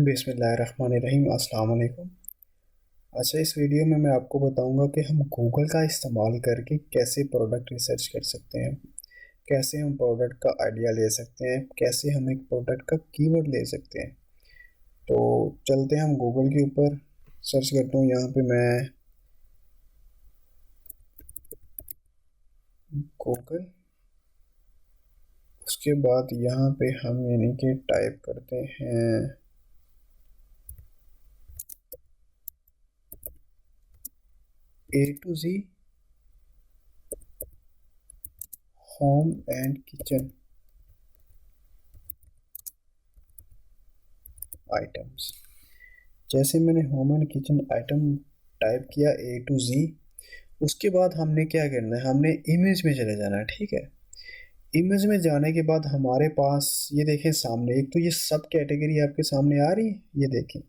बिस्मिल्लाहिर्रहमानिर्रहीम। अस्सलाम वालेकुम। अच्छा, इस वीडियो में मैं आपको बताऊंगा कि हम गूगल का इस्तेमाल करके कैसे प्रोडक्ट रिसर्च कर सकते हैं, कैसे हम प्रोडक्ट का आइडिया ले सकते हैं, कैसे हम एक प्रोडक्ट का कीवर्ड ले सकते हैं। तो चलते हैं हम गूगल के ऊपर। सर्च करता हूँ यहाँ पे मैं गूगल। उसके बाद यहाँ पे हम यानी कि टाइप करते हैं A to Z home and kitchen items. जैसे मैंने home and kitchen item type किया A to Z, उसके बाद हमने क्या करना है, हमने इमेज में चले जाना है। ठीक है, इमेज में जाने के बाद हमारे पास ये देखें सामने, एक तो ये सब कैटेगरी आपके सामने आ रही है। ये देखें,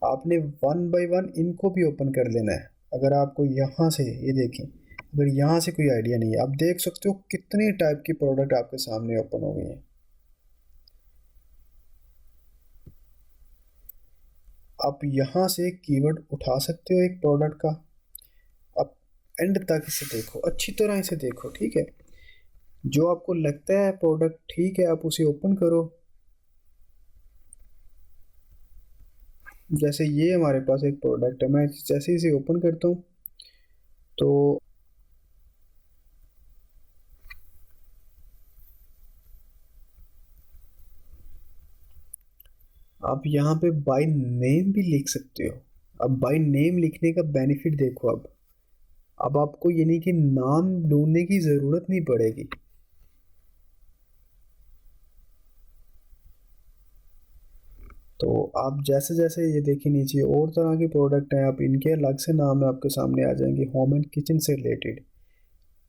आपने वन बाय वन इनको भी ओपन कर लेना है। अगर आपको यहाँ से ये देखें, अगर यहाँ से कोई आइडिया नहीं है, आप देख सकते हो कितने टाइप की प्रोडक्ट आपके सामने ओपन हो गई हैं। आप यहाँ से कीवर्ड उठा सकते हो एक प्रोडक्ट का। आप एंड तक इसे देखो, अच्छी तरह इसे देखो। ठीक है, जो आपको लगता है प्रोडक्ट ठीक है, आप उसे ओपन करो। जैसे ये हमारे पास एक प्रोडक्ट है, मैं जैसे इसे ओपन करता हूँ तो आप यहाँ पे बाय नेम भी लिख सकते हो। अब बाय नेम लिखने का बेनिफिट देखो। अब आपको यानी कि नाम ढूंढने की ज़रूरत नहीं पड़ेगी। तो आप जैसे जैसे ये देखिए नीचे और तरह के प्रोडक्ट हैं, आप इनके अलग से नाम आपके सामने आ जाएंगे होम एंड किचन से रिलेटेड।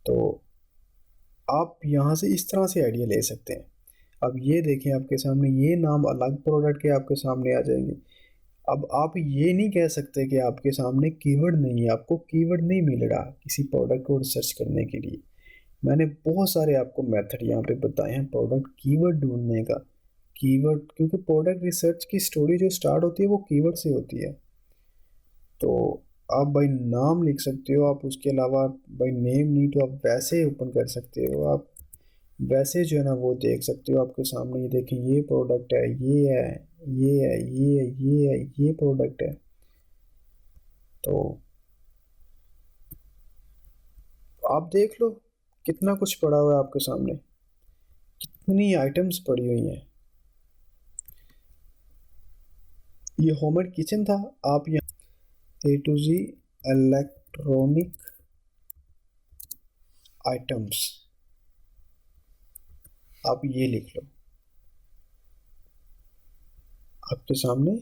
तो आप यहाँ से इस तरह से आइडिया ले सकते हैं। अब ये देखें आपके सामने ये नाम अलग प्रोडक्ट के आपके सामने आ जाएंगे। अब आप ये नहीं कह सकते कि आपके सामने कीवर्ड नहीं है, आपको कीवर्ड नहीं मिल रहा किसी प्रोडक्ट को रिसर्च करने के लिए। मैंने बहुत सारे आपको मेथड यहाँ पे बताए हैं प्रोडक्ट कीवर्ड ढूंढने का। कीवर्ड, क्योंकि प्रोडक्ट रिसर्च की स्टोरी जो स्टार्ट होती है वो कीवर्ड से होती है। तो आप भाई नाम लिख सकते हो, आप उसके अलावा भाई नेम नहीं तो आप वैसे ओपन कर सकते हो। आप वैसे जो है ना वो देख सकते हो आपके सामने। ये देखें, ये प्रोडक्ट है, ये है, ये है, ये है, ये है, ये प्रोडक्ट है। तो आप देख लो कितना कुछ पड़ा हुआ है आपके सामने, कितनी आइटम्स पड़ी हुई हैं। ये होम एंड किचन था। आप यहाँ A to Z electronic items, आप ये लिख लो, आपके सामने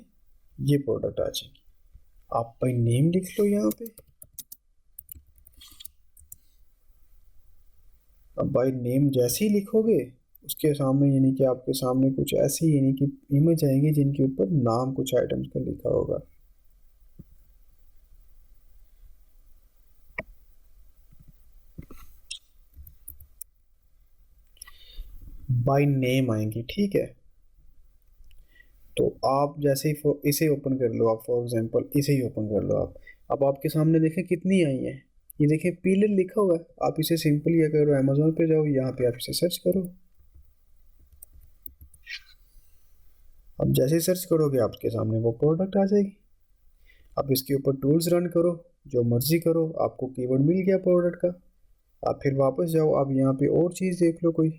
ये प्रोडक्ट आ जाएंगे। आप भाई नेम लिख लो यहाँ पे। अब बाय नेम जैसे ही लिखोगे उसके सामने यानी कि आपके सामने कुछ ऐसी यानी कि इमेज आएंगी जिनके ऊपर नाम कुछ आइटम्स का लिखा होगा। बाय नेम आएंगी। ठीक है, तो आप जैसे ही इसे ओपन कर लो, आप फॉर एग्जांपल इसे ही ओपन कर लो आप। अब आपके सामने देखें कितनी आई हैं। ये देखें पीलर लिखा हुआ है। आप इसे सिंपली ये करो, अमेजोन पे जाओ, यहाँ पे आप इसे सर्च करो। अब जैसे ही सर्च करोगे आपके सामने वो प्रोडक्ट आ जाएगी। अब इसके ऊपर टूल्स रन करो, जो मर्जी करो, आपको कीवर्ड मिल गया प्रोडक्ट का। आप फिर वापस जाओ, अब यहाँ पे और चीज़ देख लो कोई।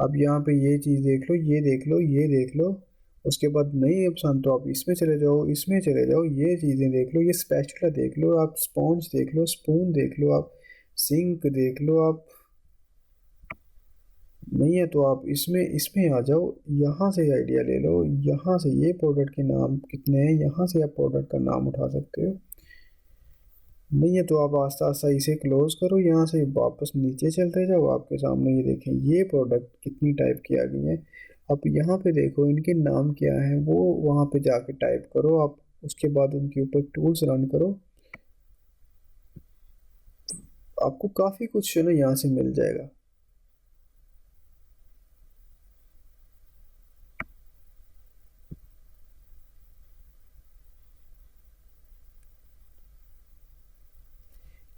अब यहाँ पे ये चीज़ देख लो, ये देख लो, ये देख लो। उसके बाद नहीं है पसंद तो आप इसमें चले जाओ, इसमें चले जाओ, ये चीज़ें देख लो, ये स्पैचुला देख लो, आप स्पॉन्ज देख लो, स्पून देख लो, आप सिंक देख लो। आप नहीं है तो आप इसमें इसमें आ जाओ, यहाँ से आइडिया ले लो। यहाँ से ये प्रोडक्ट के नाम कितने हैं, यहाँ से आप प्रोडक्ट का नाम उठा सकते हो। नहीं है तो आप आस्ता आस्ता इसे क्लोज करो, यहाँ से वापस नीचे चलते जाओ। आपके सामने ये देखें ये प्रोडक्ट कितनी टाइप की आ गई हैं। अब यहाँ पे देखो इनके नाम क्या हैं, वो वहाँ पे जाके टाइप करो आप। उसके बाद उनके ऊपर टूल्स रन करो, आपको काफ़ी कुछ जो है ना यहाँ से मिल जाएगा।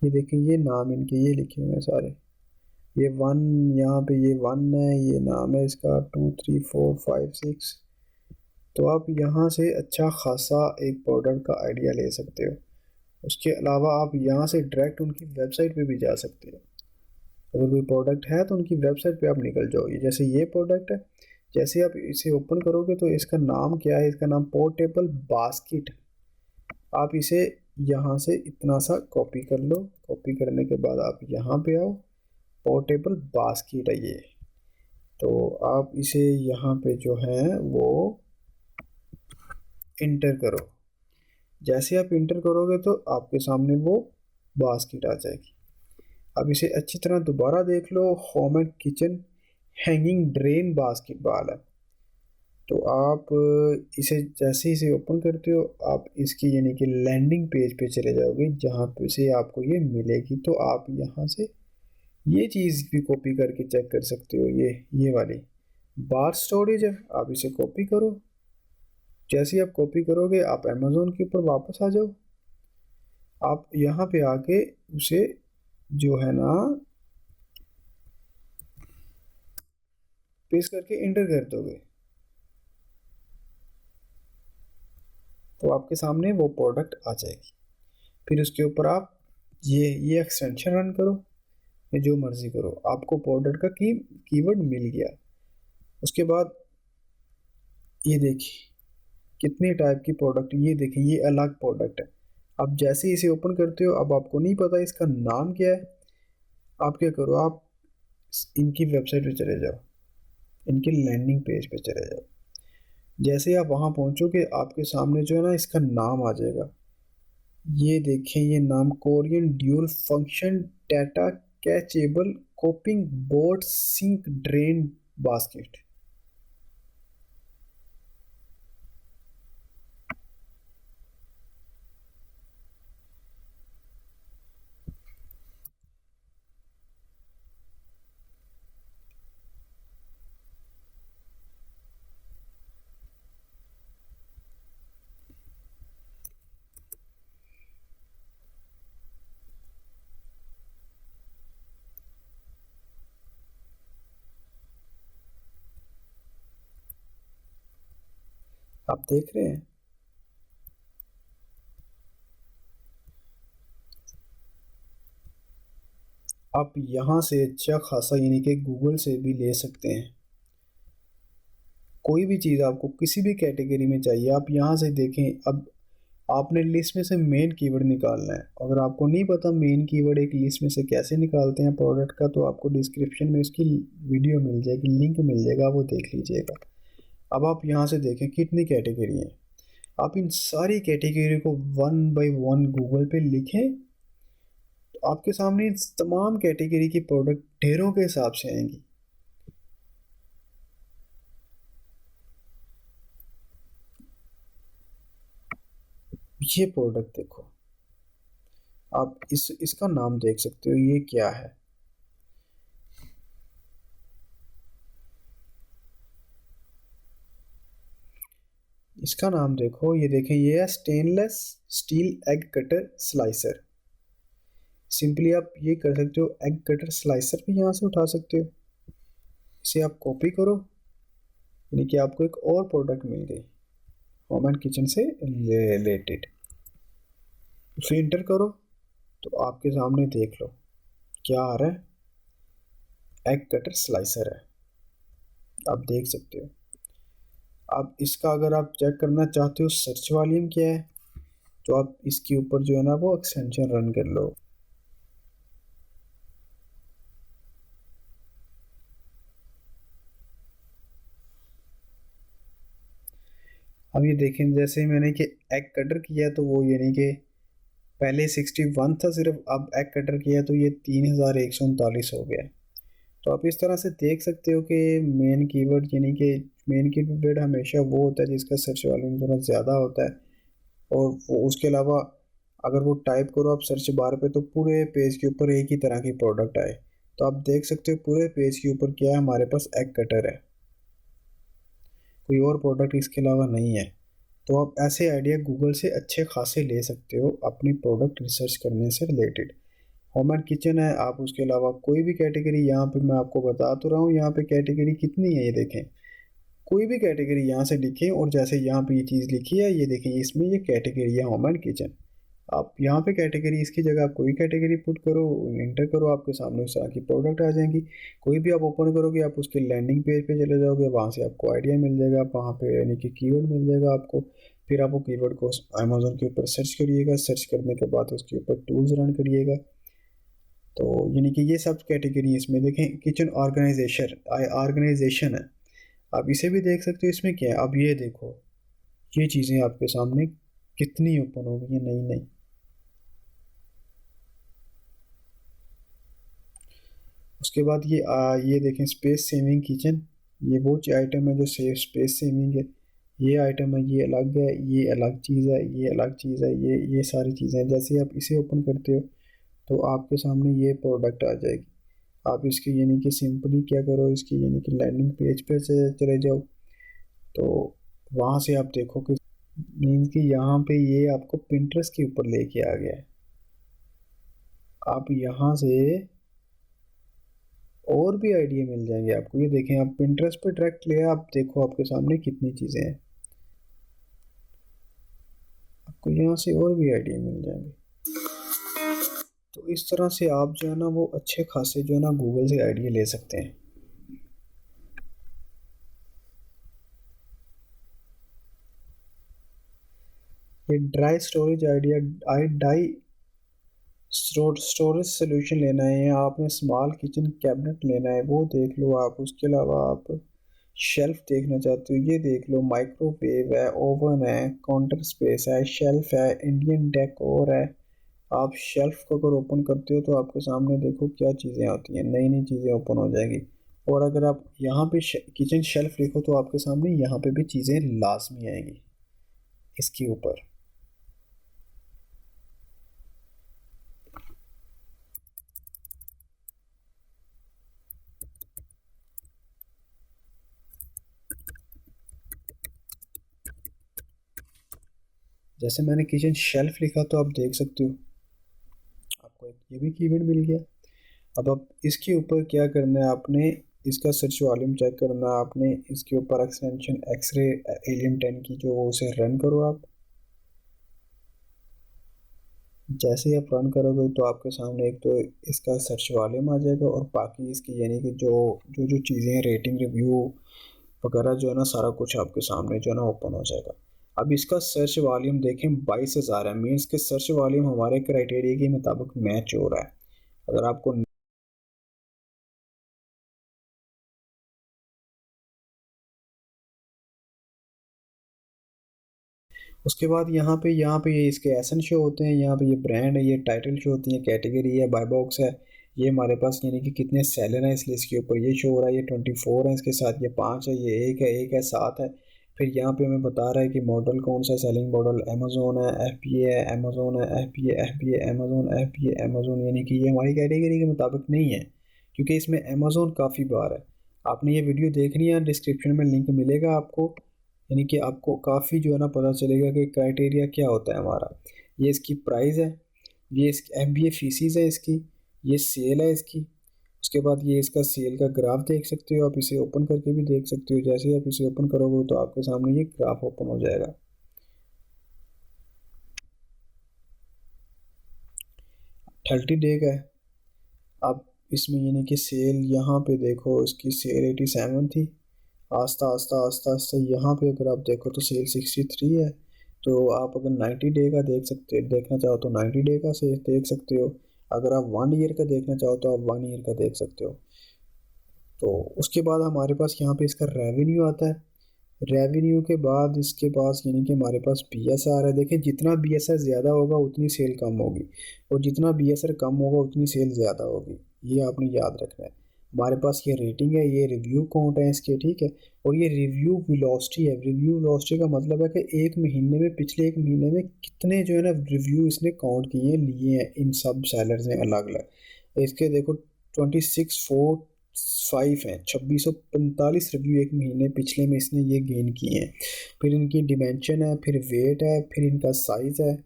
ये देखें, ये नाम इनके ये लिखे हुए हैं सारे। ये 1, यहाँ पे ये 1 है, ये नाम है इसका 2 3 4 5 6। तो आप यहाँ से अच्छा खासा एक प्रोडक्ट का आइडिया ले सकते हो। उसके अलावा आप यहाँ से डायरेक्ट उनकी वेबसाइट पे भी जा सकते हो। अगर कोई प्रोडक्ट है तो उनकी वेबसाइट पे आप निकल जाओ। ये जैसे ये प्रोडक्ट है, जैसे आप इसे ओपन करोगे तो इसका नाम क्या है, इसका नाम पोर्टेबल बास्केट। आप इसे यहाँ से इतना सा कॉपी कर लो। कॉपी करने के बाद आप यहाँ पे आओ, पोर्टेबल बास्केट है ये। तो आप इसे यहाँ पे जो है वो इंटर करो। जैसे आप इंटर करोगे तो आपके सामने वो बास्केट आ जाएगी। अब इसे अच्छी तरह दोबारा देख लो, home and kitchen hanging drain basketball है। तो आप इसे जैसे ही इसे ओपन करते हो, आप इसकी यानी कि लैंडिंग पेज पे चले जाओगे जहाँ पे से आपको ये मिलेगी। तो आप यहाँ से ये चीज़ भी कॉपी करके चेक कर सकते हो। ये वाली बार स्टोरेज है, आप इसे कॉपी करो। जैसे ही आप कॉपी करोगे आप अमेज़ोन के ऊपर वापस आ जाओ। आप यहाँ पे आके उसे जो है ना पेस्ट करके इंटर कर दोगे तो आपके सामने वो प्रोडक्ट आ जाएगी। फिर उसके ऊपर आप ये एक्सटेंशन रन करो या जो मर्ज़ी करो, आपको प्रोडक्ट का कीवर्ड मिल गया। उसके बाद ये देखिए कितने टाइप की प्रोडक्ट, ये देखें ये अलग प्रोडक्ट है। आप जैसे ही इसे ओपन करते हो, अब आपको नहीं पता इसका नाम क्या है, आप क्या करो, आप इनकी वेबसाइट पे चले जाओ, इनके लैंडिंग पेज पे चले जाओ। जैसे आप वहाँ पहुँचोगे आपके सामने जो है ना इसका नाम आ जाएगा। ये देखें ये नाम, Korean dual function detachable chopping board sink drain basket. आप देख रहे हैं, आप यहाँ से अच्छा खासा यानी कि गूगल से भी ले सकते हैं। कोई भी चीज़ आपको किसी भी कैटेगरी में चाहिए, आप यहाँ से देखें। अब आपने लिस्ट में से मेन कीवर्ड निकालना है। अगर आपको नहीं पता मेन कीवर्ड एक लिस्ट में से कैसे निकालते हैं प्रोडक्ट का, तो आपको डिस्क्रिप्शन में इसकी वीडियो मिल जाएगी, लिंक मिल जाएगा, वो देख लीजिएगा। अब आप यहाँ से देखें कितनी कैटेगरी हैं। आप इन सारी कैटेगरी को 1 बाय 1 गूगल पे लिखें तो आपके सामने तमाम कैटेगरी की प्रोडक्ट ढेरों के हिसाब से आएंगी। ये प्रोडक्ट देखो, आप इसका नाम देख सकते हो, ये क्या है। इसका नाम देखो, ये देखें, ये है stainless steel egg cutter slicer. Simply आप ये कर सकते हो, एग कटर स्लाइसर भी यहाँ से उठा सकते हो। इसे आप कॉपी करो, यानी कि आपको एक और प्रोडक्ट मिल गई होम एंड किचन से रिलेटेड। उसे इंटर करो तो आपके सामने देख लो क्या आ रहा है, एग कटर स्लाइसर है, आप देख सकते हो। अब इसका अगर आप चेक करना चाहते हो सर्च वॉल्यूम क्या है, तो आप इसके ऊपर जो है ना वो एक्सटेंशन रन कर लो। अब ये देखें, जैसे मैंने कि एग कटर किया तो वो यानी कि पहले 61 था सिर्फ, अब एग कटर किया तो ये 3139 हो गया। तो आप इस तरह से देख सकते हो कि मेन कीवर्ड यानी कि मेन कीवर्ड हमेशा वो होता है जिसका सर्च वॉल्यूम थोड़ा ज़्यादा होता है। और वो उसके अलावा अगर वो टाइप करो आप सर्च बार पे तो पूरे पेज के ऊपर एक ही तरह की प्रोडक्ट आए। तो आप देख सकते हो पूरे पेज के ऊपर क्या है, हमारे पास एग कटर है, कोई और प्रोडक्ट इसके अलावा नहीं है। तो आप ऐसे आइडिया गूगल से अच्छे खासे ले सकते हो अपनी प्रोडक्ट रिसर्च करने से रिलेटेड। होम एंड किचन है। आप उसके अलावा कोई भी कैटेगरी, यहाँ पे मैं आपको बता तो रहा हूँ यहाँ पे कैटेगरी कितनी है, ये देखें। कोई भी कैटेगरी यहाँ से लिखें और जैसे यहाँ पे ये चीज़ लिखी है, ये देखें इसमें ये कैटेगरी है होम एंड किचन। आप यहाँ पे कैटेगरी, इसकी जगह आप कोई कैटेगरी पुट करो, इंटर करो, आपके सामने उस तरह की प्रोडक्ट आ जाएंगी। कोई भी आप ओपन करोगे, आप उसके लैंडिंग पेज पे चले जाओगे, वहाँ से आपको आइडिया मिल जाएगा, आप वहाँ पे यानी कि कीवर्ड मिल जाएगा आपको। फिर आप वो कीवर्ड को अमेजोन के ऊपर सर्च करिएगा, सर्च करने के बाद उसके ऊपर टूल्स रन करिएगा। तो यानी कि ये सब कैटेगरी इसमें देखें। किचन ऑर्गेनाइजेशन है, आप इसे भी देख सकते हो। इसमें क्या है, अब ये देखो, ये चीज़ें आपके सामने कितनी ओपन हो गई हैं नई नई। उसके बाद ये देखें स्पेस सेविंग किचन। ये वो आइटम है जो सेव स्पेस सेविंग है। ये आइटम है, ये अलग है, ये अलग चीज़ है, ये अलग चीज़ है, ये सारी चीज़ें हैं। जैसे आप इसे ओपन करते हो तो आपके सामने ये प्रोडक्ट आ जाएगी। आप इसकी यानी कि सिंपली क्या करो, इसकी यानी कि लैंडिंग पेज पे से चले जाओ। तो वहाँ से आप देखो कि मीन्स कि यहाँ पे ये आपको पिंटरेस्ट के ऊपर लेके आ गया है। आप यहाँ से और भी आइडिया मिल जाएंगे आपको। ये देखें, आप पिंटरेस्ट पे डायरेक्ट ले, आप देखो आपके सामने कितनी चीज़ें हैं, आपको यहाँ से और भी आइडिया मिल जाएंगे। तो इस तरह से आप जो है ना वो अच्छे खासे जो है ना गूगल से आइडिया ले सकते हैं। ये dry storage idea, dry storage solution लेना है, या आपने स्मॉल किचन कैबिनेट लेना है, वो देख लो आप। उसके अलावा आप शेल्फ देखना चाहते हो, ये देख लो। माइक्रोवेव है, ओवन है, काउंटर स्पेस है, शेल्फ है, इंडियन डेकोर है। आप शेल्फ को अगर ओपन करते हो तो आपके सामने देखो क्या चीज़ें आती हैं, नई नई चीज़ें ओपन हो जाएगी। और अगर आप यहाँ पे किचन शेल्फ लिखो तो आपके सामने यहाँ पे भी चीज़ें लाजमी आएंगी इसके ऊपर। जैसे मैंने किचन शेल्फ लिखा तो आप देख सकते हो आपको एक ये भी कीवर्ड मिल गया। अब आप इसके ऊपर क्या करना है, आपने इसका सर्च वॉल्यूम चेक करना है। आपने इसके ऊपर एक्सटेंशन एक्सरे एलियम 10 की जो वो उसे रन करो आप। जैसे ही आप रन करोगे तो आपके सामने एक तो इसका सर्च वॉल्यूम आ जाएगा, और बाकी इसकी यानी कि जो जो जो चीज़ें हैं, रेटिंग रिव्यू वगैरह जो है ना, सारा कुछ आपके सामने जो है ना ओपन हो जाएगा। अब इसका सर्च वॉल्यूम देखें 22,000 है, मीन्स के सर्च वॉल्यूम हमारे क्राइटेरिया के मुताबिक मैच हो रहा है। अगर आपको उसके बाद यहाँ पे ये इसके एसन शो होते हैं, यहाँ पे ये ब्रांड है, ये टाइटल शो होती है, कैटेगरी है, बाय बॉक्स है। ये हमारे पास यानी कि कितने सेलर हैं इस लिस्ट के ऊपर ये शो हो रहा है। ये 24 है, इसके साथ ये 5 है, ये एक है 7 है। फिर यहाँ पे हमें बता रहा है कि मॉडल कौन सा, सेलिंग मॉडल अमेजोन है, एफ पी ए है, अमेजोन है, F P A Amazon, F P A Amazon. यानी कि ये हमारी कैटेगरी के मुताबिक नहीं है, क्योंकि इसमें अमेजोन काफ़ी बार है। आपने ये वीडियो देखनी है, डिस्क्रिप्शन में लिंक मिलेगा आपको, यानी कि आपको काफ़ी जो है ना पता चलेगा कि क्राइटेरिया क्या होता है हमारा। ये इसकी प्राइस है, ये इसकी एफ बी ए फीसीज है इसकी, ये सेल है इसकी। उसके बाद ये इसका सेल का ग्राफ देख सकते हो, आप इसे ओपन करके भी देख सकते हो। जैसे ही आप इसे ओपन करोगे तो आपके सामने ये ग्राफ ओपन हो जाएगा। 30 डे का है। अब इसमें यानी कि सेल यहाँ पे देखो, इसकी सेल 87 थी। आस्ता आस्ता आस्ता आस्ता यहाँ पे अगर आप देखो तो सेल 63 है। तो आप अगर 90 डे का देखना चाहो तो 90 डे का से देख सकते हो। अगर आप 1 ईयर का देखना चाहो तो आप 1 ईयर का देख सकते हो। तो उसके बाद हमारे पास यहाँ पे इसका रेवेन्यू आता है। रेवेन्यू के बाद इसके पास यानी कि हमारे पास बी एस आर है। देखिए, जितना बी एस आर ज़्यादा होगा उतनी सेल कम होगी, और जितना बी एस आर कम होगा उतनी सेल ज़्यादा होगी। ये आपने याद रखना है। हमारे पास ये रेटिंग है, ये रिव्यू काउंट है इसके, ठीक है। और ये रिव्यू वेलोसिटी है। रिव्यू वेलोसिटी का मतलब है कि एक महीने में, पिछले एक महीने में कितने जो है ना रिव्यू इसने काउंट किए लिए हैं इन सब सेलर्स ने अलग अलग। इसके देखो 2645 हैं, 2645 रिव्यू एक महीने पिछले में इसने ये गेन किए हैं। फिर इनकी डिमेंशन है, फिर वेट है, फिर इनका साइज़ है,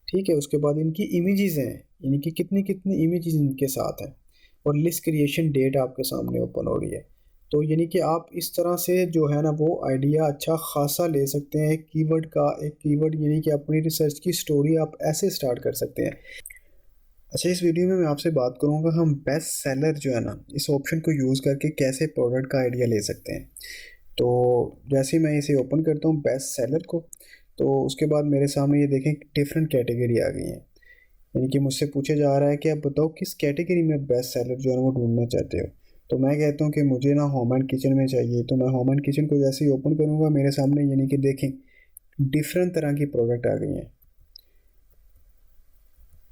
ठीक है। उसके बाद इनकी इमेजेस हैं, यानी कि कितनी कितनी इमेजेस इनके साथ हैं, और लिस्ट क्रिएशन डेट आपके सामने ओपन हो रही है। तो यानी कि आप इस तरह से जो है ना वो आइडिया अच्छा खासा ले सकते हैं कीवर्ड का। एक कीवर्ड यानी कि अपनी रिसर्च की स्टोरी आप ऐसे स्टार्ट कर सकते हैं। अच्छा, इस वीडियो में मैं आपसे बात करूंगा हम बेस्ट सेलर जो है ना इस ऑप्शन को यूज़ करके कैसे प्रोडक्ट का आइडिया ले सकते हैं। तो जैसे ही मैं इसे ओपन करता हूँ बेस्ट सेलर को, तो उसके बाद मेरे सामने ये देखें डिफरेंट कैटेगरी आ गई हैं। यानी कि मुझसे पूछा जा रहा है कि आप बताओ किस कैटेगरी में बेस्ट सेलर जो है वो ढूंढना चाहते हो। तो मैं कहता हूँ कि मुझे ना होम एंड किचन में चाहिए। तो मैं होम एंड किचन को जैसे ही ओपन करूँगा मेरे सामने यानी कि देखें डिफरेंट तरह की प्रोडक्ट आ गई हैं,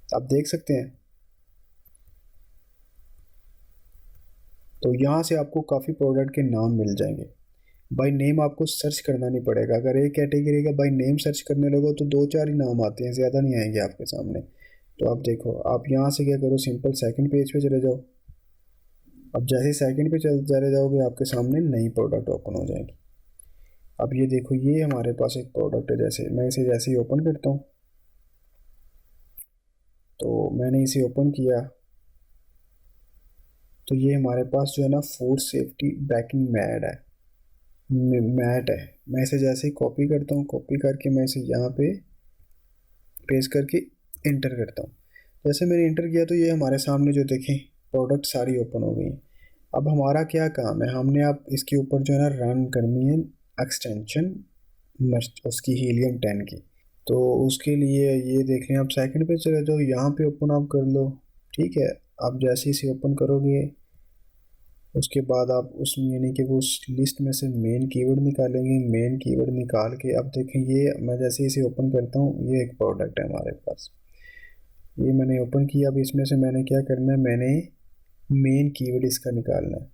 आप देख सकते हैं। तो यहाँ से आपको काफ़ी प्रोडक्ट के नाम मिल जाएंगे। बाय नेम आपको सर्च करना नहीं पड़ेगा। अगर एक कैटेगरी का बाय नेम सर्च करने लगो तो दो चार ही नाम आते हैं, ज़्यादा नहीं आएंगे आपके सामने। तो आप देखो, आप यहाँ से क्या करो, सिंपल सेकंड पेज पे चले जाओ। अब जैसे ही सेकंड पे चले जाओगे आपके सामने नई प्रोडक्ट ओपन हो जाएगी। अब ये देखो, ये हमारे पास एक प्रोडक्ट है। जैसे मैं इसे जैसे ही ओपन करता हूँ, तो मैंने इसे ओपन किया, तो ये हमारे पास जो है ना फूड सेफ्टी बेकिंग मैट है। मैं इसे जैसे ही कॉपी करता हूँ, कॉपी करके मैं इसे यहाँ पे पेस्ट करके इंटर करता हूँ। जैसे मैंने इंटर किया तो ये हमारे सामने जो देखें प्रोडक्ट सारी ओपन हो गई। अब हमारा क्या काम है, हमने आप इसके ऊपर जो है ना रन करनी है एक्सटेंशन उसकी हीलियम 10 की। तो उसके लिए ये देख लें, आप सेकंड पे चले जाओ, यहाँ पे ओपन आप कर लो। ठीक है। आप जैसे ही इसे ओपन करोगे उसके बाद आप उस यानी कि वो उस लिस्ट में से मेन कीवर्ड निकालेंगे। मेन कीवर्ड निकाल के अब देखें, ये मैं जैसे इसे ओपन करता हूँ ये एक प्रोडक्ट है हमारे पास। ये मैंने ओपन किया। अब इसमें से मैंने क्या करना है, मैंने मेन कीवर्ड इसका निकालना है।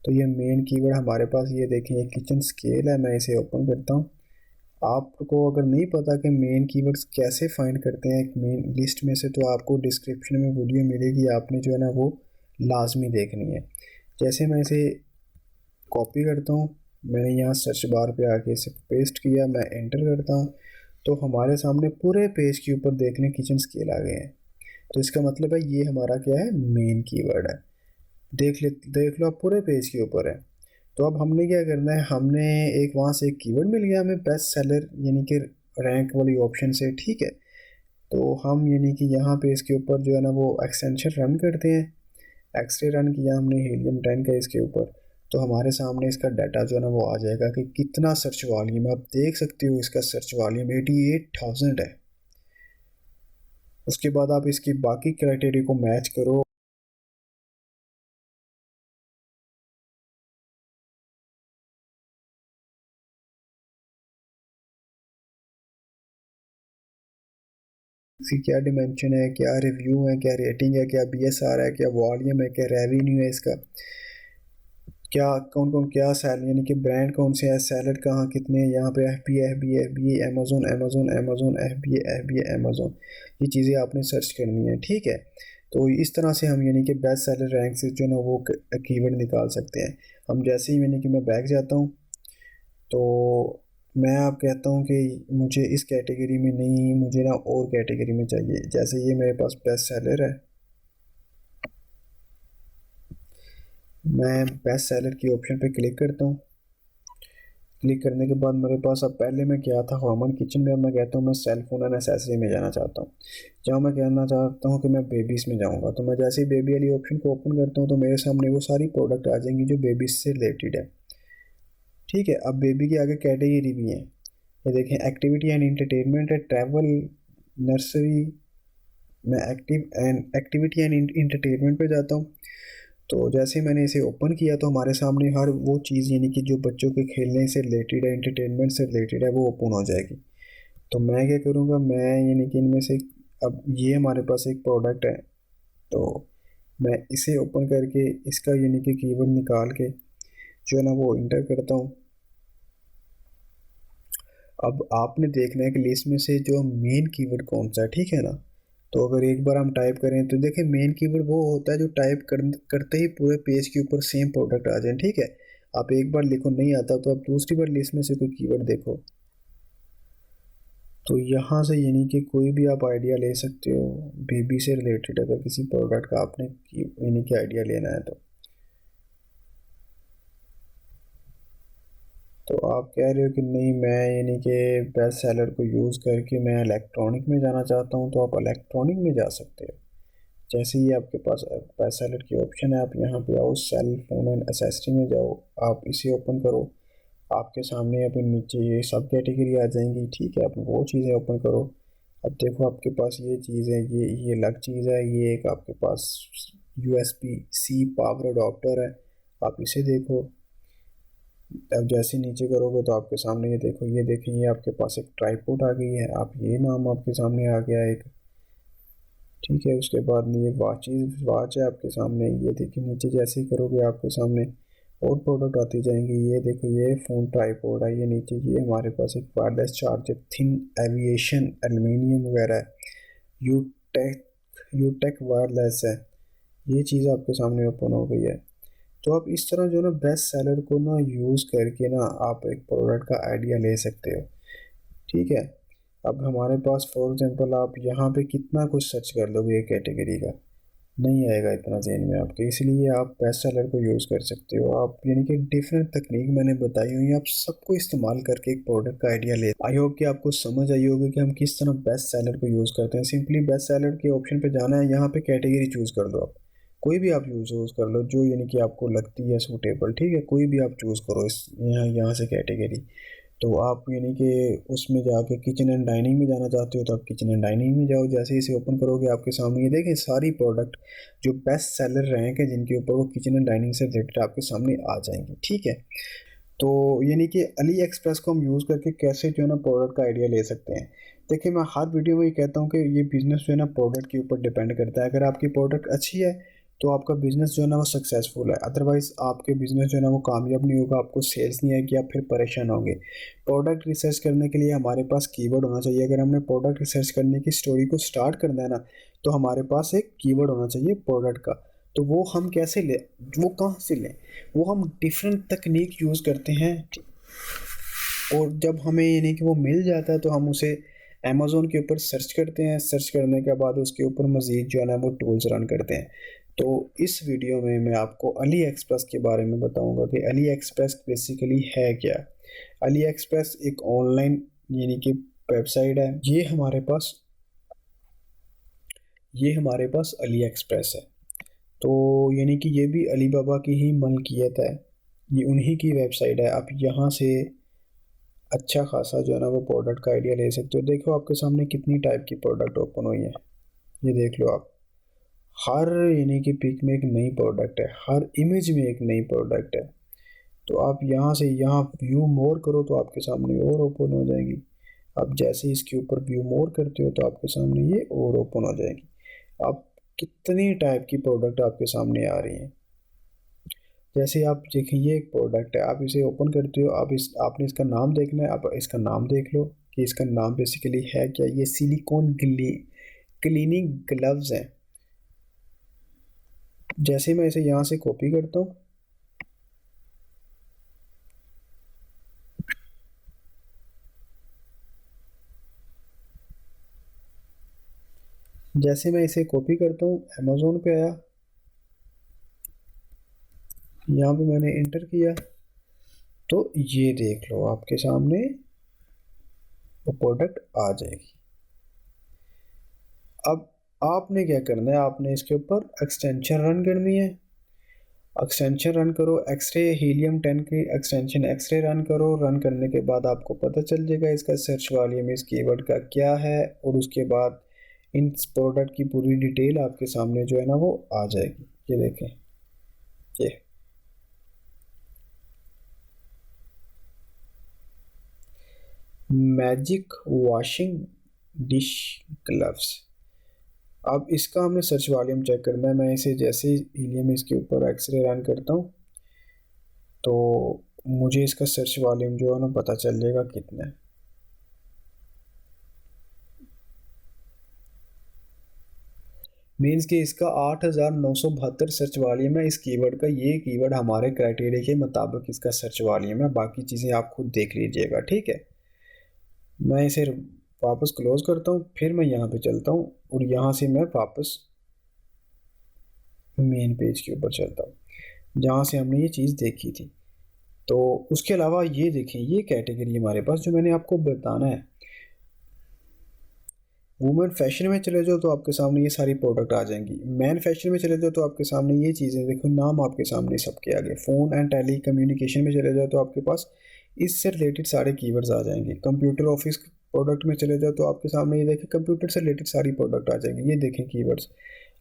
तो ये मेन कीवर्ड हमारे पास ये देखें, ये किचन स्केल है। मैं इसे ओपन करता हूँ। आपको अगर नहीं पता कि मेन कीवर्ड्स कैसे फाइंड करते हैं एक मेन लिस्ट में से, तो आपको डिस्क्रिप्शन में वीडियो मिलेगी, आपने जो है ना वो लाजमी देखनी है। जैसे मैं इसे कॉपी करता हूँ, मैंने यहाँ सर्च बार पे आके इसे पेस्ट किया, मैं एंटर करता हूँ, तो हमारे सामने पूरे पेज के ऊपर देख लें किचन स्केल आ गए हैं। तो इसका मतलब है ये हमारा क्या है, मेन कीवर्ड है। देख लो आप पूरे पेज के ऊपर है। तो अब हमने क्या करना है, हमने एक वहाँ से एक कीवर्ड मिल गया हमें बेस्ट सेलर यानी कि रैंक वाली ऑप्शन से। ठीक है। तो हम यानी कि यहाँ पे इसके ऊपर जो है ना वो एक्सटेंशन रन करते हैं। एक्सरे रन किया हमने हीलियम 10 का इसके ऊपर, तो हमारे सामने इसका डाटा जो है ना वो आ जाएगा कि कितना सर्च वॉल्यूम है। आप देख सकते हो इसका सर्च वॉल्यूम 88,000 है। उसके बाद आप इसकी बाकी क्राइटेरिया को मैच करो। इसकी क्या डिमेंशन है, क्या रिव्यू है, क्या रेटिंग है, क्या BSR है, क्या वॉल्यूम है, क्या रेवेन्यू है इसका, क्या कौन कौन क्या सेल यानी कि ब्रांड कौन से है, सैलड कहाँ कितने हैं, यहाँ पे FB Amazon Amazon Amazon FB Amazon, ये चीज़ें आपने सर्च करनी है। ठीक है। तो इस तरह से हम यानी कि बेस्ट सेलर रैंक से जो ना वो कीवर्ड निकाल सकते हैं। हम जैसे ही यानी कि मैं बैक जाता हूँ, तो मैं आप कहता हूँ कि मुझे इस कैटेगरी में नहीं, मुझे ना और कैटेगरी में चाहिए। जैसे ये मेरे पास बेस्ट सेलर है, मैं बेस्ट सेलर की ऑप्शन पे क्लिक करता हूँ। क्लिक करने के बाद मेरे पास, अब पहले मैं क्या था होम एंड किचन में, अब मैं कहता हूँ मैं सेल फोन एंड एसेसरी में जाना चाहता हूँ। जहाँ मैं कहना चाहता हूँ कि मैं बेबीज़ में जाऊँगा। तो मैं जैसे ही बेबी वाली ऑप्शन को ओपन करता हूँ तो मेरे सामने वो सारी प्रोडक्ट आ जाएंगी जो बेबीज़ से रिलेटेड है। ठीक है। अब बेबी के आगे कैटेगरी भी है, ये देखें एक्टिविटी एंड इंटरटेनमेंट है, ट्रैवल, नर्सरी। मैं एक्टिविटी एंड इंटरटेनमेंट पे जाता हूँ। तो जैसे ही मैंने इसे ओपन किया तो हमारे सामने हर वो चीज़ यानी कि जो बच्चों के खेलने से रिलेटेड है, एंटरटेनमेंट से रिलेटेड है, वो ओपन हो जाएगी। तो मैं क्या करूँगा, मैं यानी कि इनमें से अब ये हमारे पास एक प्रोडक्ट है, तो मैं इसे ओपन करके इसका यानी कि कीवर्ड निकाल के जो है ना वो इंटर करता हूँ। अब आपने देखना है कि लिस्ट में से जो मेन कीवर्ड कौन सा है। ठीक है ना। तो अगर एक बार हम टाइप करें तो देखिए मेन कीवर्ड वो होता है जो टाइप करते ही पूरे पेज के ऊपर सेम प्रोडक्ट आ जाए। ठीक है। आप एक बार लिखो नहीं आता तो आप दूसरी बार लिस्ट में से कोई कीवर्ड देखो। तो यहाँ से यानी कि कोई भी आप आइडिया ले सकते हो बेबी से रिलेटेड, अगर किसी प्रोडक्ट का आपने यानी कि आइडिया लेना है तो आप कह रहे हो कि नहीं मैं यानी कि बेस्ट सेलर को यूज़ करके मैं इलेक्ट्रॉनिक में जाना चाहता हूँ, तो आप इलेक्ट्रॉनिक में जा सकते हो। जैसे ही आपके पास बेस्ट सेलर की ऑप्शन है, आप यहाँ पे आओ, सेल फोन एंड एसेसरी में जाओ, आप इसे ओपन करो। आपके सामने अब नीचे ये सब कैटेगरी आ जाएंगी, ठीक है, आप वो चीज़ें ओपन करो। अब देखो आपके पास ये चीज़ है, ये अलग चीज़ है, ये एक आपके पास USB C पावर अडॉप्टर है, आप इसे देखो। अब जैसे नीचे करोगे तो आपके सामने ये देखो, ये देखें, ये आपके पास एक ट्राइपॉड आ गई है, आप ये नाम आपके सामने आ गया एक, ठीक है। उसके बाद ये वाच है आपके सामने, ये देखिए नीचे जैसे ही करोगे आपके सामने और प्रोडक्ट आती जाएंगी। ये देखो ये फ़ोन ट्राइपॉड है, ये नीचे ये हमारे पास एक wireless charger, thin aviation aluminium वगैरह है, यूटेक यूटेक वायरलेस है, ये चीज़ आपके सामने ओपन हो गई है। तो आप इस तरह जो ना बेस्ट सेलर को ना यूज़ करके ना आप एक प्रोडक्ट का आइडिया ले सकते हो, ठीक है। अब हमारे पास फॉर एग्जांपल आप यहाँ पे कितना कुछ सर्च कर लोगे एक कैटेगरी का, नहीं आएगा इतना जहन में आपके, इसलिए आप बेस्ट सेलर को यूज़ कर सकते हो। आप यानी कि डिफरेंट तकनीक मैंने बताई हुई है, आप सबको इस्तेमाल करके एक प्रोडक्ट का आइडिया ले। आई होप कि आपको समझ आई होगी कि हम किस तरह बेस्ट सेलर को यूज़ करते हैं। सिंपली बेस्ट सेलर के ऑप्शन पे जाना है, यहाँ पे कैटेगरी चूज़ कर दो, आप कोई भी आप यूज़ कर लो जो यानी कि आपको लगती है सूटेबल, ठीक है, कोई भी आप चूज़ करो इस यहाँ से कैटेगरी। तो आप यानी कि उसमें जाके किचन एंड डाइनिंग में जाना चाहते हो तो आप किचन एंड डाइनिंग में जाओ। जैसे इसे ओपन करोगे आपके सामने ये देखें सारी प्रोडक्ट जो बेस्ट सेलर रैंक है जिनके ऊपर वो किचन एंड डाइनिंग से रिलेटेड आपके सामने आ जाएंगे, ठीक है। तो यानी कि अली एक्सप्रेस को हम यूज़ करके कैसे जो है ना प्रोडक्ट का आइडिया ले सकते हैं। देखिए मैं हर वीडियो में ये कहता हूँ कि ये बिज़नेस जो है ना प्रोडक्ट के ऊपर डिपेंड करता है। अगर आपकी प्रोडक्ट अच्छी है तो आपका बिज़नेस जो है ना वो सक्सेसफुल है, अदरवाइज़ आपके बिज़नेस जो है ना वो कामयाब नहीं होगा, आपको सेल्स नहीं आएगी, आप फिर परेशान होंगे। प्रोडक्ट रिसर्च करने के लिए हमारे पास कीवर्ड होना चाहिए। अगर हमने प्रोडक्ट रिसर्च करने की स्टोरी को स्टार्ट करना है ना, तो हमारे पास एक कीवर्ड होना चाहिए प्रोडक्ट का। तो वो हम कैसे लें, वो कहाँ से लें, वो हम डिफरेंट तकनीक यूज़ करते हैं। और जब हमें यानी कि वो मिल जाता है तो हम उसे अमेज़ोन के ऊपर सर्च करते हैं, सर्च करने के बाद उसके ऊपर मज़ीद जो है ना वो टूल्स रन करते हैं। तो इस वीडियो में मैं आपको अली एक्सप्रेस के बारे में बताऊंगा कि अली एक्सप्रेस बेसिकली है क्या। अली एक्सप्रेस एक ऑनलाइन यानी कि वेबसाइट है। ये हमारे पास अली एक्सप्रेस है। तो यानी कि ये भी अली बाबा की ही मलकियत है, ये उन्हीं की वेबसाइट है। आप यहाँ से अच्छा खासा जो है ना वो प्रोडक्ट का आइडिया ले सकते हो। देखो आपके सामने कितनी टाइप की प्रोडक्ट ओपन हुई है, ये देख लो आप, हर यानी कि पिक में एक नई प्रोडक्ट है, हर इमेज में एक नई प्रोडक्ट है। तो आप यहाँ से यहाँ व्यू मोर करो तो आपके सामने और ओपन हो जाएगी। आप जैसे ही इसके ऊपर व्यू मोर करते हो तो आपके सामने ये और ओपन हो जाएगी। आप कितनी टाइप की प्रोडक्ट आपके सामने आ रही हैं। जैसे आप देखिए ये एक प्रोडक्ट है, आप इसे ओपन करते हो, आपने इसका नाम देखना है, आप इसका नाम देख लो कि इसका नाम बेसिकली है क्या। ये सिलिकॉन क्लीनिंग ग्लव्स हैं। जैसे मैं इसे यहाँ से कॉपी करता हूँ, जैसे मैं इसे कॉपी करता हूँ अमेज़ोन पे आया, यहाँ पे मैंने इंटर किया, तो ये देख लो आपके सामने वो प्रोडक्ट आ जाएगी। अब आपने क्या करना है, आपने इसके ऊपर एक्सटेंशन रन करनी है। एक्सटेंशन रन करो, एक्सरे हीलियम 10 की एक्सटेंशन एक्सरे रन करो। रन करने के बाद आपको पता चल जाएगा इसका सर्च वॉल्यूम इस कीवर्ड का क्या है, और उसके बाद इन प्रोडक्ट की पूरी डिटेल आपके सामने जो है ना वो आ जाएगी। ये देखें, ये मैजिक वॉशिंग डिश ग्लव्स। अब इसका हमने सर्च वॉल्यूम चेक करना है। मैं इसे जैसे ही हीलियम इसके ऊपर एक्सरे रन करता हूँ तो मुझे इसका सर्च वॉल्यूम जो है ना पता चल जाएगा कितना है। मीन्स कि इसका 8,972 सर्च वॉल्यूम है इस कीवर्ड का। ये कीवर्ड हमारे क्राइटेरिया के मुताबिक इसका सर्च वॉल्यूम है, बाकी चीज़ें आप खुद देख लीजिएगा, ठीक है। मैं इसे वापस क्लोज़ करता हूँ, फिर मैं यहाँ पे चलता हूँ और यहाँ से मैं वापस मेन पेज के ऊपर चलता हूँ जहाँ से हमने ये चीज़ देखी थी। तो उसके अलावा ये देखें, ये कैटेगरी हमारे पास जो मैंने आपको बताना है। वुमेन फैशन में चले जाओ तो आपके सामने ये सारी प्रोडक्ट आ जाएंगी। मैन फैशन में चले जाओ तो आपके सामने ये चीज़ें देखो, नाम आपके सामने सबके आगे। फ़ोन एंड टेली कम्युनिकेशन में चले जाओ तो आपके पास इससे रिलेटेड सारे कीवर्ड्स आ जाएंगे। कंप्यूटर ऑफिस प्रोडक्ट में चले जाओ तो आपके सामने ये देखें, कंप्यूटर से रिलेटेड सारी प्रोडक्ट आ जाएंगी। ये देखें कीवर्ड्स।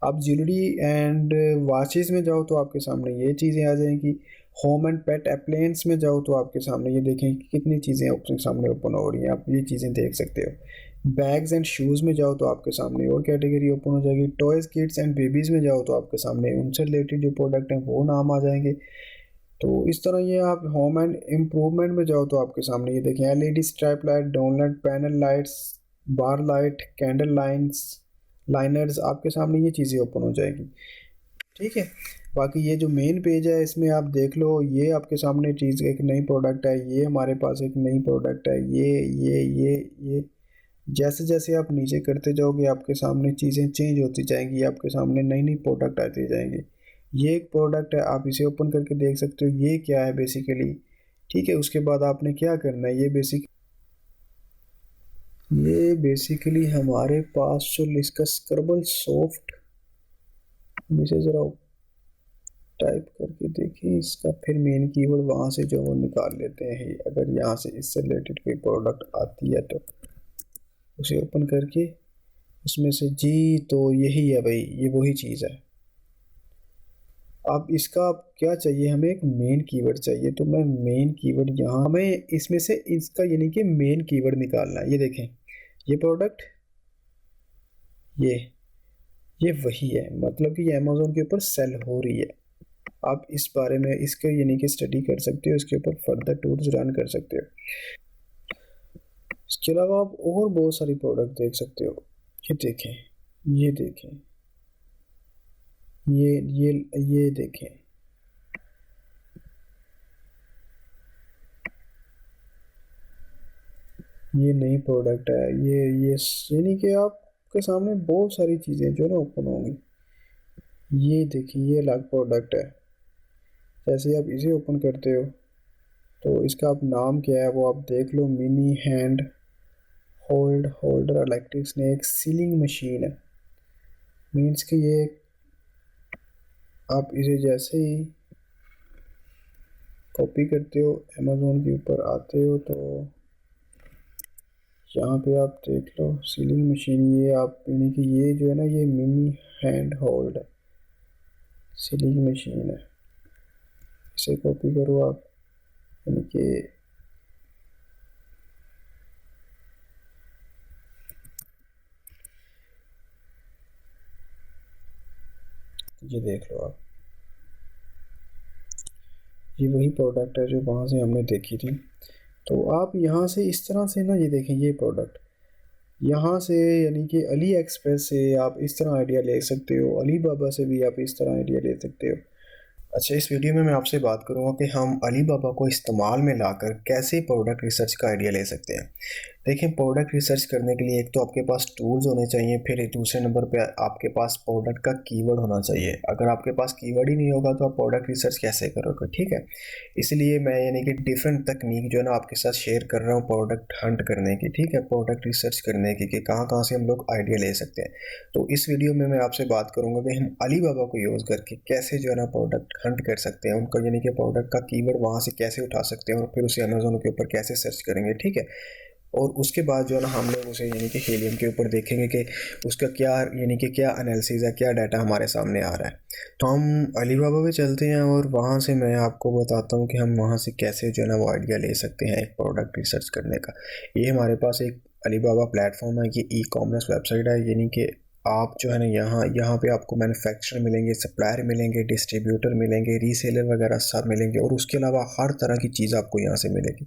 आप ज्वेलरी एंड वॉचेस में जाओ तो आपके सामने ये चीज़ें आ जाएंगी। होम एंड पेट अप्लायंस में जाओ तो आपके सामने ये देखें कि कितनी चीज़ें आपके सामने ओपन हो रही हैं, आप ये चीज़ें देख सकते हो। बैग्स एंड शूज़ में जाओ तो आपके सामने और कैटेगरी ओपन हो जाएगी। टॉयज़ किड्स एंड बेबीज़ में जाओ तो आपके सामने उनसे रिलेटेड जो प्रोडक्ट हैं वो नाम आ जाएंगे। तो इस तरह ये आप होम एंड इम्प्रूवमेंट में जाओ तो आपके सामने ये देखें, LED stripe light, downlight panel lights, bar light, candle lines, liners, आपके सामने ये चीज़ें ओपन हो जाएगी। ठीक है। बाकी ये जो मेन पेज है इसमें आप देख लो, ये आपके सामने चीज़ एक नई प्रोडक्ट है, ये हमारे पास एक नई प्रोडक्ट है, ये जैसे जैसे आप नीचे करते जाओगे आपके सामने चीज़ें चेंज होती जाएंगी, आपके सामने नई नई प्रोडक्ट आती जाएंगी। ये एक प्रोडक्ट है, आप इसे ओपन करके देख सकते हो ये क्या है बेसिकली। ठीक है। उसके बाद आपने क्या करना है, ये बेसिकली हमारे पास जो इसका स्क्रबल सॉफ्ट, हम इसे ज़रा टाइप करके देखिए इसका, फिर मेन कीवर्ड वहाँ से जो वो निकाल लेते हैं। अगर यहाँ से इससे रिलेटेड कोई प्रोडक्ट आती है तो उसे ओपन करके उसमें से जी, तो यही है भाई, ये वही चीज़ है। अब इसका क्या चाहिए, हमें एक मेन कीवर्ड चाहिए। तो मैं मेन कीवर्ड यहाँ, हमें इसमें से इसका यानी कि मेन कीवर्ड निकालना है। ये देखें, ये प्रोडक्ट ये वही है, मतलब कि ये अमेज़ोन के ऊपर सेल हो रही है। आप इस बारे में इसके यानी कि स्टडी कर सकते हो, इसके ऊपर फर्दर टूल्स रन कर सकते हो। इसके अलावा आप और बहुत सारी प्रोडक्ट देख सकते हो। ये देखें, ये देखें, ये देखें, ये नई प्रोडक्ट है। ये यानी कि आपके सामने बहुत सारी चीज़ें जो ना ओपन होंगी। ये देखिए, ये अलग प्रोडक्ट है। जैसे आप इसे ओपन करते हो तो इसका आप नाम क्या है वो आप देख लो। Mini hand holder electric snack sealing machine है। मीन्स कि ये आप इसे जैसे ही कॉपी करते हो अमेज़ोन के ऊपर आते हो तो यहाँ पे आप देख लो सीलिंग मशीन। ये आप यानी कि ये जो है ना, ये mini hand hold ceiling machine है। इसे कॉपी करो आप, यानी कि ये देख लो आप, ये वही प्रोडक्ट है जो वहाँ से हमने देखी थी। तो आप यहाँ से इस तरह से ना, ये देखें, ये प्रोडक्ट यहाँ से यानी कि अली एक्सप्रेस से आप इस तरह आइडिया ले सकते हो, अली बाबा से भी आप इस तरह आइडिया ले सकते हो। अच्छा, इस वीडियो में मैं आपसे बात करूँगा कि हम अली बाबा को इस्तेमाल में लाकर कैसे प्रोडक्ट रिसर्च का आइडिया ले सकते हैं। देखिए, प्रोडक्ट रिसर्च करने के लिए एक तो आपके पास टूल्स होने चाहिए, फिर दूसरे नंबर पे आपके पास प्रोडक्ट का कीवर्ड होना चाहिए। अगर आपके पास कीवर्ड ही नहीं होगा तो आप प्रोडक्ट रिसर्च कैसे करोगे। ठीक है। इसलिए मैं यानी कि डिफरेंट तकनीक जो है ना आपके साथ शेयर कर रहा हूँ प्रोडक्ट हंट करने की। ठीक है, प्रोडक्ट रिसर्च करने की कि कहाँ कहाँ से हम लोग आइडिया ले सकते हैं। तो इस वीडियो में मैं आपसे बात करूँगा कि हम अली बाबा को यूज़ करके कैसे जो है ना प्रोडक्ट हंट कर सकते हैं, उनका यानी कि प्रोडक्ट का कीवर्ड वहाँ से कैसे उठा सकते हैं और फिर उसे अमेज़ोन के ऊपर कैसे सर्च करेंगे। ठीक है। और उसके बाद जो है ना हम लोग उसे यानी कि हीलियम के ऊपर देखेंगे कि उसका क्या यानी कि क्या एनालिसिस है, क्या डाटा हमारे सामने आ रहा है। तो हम अली बाबा पे चलते हैं और वहाँ से मैं आपको बताता हूँ कि हम वहाँ से कैसे जो है ना वो आइडिया ले सकते हैं एक प्रोडक्ट रिसर्च करने का। ये हमारे पास एक अली बाबा प्लेटफॉर्म है, ये ई कॉमर्स वेबसाइट है। यानी कि आप जो है ना यहाँ पे आपको मैन्युफैक्चरर मिलेंगे, सप्लायर मिलेंगे, डिस्ट्रीब्यूटर मिलेंगे, रीसेलर वगैरह सब मिलेंगे और उसके अलावा हर तरह की चीज़ आपको यहाँ से मिलेगी।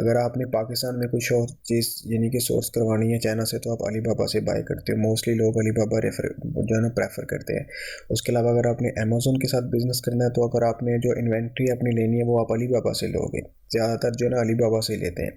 अगर आपने पाकिस्तान में कुछ और चीज़ यानी कि सोर्स करवानी है चाइना से तो आप अली बाबा से बाय करते हो। मोस्टली लोग अली बाबा रेफर जो है ना प्रेफर करते हैं। उसके अलावा अगर आपने अमेज़ोन के साथ बिज़नेस करना है तो अगर आपने जो इन्वेंट्री अपनी लेनी है वो आप अली बाबा से लोगे, ज़्यादातर जो है ना अली बाबा से लेते हैं।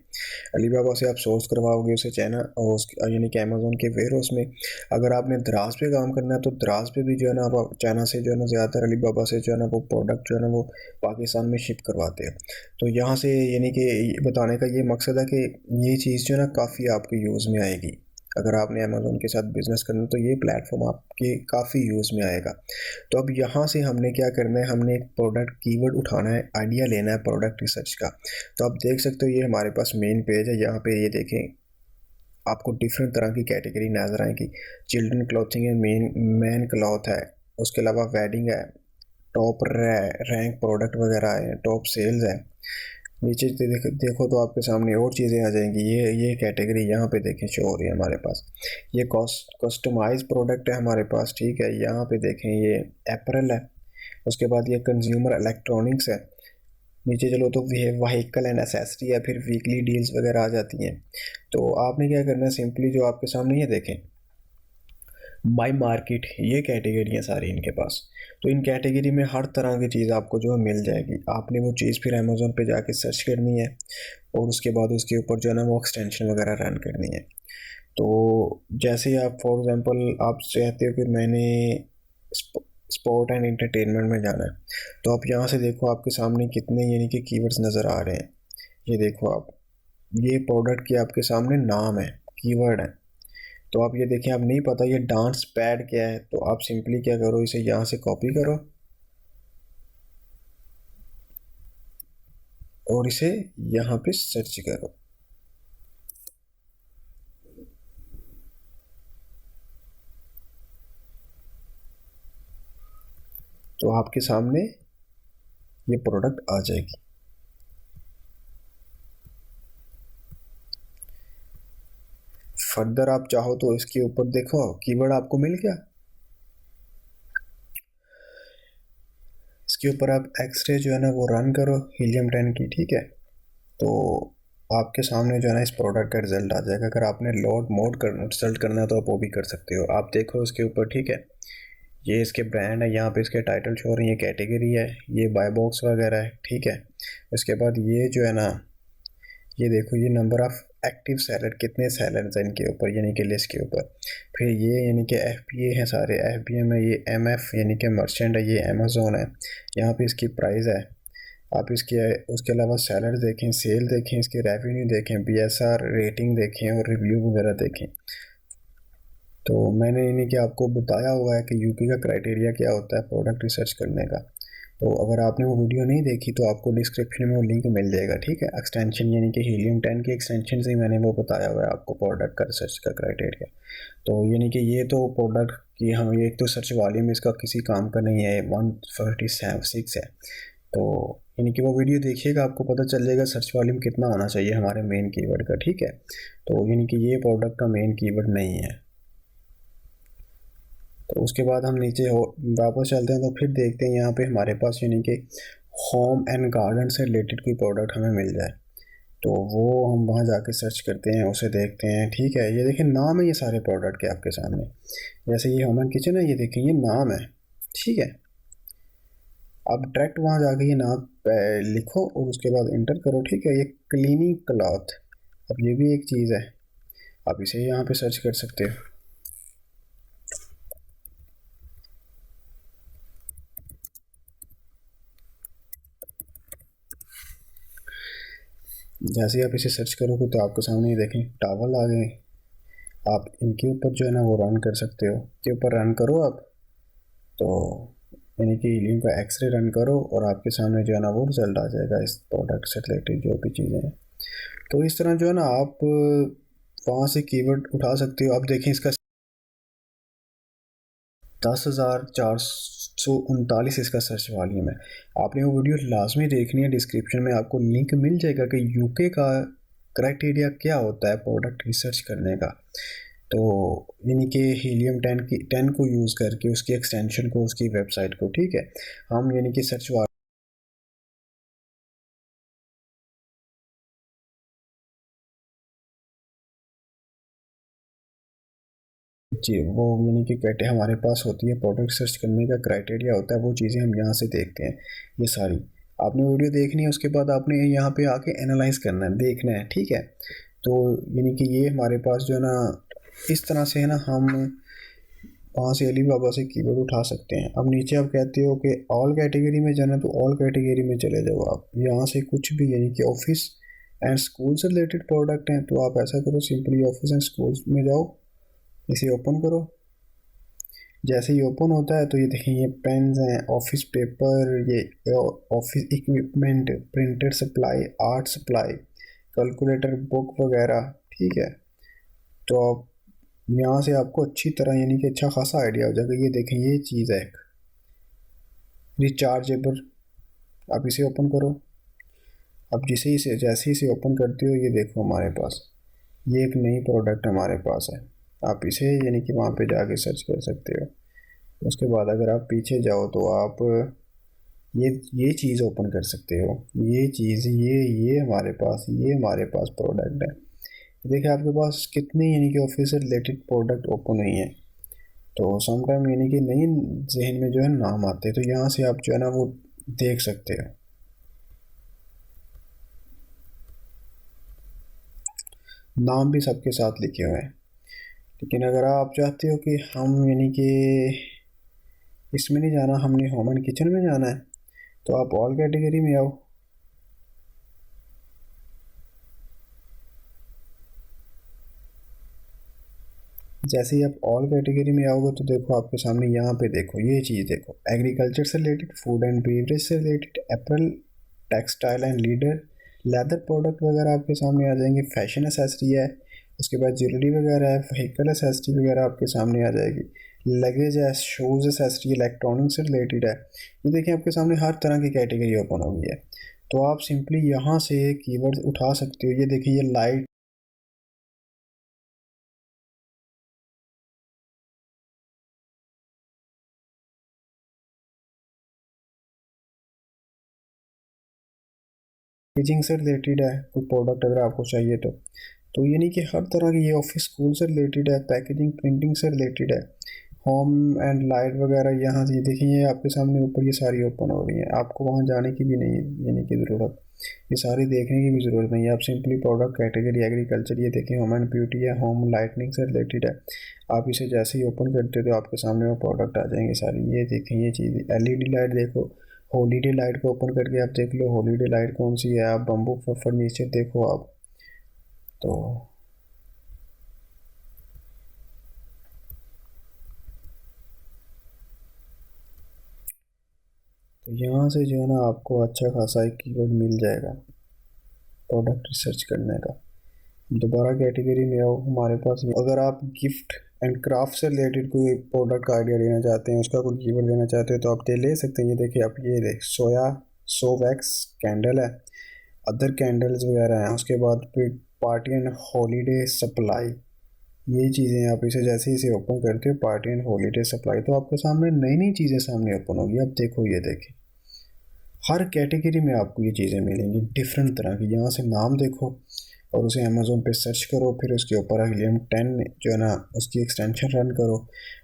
अली बाबा से आप सोर्स करवाओगे उसे चाइना और उस यानी कि अमेज़ोन के वेयरहाउस में। अगर आपने द्रास पे काम करना है तो द्रास पे भी जो है ना आप चाइना से जो है ना ज़्यादातर अली बाबा से जो है ना वो प्रोडक्ट जो है ना वो पाकिस्तान में शिप करवाते हैं। तो यहाँ से यानी कि बताने का ये मकसद है कि ये चीज़ जो है ना काफ़ी आपके यूज़ में आएगी। अगर आपने अमेज़ोन के साथ बिज़नेस करना है तो ये प्लेटफॉर्म आपके काफ़ी यूज़ में आएगा। तो अब यहाँ से हमने क्या करना है, हमने एक प्रोडक्ट कीवर्ड उठाना है, आइडिया लेना है प्रोडक्ट रिसर्च का। तो आप देख सकते हो ये हमारे पास मेन पेज है, यहाँ पे ये देखें आपको डिफरेंट तरह की कैटेगरी नज़र आएगी। चिल्ड्रन क्लॉथिंग है, मैन क्लॉथ है, उसके अलावा वेडिंग है, टॉप रैंक प्रोडक्ट वगैरह है, टॉप सेल्स है। नीचे देखो तो आपके सामने और चीज़ें आ जाएंगी। ये कैटेगरी यहाँ पे देखें शो हो रही है हमारे पास। ये कस्टमाइज प्रोडक्ट है हमारे पास, ठीक है। यहाँ पे देखें ये एपरल है। उसके बाद ये कंज्यूमर इलेक्ट्रॉनिक्स है। नीचे चलो तो व्हीकल एंड एसेसरी है, फिर वीकली डील्स वगैरह आ जाती हैं। तो आपने क्या करना है, सिंपली जो आपके सामने ये देखें माई मार्केट, ये कैटेगरी है सारी इनके पास। तो इन कैटेगरी में हर तरह की चीज़ आपको जो है मिल जाएगी। आपने वो चीज़ फिर अमेज़ोन पे जाके सर्च करनी है और उसके बाद उसके ऊपर जो है ना वो एक्सटेंशन वगैरह रन करनी है। तो जैसे ही आप फॉर एग्ज़ाम्पल आप चाहते हो कि मैंने स्पोर्ट एंड एंटरटेनमेंट में जाना है, तो आप यहाँ से देखो आपके सामने कितने यानी कि कीवर्ड्स नज़र आ रहे हैं। ये देखो आप, ये प्रोडक्ट की आपके सामने नाम है, कीवर्ड है। तो आप ये देखें, आप नहीं पता ये डांस पैड क्या है, तो आप सिंपली क्या करो, इसे यहाँ से कॉपी करो और इसे यहाँ पे सर्च करो। तो आपके सामने ये प्रोडक्ट आ जाएगी। फर्दर आप चाहो तो इसके ऊपर देखो कीवर्ड आपको मिल गया। इसके ऊपर आप एक्सरे जो है ना वो रन करो हीलियम 10 की, ठीक है। तो आपके सामने जो है ना इस प्रोडक्ट का रिजल्ट आ जाएगा। अगर आपने लोड मोड कर रिजल्ट करना है तो आप वो भी कर सकते हो। आप देखो इसके ऊपर, ठीक है। ये इसके ब्रांड है, यहाँ पे इसके टाइटल शो हो रही है, कैटेगरी है, ये बाय बॉक्स वगैरह है, ठीक है। उसके बाद ये जो है ना, ये देखो ये नंबर ऑफ़ एक्टिव सेलर, कितने सेलर्स हैं इनके ऊपर यानी कि लिस्ट के ऊपर। फिर ये यानी कि FBA हैं सारे, FBM है, ये MF यानी कि मर्चेंट है, ये अमेज़ोन है। यहाँ पे इसकी प्राइस है। आप इसके उसके अलावा सेलर देखें, सेल देखें, इसके रेवेन्यू देखें, BSR रेटिंग देखें और रिव्यू वगैरह देखें। तो मैंने यानी कि आपको बताया हुआ है कि यूपी का क्राइटेरिया क्या होता है प्रोडक्ट रिसर्च करने का। तो अगर आपने वो वीडियो नहीं देखी तो आपको डिस्क्रिप्शन में वो लिंक मिल जाएगा, ठीक है। एक्सटेंशन यानी कि हीलियम 10 के एक्सटेंशन से ही मैंने वो बताया हुआ है आपको प्रोडक्ट का रिसर्च का क्राइटेरिया। तो यानी कि ये तो प्रोडक्ट की हम ये एक तो सर्च वॉल्यूम इसका किसी काम का नहीं है, 146 है। तो यानी कि वो वीडियो देखिएगा, आपको पता चल जाएगा सर्च वॉल्यूम कितना होना चाहिए हमारे मेन कीवर्ड का, ठीक है। तो यानी कि ये प्रोडक्ट का मेन कीवर्ड नहीं है। तो उसके बाद हम नीचे वापस चलते हैं तो फिर देखते हैं यहाँ पे हमारे पास यानी कि होम एंड गार्डन से रिलेटेड कोई प्रोडक्ट हमें मिल जाए। तो वो हम वहाँ जाके सर्च करते हैं, उसे देखते हैं, ठीक है। ये देखिए नाम है ये सारे प्रोडक्ट के आपके सामने। जैसे ये होम एंड किचन है, ये देखिए ये नाम है, ठीक है। आप डायरेक्ट वहाँ जाके ये नाम लिखो और उसके बाद इंटर करो, ठीक है। ये क्लीनिंग क्लॉथ, अब ये भी एक चीज़ है, आप इसे यहाँ पे सर्च कर सकते हो। जैसे ही आप इसे सर्च करोगे तो आपके सामने ये देखें टावल आ गए। आप इनके ऊपर जो है ना वो रन कर सकते हो, के ऊपर रन करो आप। तो यानी कि हीलियम का एक्सरे रन करो और आपके सामने जो है ना वो रिजल्ट आ जाएगा इस प्रोडक्ट से रिलेटेड जो भी चीज़ें हैं। तो इस तरह जो है ना आप वहाँ से कीवर्ड उठा सकते हो। अब देखें इसका 10,439 इसका सर्च वॉल्यूम है। आपने वो वीडियो लाजमी देखनी है, डिस्क्रिप्शन में आपको लिंक मिल जाएगा कि यूके का क्राइटेरिया क्या होता है प्रोडक्ट रिसर्च करने का। तो यानी कि हीलियम 10 को यूज़ करके उसकी एक्सटेंशन को, उसकी वेबसाइट को, ठीक है, हम यानी कि सर्च वो यानी कि कैटे हमारे पास होती है, प्रोडक्ट सर्च करने का क्राइटेरिया होता है, वो चीज़ें हम यहाँ से देखते हैं। ये सारी आपने वीडियो देखनी है, उसके बाद आपने यहाँ पे आके एनालाइज करना है, देखना है, ठीक है। तो यानी कि ये हमारे पास जो है ना, इस तरह से है ना, हम वहाँ से अली बाबा से कीवर्ड उठा सकते हैं। अब नीचे आप कहते हो कि ऑल कैटेगरी में जाना, तो ऑल कैटेगरी में चले जाओ आप। यहाँ से कुछ भी यानी कि ऑफिस एंड स्कूल से रिलेटेड प्रोडक्ट हैं, तो आप ऐसा करो, सिंपली ऑफिस एंड स्कूल्स में जाओ, इसे ओपन करो। जैसे ही ओपन होता है तो ये देखें, ये पेन्स हैं, ऑफिस पेपर, ये office equipment, printer supply, art supply, calculator, book वगैरह, ठीक है। तो आप यहाँ से आपको अच्छी तरह यानी कि अच्छा खासा आइडिया हो जाएगा। ये देखें, ये चीज़ है एक रिचार्जेबल, आप इसे ओपन करो। अब जैसे ही इसे ओपन करते हो, ये देखो हमारे पास ये एक नई प्रोडक्ट हमारे पास है। आप इसे यानी कि वहाँ पे जाके सर्च कर सकते हो। उसके बाद अगर आप पीछे जाओ तो आप ये चीज़ ओपन कर सकते हो। ये चीज़ ये हमारे पास प्रोडक्ट है। देखिए आपके पास कितने यानी कि ऑफिस से रिलेटेड प्रोडक्ट ओपन हुई हैं। तो समटाइम यानी कि नई जहन में जो है नाम आते हैं, तो यहाँ से आप जो है ना वो देख सकते हो। नाम भी सबके साथ लिखे हुए हैं। लेकिन अगर आप चाहते हो कि हम यानी कि इसमें नहीं जाना, हमने होम एंड किचन में जाना है, तो आप ऑल कैटेगरी में आओ। जैसे ही आप ऑल कैटेगरी में आओगे तो देखो आपके सामने यहाँ पे देखो, ये चीज़ देखो, एग्रीकल्चर से रिलेटेड, फूड एंड बेवरेज से related, Apple, textile and leader, leather product वगैरह आपके सामने आ जाएंगे, फैशन एसेसरी है, उसके बाद ज्वेलरी वगैरह है, व्हीकल एसेसरी वगैरह आपके सामने आ जाएगी, लगेज है, शूज़ एसेसरी, इलेक्ट्रॉनिक से रिलेटेड है। ये देखिए आपके सामने हर तरह की कैटेगरी ओपन हो गई है। तो आप सिंपली यहाँ से कीवर्ड उठा सकते हो। ये देखिए, ये लाइट टीचिंग से रिलेटेड है, कोई प्रोडक्ट अगर आपको चाहिए तो यानी कि हर तरह की, ये ऑफिस स्कूल से रिलेटेड है, पैकेजिंग प्रिंटिंग से रिलेटेड है, होम एंड लाइट वगैरह। यहाँ से देखिए, ये आपके सामने ऊपर ये सारी ओपन हो रही हैं, आपको वहाँ जाने की भी नहीं यानी कि ज़रूरत, ये सारी देखने की भी ज़रूरत नहीं है। आप सिंपली प्रोडक्ट कैटेगरी एग्रीकल्चर, ये देखिए होम एंड ब्यूटी है, होम लाइटनिंग से रिलेटेड है। आप इसे जैसे ही ओपन करते हो तो आपके सामने वो प्रोडक्ट आ जाएंगे सारी। ये देखें, ये चीज़ एलईडी लाइट देखो, हॉलीडे लाइट को ओपन करके आप देख लो हॉलीडे लाइट कौन सी है। आप बम्बू फर्नीचर देखो आप, तो यहाँ से जो है ना आपको अच्छा खासा एक कीवर्ड मिल जाएगा प्रोडक्ट रिसर्च करने का। दोबारा कैटेगरी में आओ, हमारे पास अगर आप गिफ्ट एंड क्राफ्ट से रिलेटेड कोई प्रोडक्ट का आइडिया लेना चाहते हैं, उसका कोई कीवर्ड देना चाहते हो, तो आप ले सकते हैं। ये देखिए आप, ये देख सोया सो वैक्स कैंडल है, अदर कैंडल्स वगैरह हैं। उसके बाद फिर पार्टी एंड हॉलीडे सप्लाई, ये चीज़ें आप इसे जैसे ही इसे ओपन करते हो, पार्टी एंड हॉलीडे सप्लाई, तो आपके सामने नई नई चीज़ें सामने ओपन होगी। अब देखो, ये देखें, हर कैटेगरी में आपको ये चीज़ें मिलेंगी डिफरेंट तरह की। यहाँ से नाम देखो और उसे अमेज़ोन पे सर्च करो, फिर उसके ऊपर हिलियम 10 जो है ना उसकी एक्सटेंशन रन करो,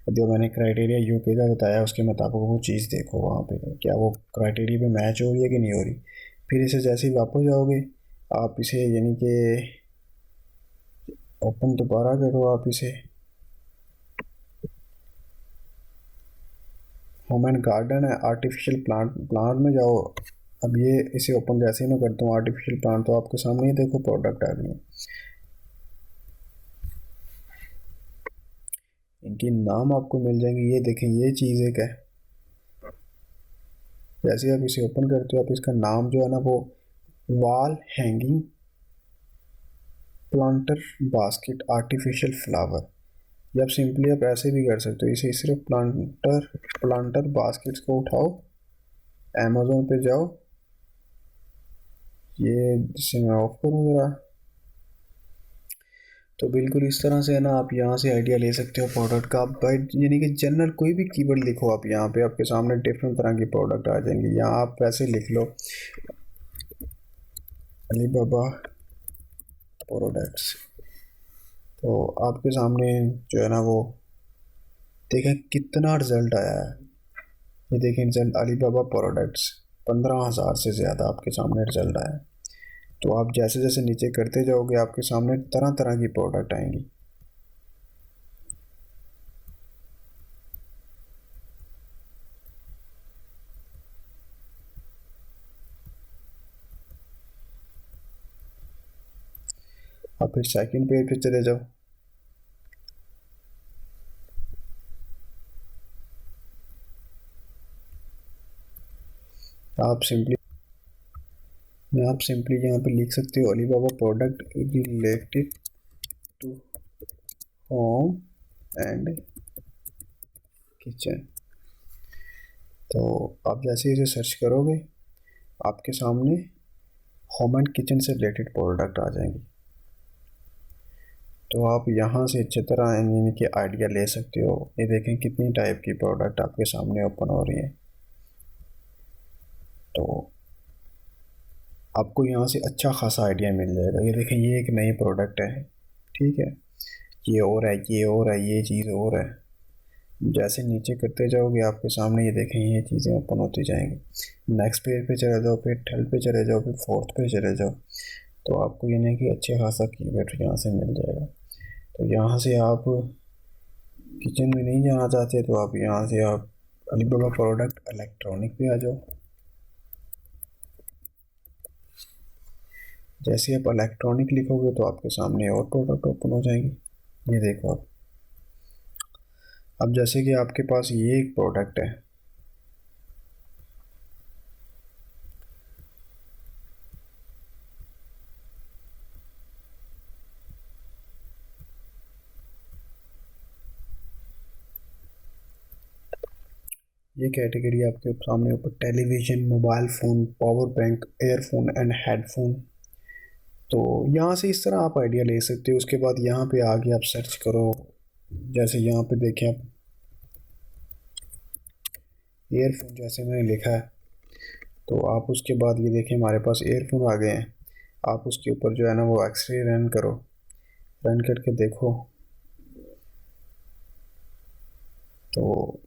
और जो मैंने क्राइटेरिया यूके का बताया उसके मुताबिक वो चीज़ देखो वहाँ पे क्या वो क्राइटेरिया पे मैच हो रही है कि नहीं हो रही। फिर इसे जैसे ही वापस जाओगे, आप इसे यानी कि ओपन दोबारा करो, आप इसे होम एंड गार्डन है, आर्टिफिशियल प्लांट में जाओ। अब ये इसे ओपन जैसे ही मैं करता हूँ आर्टिफिशियल प्लांट, तो आपके सामने ही देखो प्रोडक्ट आ गई है। इनकी नाम आपको मिल जाएंगे। ये देखें, ये चीज़ एक है, जैसे आप इसे ओपन करते हो, आप इसका नाम जो है ना वो wall hanging planter basket artificial flower, या आप सिंपली आप ऐसे भी कर सकते हो। इसे सिर्फ प्लांटर बास्केट्स को उठाओ, अमेज़ोन पे जाओ, ये जिसे मैं ऑफ करूँ ज़रा, तो बिल्कुल इस तरह से है ना आप यहाँ से आइडिया ले सकते हो प्रोडक्ट का। आप यानी कि जनरल कोई भी कीवर्ड लिखो आप यहाँ पे, आपके सामने डिफरेंट तरह की प्रोडक्ट आ जाएंगी। यहाँ आप वैसे लिख लो अली बाबा प्रोडक्ट्स, तो आपके सामने जो है ना वो देखें कितना रिजल्ट आया है। ये देखें रिजल्ट, अलीबाबा प्रोडक्ट्स 15,000 से ज़्यादा आपके सामने रिजल्ट आया है। तो आप जैसे जैसे नीचे करते जाओगे आपके सामने तरह तरह की प्रोडक्ट आएंगी। आप फिर सेकंड पेज पे चले जाओ। आप सिंपली आप सिंपली यहाँ पे लिख सकते हो Alibaba product related to home and kitchen. तो आप जैसे इसे सर्च करोगे आपके सामने होम एंड किचन से रिलेटेड प्रोडक्ट आ जाएंगे। तो आप यहाँ से अच्छी तरह यानी कि आइडिया ले सकते हो। ये देखें कितनी टाइप की प्रोडक्ट आपके सामने ओपन हो रही हैं। तो आपको यहाँ से अच्छा खासा आइडिया मिल जाएगा। ये देखें ये एक नई प्रोडक्ट है, ठीक है, ये और है, ये और है, ये चीज़ और है। जैसे नीचे करते जाओगे आपके सामने ये देखें ये चीज़ें ओपन होती जाएंगी। नेक्स्ट पेज पे चले जाओ, फिर थर्ड पे चले जाओ, फिर फोर्थ पे चले जाओ। तो आपको ये नहीं कि अच्छे खासा कीवर्ड यहाँ से मिल जाएगा। तो यहाँ से आप किचन में नहीं जाना चाहते तो आप यहाँ से आप अलीबाबा प्रोडक्ट इलेक्ट्रॉनिक पे आ जाओ। जैसे आप इलेक्ट्रॉनिक लिखोगे तो आपके सामने और प्रोडक्ट ओपन हो जाएंगे। ये देखो आप, अब जैसे कि आपके पास ये एक प्रोडक्ट है, ये कैटेगरी आपके सामने ऊपर television, mobile phone, power bank, earphone and headphone. तो यहाँ से इस तरह आप आइडिया ले सकते हो। उसके बाद यहाँ पे आगे आप सर्च करो। जैसे यहाँ पे देखें आप एयरफोन जैसे मैंने लिखा है, तो आप उसके बाद ये देखें हमारे पास एयरफोन आ गए हैं। आप उसके ऊपर जो है ना वो एक्सरे रन करो, रन करके देखो। तो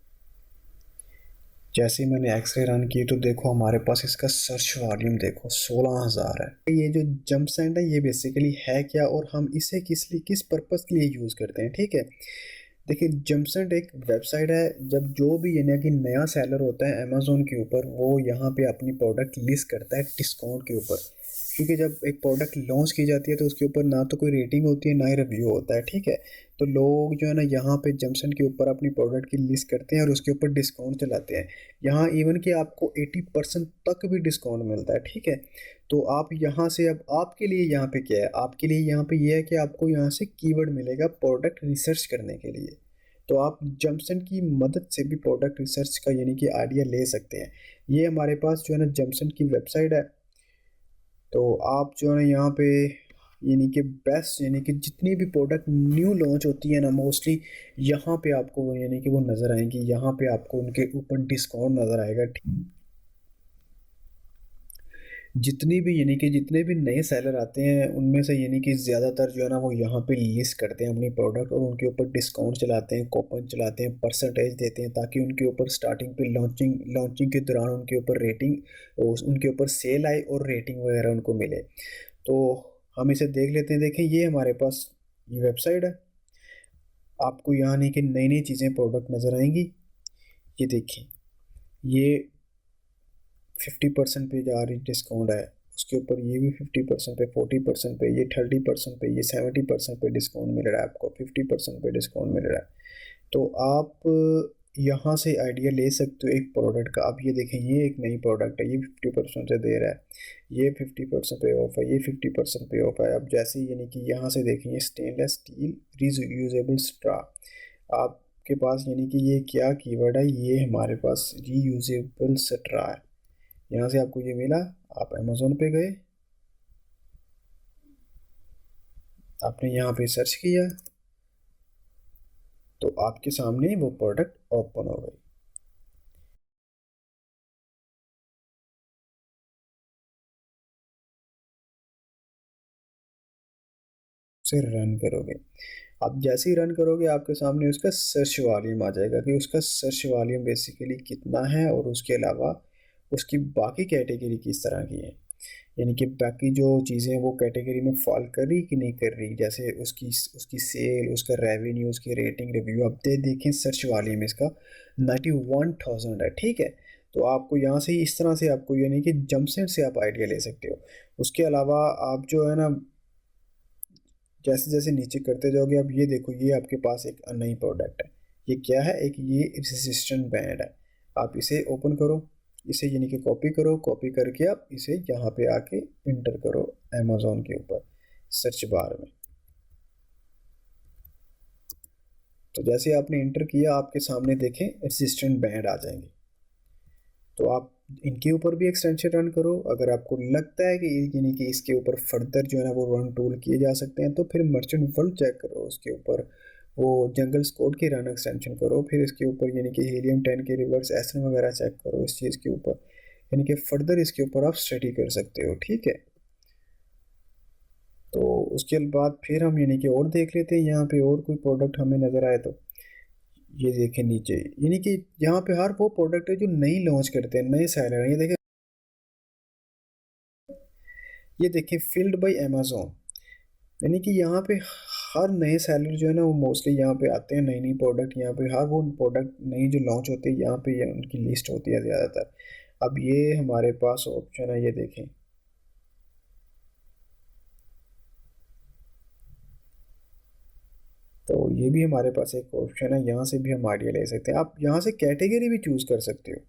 जैसे ही मैंने एक्सरे रन की तो देखो हमारे पास इसका सर्च वॉल्यूम देखो 16,000 है। ये जो जंप सेंड है ये बेसिकली है क्या और हम इसे किस पर्पज़ के लिए यूज़ करते हैं, ठीक है। देखिए जंपसेंट एक वेबसाइट है। जब जो भी यानी कि नया सेलर होता है अमेज़ोन के ऊपर वो यहाँ पे अपनी प्रोडक्ट लिस्ट करता है डिस्काउंट के ऊपर। क्योंकि जब एक प्रोडक्ट लॉन्च की जाती है तो उसके ऊपर ना तो कोई रेटिंग होती है ना ही रिव्यू होता है, ठीक है। तो लोग जो है ना यहाँ पे जंक्शन के ऊपर अपनी प्रोडक्ट की लिस्ट करते हैं और उसके ऊपर डिस्काउंट चलाते हैं। यहाँ इवन कि आपको 80% तक भी डिस्काउंट मिलता है, ठीक है। तो आप यहाँ से अब आपके लिए यहाँ पे क्या है, आपके लिए यहाँ पे ये है कि आपको यहाँ से कीवर्ड मिलेगा प्रोडक्ट रिसर्च करने के लिए। तो आप जंक्शन की मदद से भी प्रोडक्ट रिसर्च का यानी कि आइडिया ले सकते हैं। ये हमारे पास जो है ना जंक्शन की वेबसाइट है। तो आप जो है यहाँ पे यानी कि बेस्ट यानी कि जितनी भी प्रोडक्ट न्यू लॉन्च होती है ना मोस्टली यहाँ पे आपको यानी कि वो नज़र आएंगी। यहाँ पे आपको उनके ऊपर डिस्काउंट नज़र आएगा। जितनी भी यानी कि जितने भी नए सेलर आते हैं उनमें से यानी कि ज़्यादातर जो है ना वो यहाँ पे लिस्ट करते हैं अपनी प्रोडक्ट और उनके ऊपर डिस्काउंट चलाते हैं, कूपन चलाते हैं, परसेंटेज देते हैं ताकि उनके ऊपर स्टार्टिंग पे लॉन्चिंग के दौरान उनके ऊपर रेटिंग उनके ऊपर सेल आए और रेटिंग वगैरह उनको मिले। तो हम इसे देख लेते हैं। देखें ये हमारे पास ये वेबसाइट है। आपको यहाँ नहीं कि नई नई चीज़ें प्रोडक्ट नज़र आएंगी। ये देखिए ये 50% पे जा रही डिस्काउंट है। उसके ऊपर ये भी 50% पे, 40% पे, ये 30% पे, ये 70% पे डिस्काउंट मिल रहा है आपको, 50% पे डिस्काउंट मिल रहा है। तो आप यहाँ से आइडिया ले सकते हो एक प्रोडक्ट का। आप ये देखें ये एक नई प्रोडक्ट है, ये 50% से दे रहा है, ये 50% पे ऑफ है, ये 50% पे ऑफ है। अब जैसे यानी कि यहाँ से देखें ये स्टेनलेस स्टील रीयूजेबल स्ट्रा, आपके पास यानी कि ये क्या कीवर्ड है, ये हमारे पास रीयूजेबल स्ट्रा है। यहाँ से आपको ये मिला, आप अमेज़ोन पे गए, आपने यहाँ पे सर्च किया तो आपके सामने वो प्रोडक्ट ओपन हो गई। से रन करोगे आप जैसे ही रन करोगे आपके सामने उसका सर्च वॉल्यूम आ जाएगा कि उसका सर्च वॉल्यूम बेसिकली कितना है, और उसके अलावा उसकी बाकी कैटेगरी किस तरह की है, यानी कि बाकी जो चीज़ें हैं वो कैटेगरी में फॉल कर रही कि नहीं कर रही, जैसे उसकी उसकी सेल, उसका रेवेन्यू, उसकी रेटिंग रिव्यू। अब देखें सर्च वॉल्यूम इसका 91,000 है, ठीक है। तो आपको यहाँ से इस तरह से आपको यानी कि जंपसेट से आप आइडिया ले सकते हो। उसके अलावा आप जो है ना, जैसे जैसे नीचे करते जाओगे, अब ये देखो ये आपके पास एक नई प्रोडक्ट है। ये क्या है, एक ये रेजिस्टेंट बैंड है। आप इसे ओपन करो, इसे यानी कि कॉपी करो, कॉपी करके आप इसे यहाँ पे आके इंटर करो अमेज़ोन के ऊपर सर्च बार में। तो जैसे आपने इंटर किया आपके सामने देखें रेजिस्टेंट बैंड आ जाएंगे। तो आप इनके ऊपर भी एक्सटेंशन रन करो। अगर आपको लगता है कि यानी कि इसके ऊपर फर्दर जो है ना वो रन टूल किए जा सकते हैं, तो फिर मर्चेंट वर्ल्ड चेक करो, उसके ऊपर वो जंगल स्क्वाड की रन एक्सटेंशन करो, फिर इसके ऊपर यानी कि हीलियम 10 के रिवर्स एसन वगैरह चेक करो इस चीज़ के ऊपर, यानी कि फर्दर इसके ऊपर आप स्टडी कर सकते हो, ठीक है। तो उसके बाद फिर हम यानी कि और देख लेते हैं यहाँ पे और कोई प्रोडक्ट हमें नज़र आए तो। ये देखें नीचे, यानी कि यहाँ पे हर वो प्रोडक्ट है जो नई लॉन्च करते हैं, नए सेलर हैं। ये देखें, ये देखिए फील्ड बाय अमेज़न, यानी कि यहाँ पे हर नए सेलर जो है ना वो मोस्टली यहाँ पे आते हैं, नई नई प्रोडक्ट यहाँ पे हर वो प्रोडक्ट नई जो लॉन्च होती है यहाँ पे ये उनकी लिस्ट होती है ज़्यादातर। अब ये हमारे पास ऑप्शन है, ये देखें, तो ये भी हमारे पास एक ऑप्शन है, यहाँ से भी हम आइडिया ले सकते हैं। आप यहाँ से कैटेगरी भी चूज़ कर सकते हो,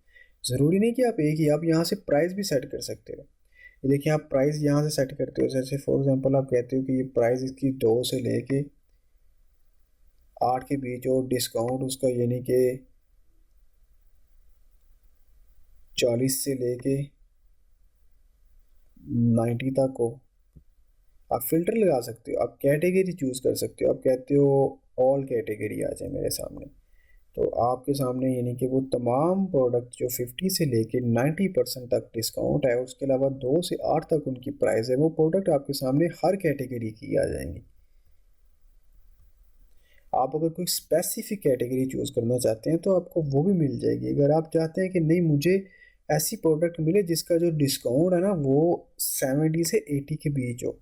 ज़रूरी नहीं कि आप एक ही, आप यहाँ से प्राइस भी सेट कर सकते हो। ये देखिए आप प्राइस यहाँ से सेट करते हो, जैसे फॉर एग्जांपल आप कहते हो कि ये प्राइस इसकी 2 से लेके 8 के बीच हो, डिस्काउंट उसका यानी कि 40 से लेके 90 तक हो। आप फिल्टर लगा सकते हो, आप कैटेगरी चूज़ कर सकते हो। आप कहते हो ऑल कैटेगरी आ जाए मेरे सामने, तो आपके सामने यानी कि वो तमाम प्रोडक्ट जो 50 से लेके 90% तक डिस्काउंट है, उसके अलावा 2 से 8 तक उनकी प्राइस है, वो प्रोडक्ट आपके सामने हर कैटेगरी की आ जाएंगी। आप अगर कोई स्पेसिफिक कैटेगरी चूज़ करना चाहते हैं तो आपको वो भी मिल जाएगी। अगर आप चाहते हैं कि नहीं मुझे ऐसी प्रोडक्ट मिले जिसका जो डिस्काउंट है ना वो 70 से 80 के बीच हो,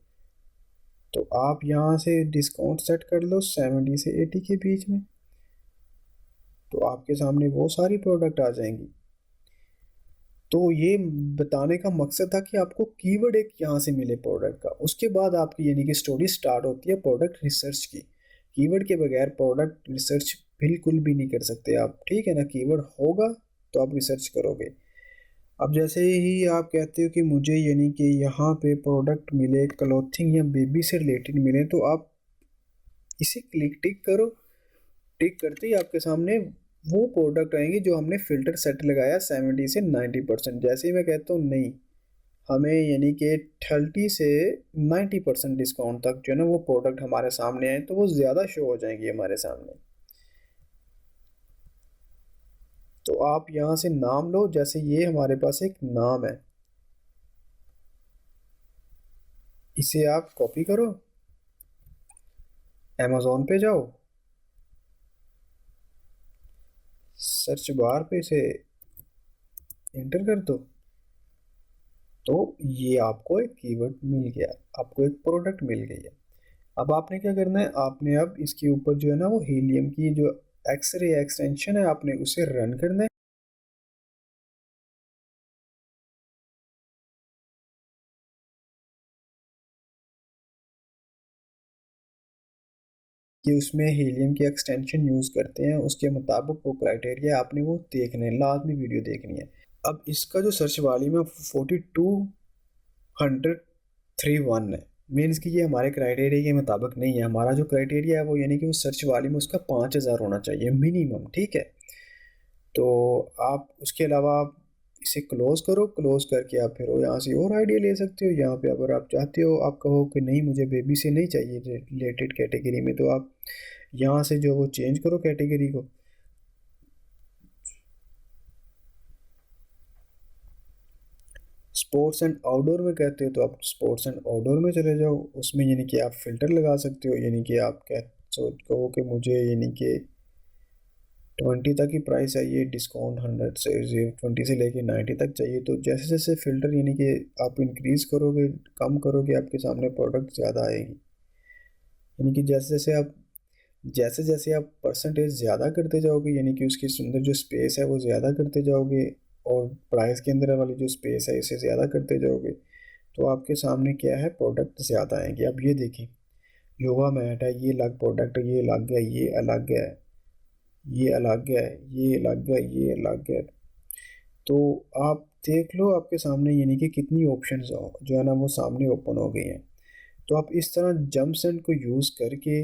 तो आप यहाँ से डिस्काउंट सेट कर लो 70 से 80 के बीच में, तो आपके सामने वो सारी प्रोडक्ट आ जाएंगी। तो ये बताने का मकसद था कि आपको कीवर्ड एक यहाँ से मिले प्रोडक्ट का, उसके बाद आपकी यानी कि स्टोरी स्टार्ट होती है प्रोडक्ट रिसर्च की। कीवर्ड के बगैर प्रोडक्ट रिसर्च बिल्कुल भी नहीं कर सकते आप, ठीक है ना। कीवर्ड होगा तो आप रिसर्च करोगे। अब जैसे ही आप कहते हो कि मुझे यानी कि यहाँ पे प्रोडक्ट मिले क्लॉथिंग या बेबी से रिलेटेड मिले, तो आप इसे क्लिक टिक करो। टिक करते ही आपके सामने वो प्रोडक्ट आएंगे जो हमने फ़िल्टर सेट लगाया 70 से 90%। जैसे ही मैं कहता हूँ नहीं, हमें यानी कि 30 से 90% डिस्काउंट तक जो है ना वो प्रोडक्ट हमारे सामने आए, तो वो ज़्यादा शो हो जाएंगी हमारे सामने। तो आप यहाँ से नाम लो, जैसे ये हमारे पास एक नाम है, इसे आप कॉपी करो, अमेज़ोन पे जाओ, सर्च बार पे इसे इंटर कर दो, तो ये आपको एक कीवर्ड मिल गया, आपको एक प्रोडक्ट मिल गई है। अब आपने क्या करना है, आपने अब इसके ऊपर जो है ना वो हीलियम की जो एक्सरे एक्सटेंशन है आपने उसे रन करना है। कि उसमें हीलियम की एक्सटेंशन यूज़ करते हैं, उसके मुताबिक वो क्राइटेरिया आपने वो देखने है, लाजमी वीडियो देखनी है। अब इसका जो सर्च वॉल्यूम है 4231 है, मीन्स कि ये हमारे क्राइटेरिया के मुताबिक नहीं है। हमारा जो क्राइटेरिया है वो यानी कि वो सर्च वॉल्यूम उसका 5000 होना चाहिए मिनिमम, ठीक है। तो आप उसके अलावा आप इसे क्लोज़ करो, क्लोज़ करके आप फिर यहाँ से और आइडिया ले सकते हो। यहाँ पे अगर आप चाहते हो, आप कहो कि नहीं मुझे बेबी से नहीं चाहिए रिलेटेड कैटेगरी में, तो आप यहाँ से जो वो चेंज करो कैटेगरी को। स्पोर्ट्स एंड आउटडोर में कहते हो तो आप स्पोर्ट्स एंड आउटडोर में चले जाओ, उसमें यानी कि आप फ़िल्टर लगा सकते हो, यानी कि आप क्या सोच कहो कि मुझे यानी कि 20 तक ही प्राइस है, ये डिस्काउंट 100 से 20 से लेके 90 तक चाहिए, तो जैसे जैसे फ़िल्टर यानी कि आप इंक्रीज़ करोगे, कम करोगे, आपके सामने प्रोडक्ट ज़्यादा आएगी। यानी कि जैसे जैसे आप परसेंटेज ज़्यादा करते जाओगे, यानी कि उसके अंदर जो स्पेस है वो ज़्यादा करते जाओगे, और प्राइस के अंदर वाली जो स्पेस है इसे ज़्यादा करते जाओगे, तो आपके सामने क्या है, प्रोडक्ट ज़्यादा आएंगे। अब ये देखें, योगा मैट है, ये अलग प्रोडक्ट है, ये अलग है, ये अलग है, ये अलग है, ये अलग है, ये अलग है। तो आप देख लो आपके सामने यानी कि कितनी ऑप्शंस जो है ना वो सामने ओपन हो गई हैं। तो आप इस तरह जंपसेंट को यूज़ करके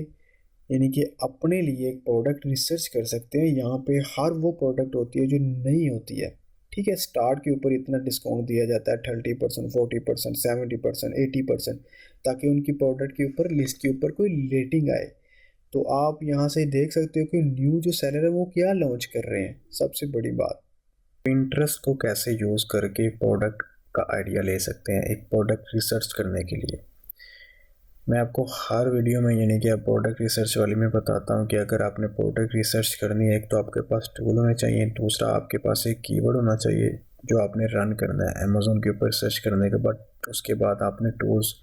यानी कि अपने लिए एक प्रोडक्ट रिसर्च कर सकते हैं। यहाँ पे हर वो प्रोडक्ट होती है जो नहीं होती है, ठीक है। स्टार्ट के ऊपर इतना डिस्काउंट दिया जाता है, 30%, 40%, 70%, 80%, ताकि उनकी प्रोडक्ट के ऊपर, लिस्ट के ऊपर कोई रेटिंग आए। तो आप यहाँ से देख सकते हो कि न्यू जो सेलर है वो क्या लॉन्च कर रहे हैं। सबसे बड़ी बात, पिंटरेस्ट को कैसे यूज़ करके प्रोडक्ट का आइडिया ले सकते हैं एक प्रोडक्ट रिसर्च करने के लिए। मैं आपको हर वीडियो में यानी कि आप प्रोडक्ट रिसर्च वाली में बताता हूँ कि अगर आपने प्रोडक्ट रिसर्च करनी है, एक तो आपके पास टूल होने चाहिए, दूसरा आपके पास एक कीवर्ड होना चाहिए जो आपने रन करना है अमेज़ोन के ऊपर सर्च करने के बाद। उसके बाद आपने टूल्स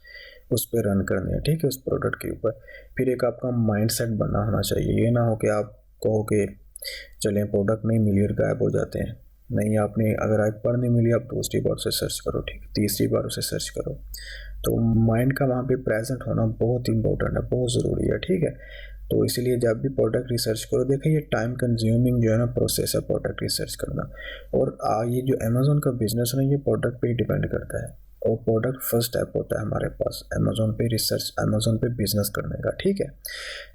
उस पर रन करने हैं, ठीक है, उस प्रोडक्ट के ऊपर। फिर एक आपका माइंड सेट बना होना चाहिए। ये ना हो कि आप कहो कि चलें प्रोडक्ट नहीं मिली और गायब हो जाते हैं। नहीं, आपने अगर एक बार नहीं मिली, आप दूसरी बार उसे सर्च करो, ठीक है, तीसरी बार उसे सर्च करो। तो माइंड का वहाँ पे प्रेजेंट होना बहुत इंपॉर्टेंट है, बहुत ज़रूरी है, ठीक है। तो इसीलिए जब भी प्रोडक्ट रिसर्च करो, देखिए ये टाइम कंज्यूमिंग जो है ना प्रोसेस है प्रोडक्ट रिसर्च करना। और ये जो अमेज़ोन का बिजनेस है ना, ये प्रोडक्ट पे ही डिपेंड करता है, और प्रोडक्ट फर्स्ट स्टेप होता है हमारे पास अमेज़ोन पे रिसर्च, अमेज़ोन पे बिजनेस करने का, ठीक है।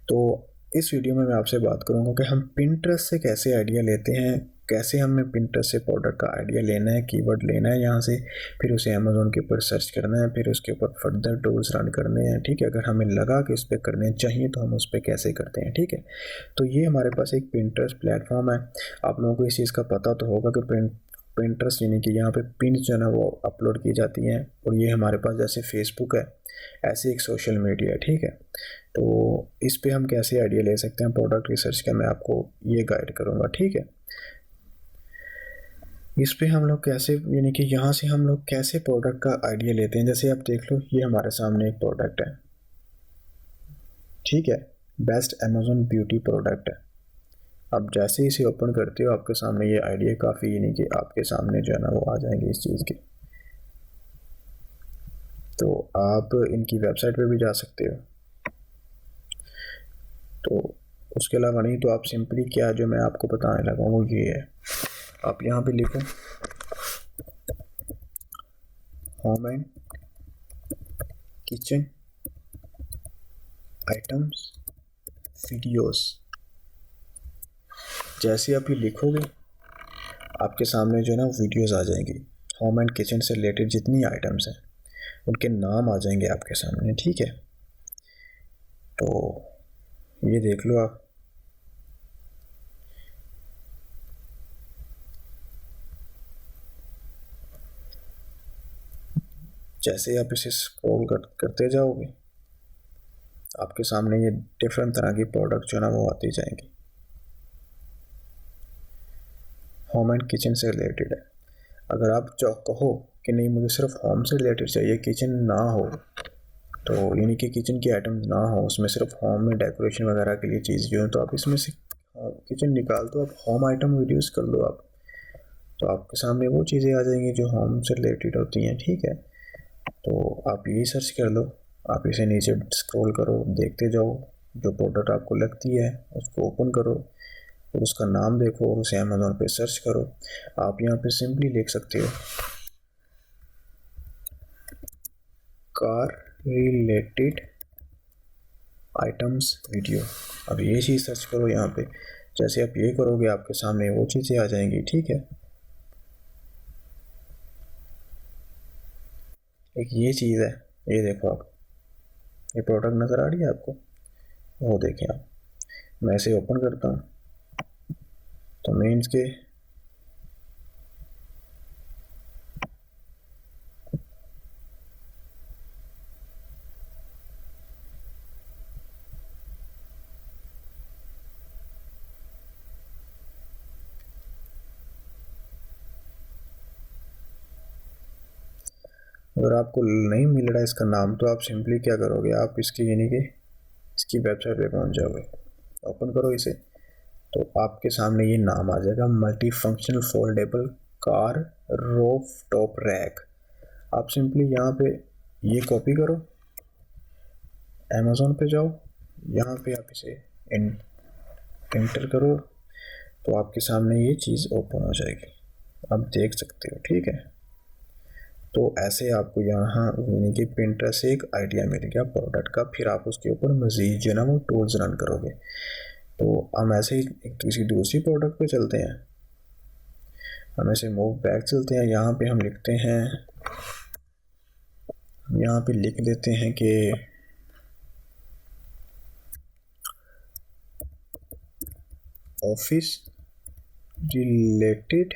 तो इस वीडियो में मैं आपसे बात करूंगा कि हम पिंटरेस्ट से कैसे आइडिया लेते हैं, कैसे हमें पिंटरेस्ट से प्रोडक्ट का आइडिया लेना है, कीवर्ड लेना है यहाँ से, फिर उसे अमेज़ोन के ऊपर सर्च करना है, फिर उसके ऊपर फर्दर टूल्स रन करने हैं, ठीक है। अगर हमें लगा कि उस पर करने चाहिए तो हम उस पर कैसे करते हैं, ठीक है। तो ये हमारे पास एक पिंटरेस्ट प्लेटफॉर्म है। आप लोगों को इस चीज़ का पता तो होगा कि पिंटरेस्ट यानी कि यहाँ पे पिन जो है ना वो अपलोड की जाती हैं, और ये हमारे पास जैसे फेसबुक है ऐसे एक सोशल मीडिया है, ठीक है। तो इस पे हम कैसे आइडिया ले सकते हैं प्रोडक्ट रिसर्च का, मैं आपको ये गाइड करूँगा, ठीक है। इस पे हम लोग कैसे यानी कि यहाँ से हम लोग कैसे प्रोडक्ट का आइडिया लेते हैं। जैसे आप देख लो, ये हमारे सामने एक प्रोडक्ट है, ठीक है, बेस्ट अमेज़ॉन ब्यूटी प्रोडक्ट है। अब जैसे ही इसे ओपन करते हो, आपके सामने ये आइडिया काफ़ी यानी कि आपके सामने जो है ना वो आ जाएंगे इस चीज़ के। तो आप इनकी वेबसाइट पे भी जा सकते हो। तो उसके अलावा नहीं तो आप सिंपली क्या जो मैं आपको बताने लगा वो ये है, आप यहाँ पे लिखो home and kitchen items videos. जैसे आप ये लिखोगे, आपके सामने जो है ना वीडियोस आ जाएंगी, होम एंड किचन से रिलेटेड जितनी आइटम्स हैं उनके नाम आ जाएंगे आपके सामने, ठीक है। तो ये देख लो आप, जैसे आप इसे स्क्रॉल करते जाओगे, आपके सामने ये डिफरेंट तरह की प्रोडक्ट जो है ना वो आती जाएंगी, होम एंड किचन से रिलेटेड है। अगर आप कहो कि नहीं मुझे सिर्फ होम से रिलेटेड चाहिए, किचन ना हो, तो यानी कि किचन की आइटम ना हो, उसमें सिर्फ होम में डेकोरेशन वगैरह के लिए चीज़ जो है, तो आप इसमें से किचन निकाल दो, आप होम आइटम वीडियोस कर लो आप, तो आपके सामने वो चीज़ें आ जाएंगी जो होम से रिलेटेड होती हैं, ठीक है। तो आप यही सर्च कर लो, आप इसे नीचे स्क्रॉल करो, देखते जाओ, जो प्रोडक्ट आपको लगती है उसको ओपन करो और उसका नाम देखो और उसे अमेज़ोन पे सर्च करो। आप यहाँ पे सिंपली लिख सकते हो कार रिलेटेड आइटम्स वीडियो। अब ये चीज़ सर्च करो यहाँ पे, जैसे आप ये करोगे आपके सामने वो चीज़ें आ जाएंगी, ठीक है। एक ये चीज़ है, ये देखो आप, ये प्रोडक्ट नज़र आ रही है आपको, वो देखें आप। मैं इसे ओपन करता हूँ तो मैं इसके अगर आपको नहीं मिल रहा है इसका नाम तो आप सिंपली क्या करोगे, आप इसकी यानी कि इसकी वेबसाइट पे पहुंच जाओगे, ओपन करो इसे, तो आपके सामने ये नाम आ जाएगा, multi functional foldable car roof top rack. आप सिंपली यहाँ पे ये कॉपी करो, अमेज़ोन पे जाओ, यहाँ पे आप इसे इंटर करो, तो आपके सामने ये चीज़ ओपन हो जाएगी, आप देख सकते हो। ठीक है, तो ऐसे आपको यहाँ यानी कि पिंटरेस्ट से एक आइडिया मिल गया प्रोडक्ट का, फिर आप उसके ऊपर मज़ीद जो है ना वो टूल्स रन करोगे। तो हम ऐसे ही किसी दूसरी प्रोडक्ट पे चलते हैं, हम ऐसे मूव बैक चलते हैं, यहाँ पे हम लिखते हैं, यहाँ पे लिख देते हैं कि ऑफिस रिलेटेड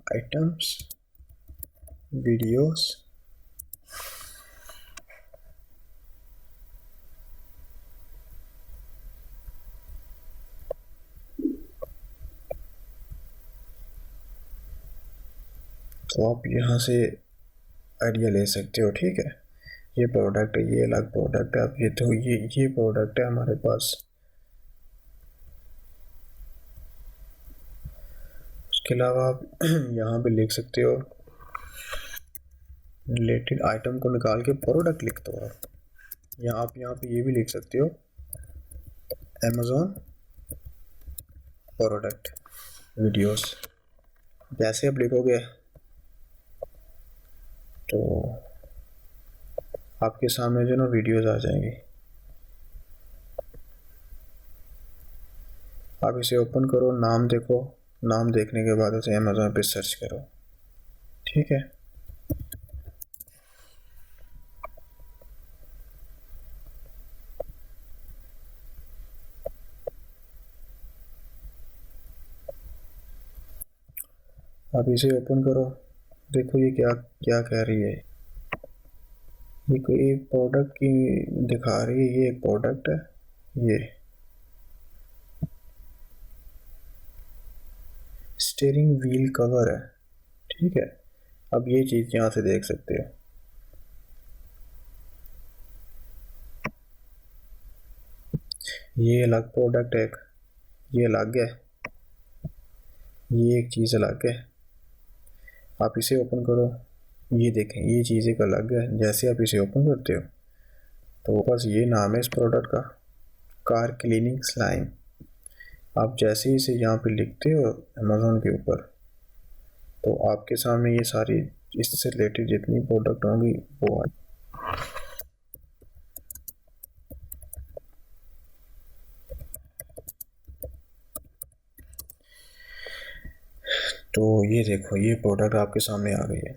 आइटम्स वीडियोस तो आप यहाँ से आइडिया ले सकते हो। ठीक है, ये प्रोडक्ट है, ये अलग प्रोडक्ट है, आप ये तो ये प्रोडक्ट है हमारे पास। उसके अलावा आप यहाँ पे लिख सकते हो रिलेटेड आइटम को निकाल के प्रोडक्ट लिख दो आप, या आप यहाँ पे ये भी लिख सकते हो अमेज़ॉन प्रोडक्ट वीडियोस। जैसे आप लिखोगे तो आपके सामने जो ना वीडियोस आ जाएंगी, आप इसे ओपन करो, नाम देखो, नाम देखने के बाद उसे अमेज़ॉन पे सर्च करो। ठीक है, आप इसे ओपन करो, देखो ये क्या क्या कह रही है, ये कोई प्रोडक्ट की दिखा रही है, ये एक प्रोडक्ट है, ये स्टीयरिंग व्हील कवर है। ठीक है, अब ये चीज़ यहाँ से देख सकते हो, ये अलग प्रोडक्ट है, ये अलग है, ये एक चीज़ अलग है। आप इसे ओपन करो, ये देखें ये चीज़ एक अलग है। जैसे आप इसे ओपन करते हो तो बस ये नाम है इस प्रोडक्ट का, कार क्लीनिंग स्लाइम। आप जैसे ही इसे यहाँ पे लिखते हो अमेज़ॉन के ऊपर, तो आपके सामने ये सारी इससे रिलेटेड जितनी प्रोडक्ट होंगी वो आ, तो ये देखो ये प्रोडक्ट आपके सामने आ गई है।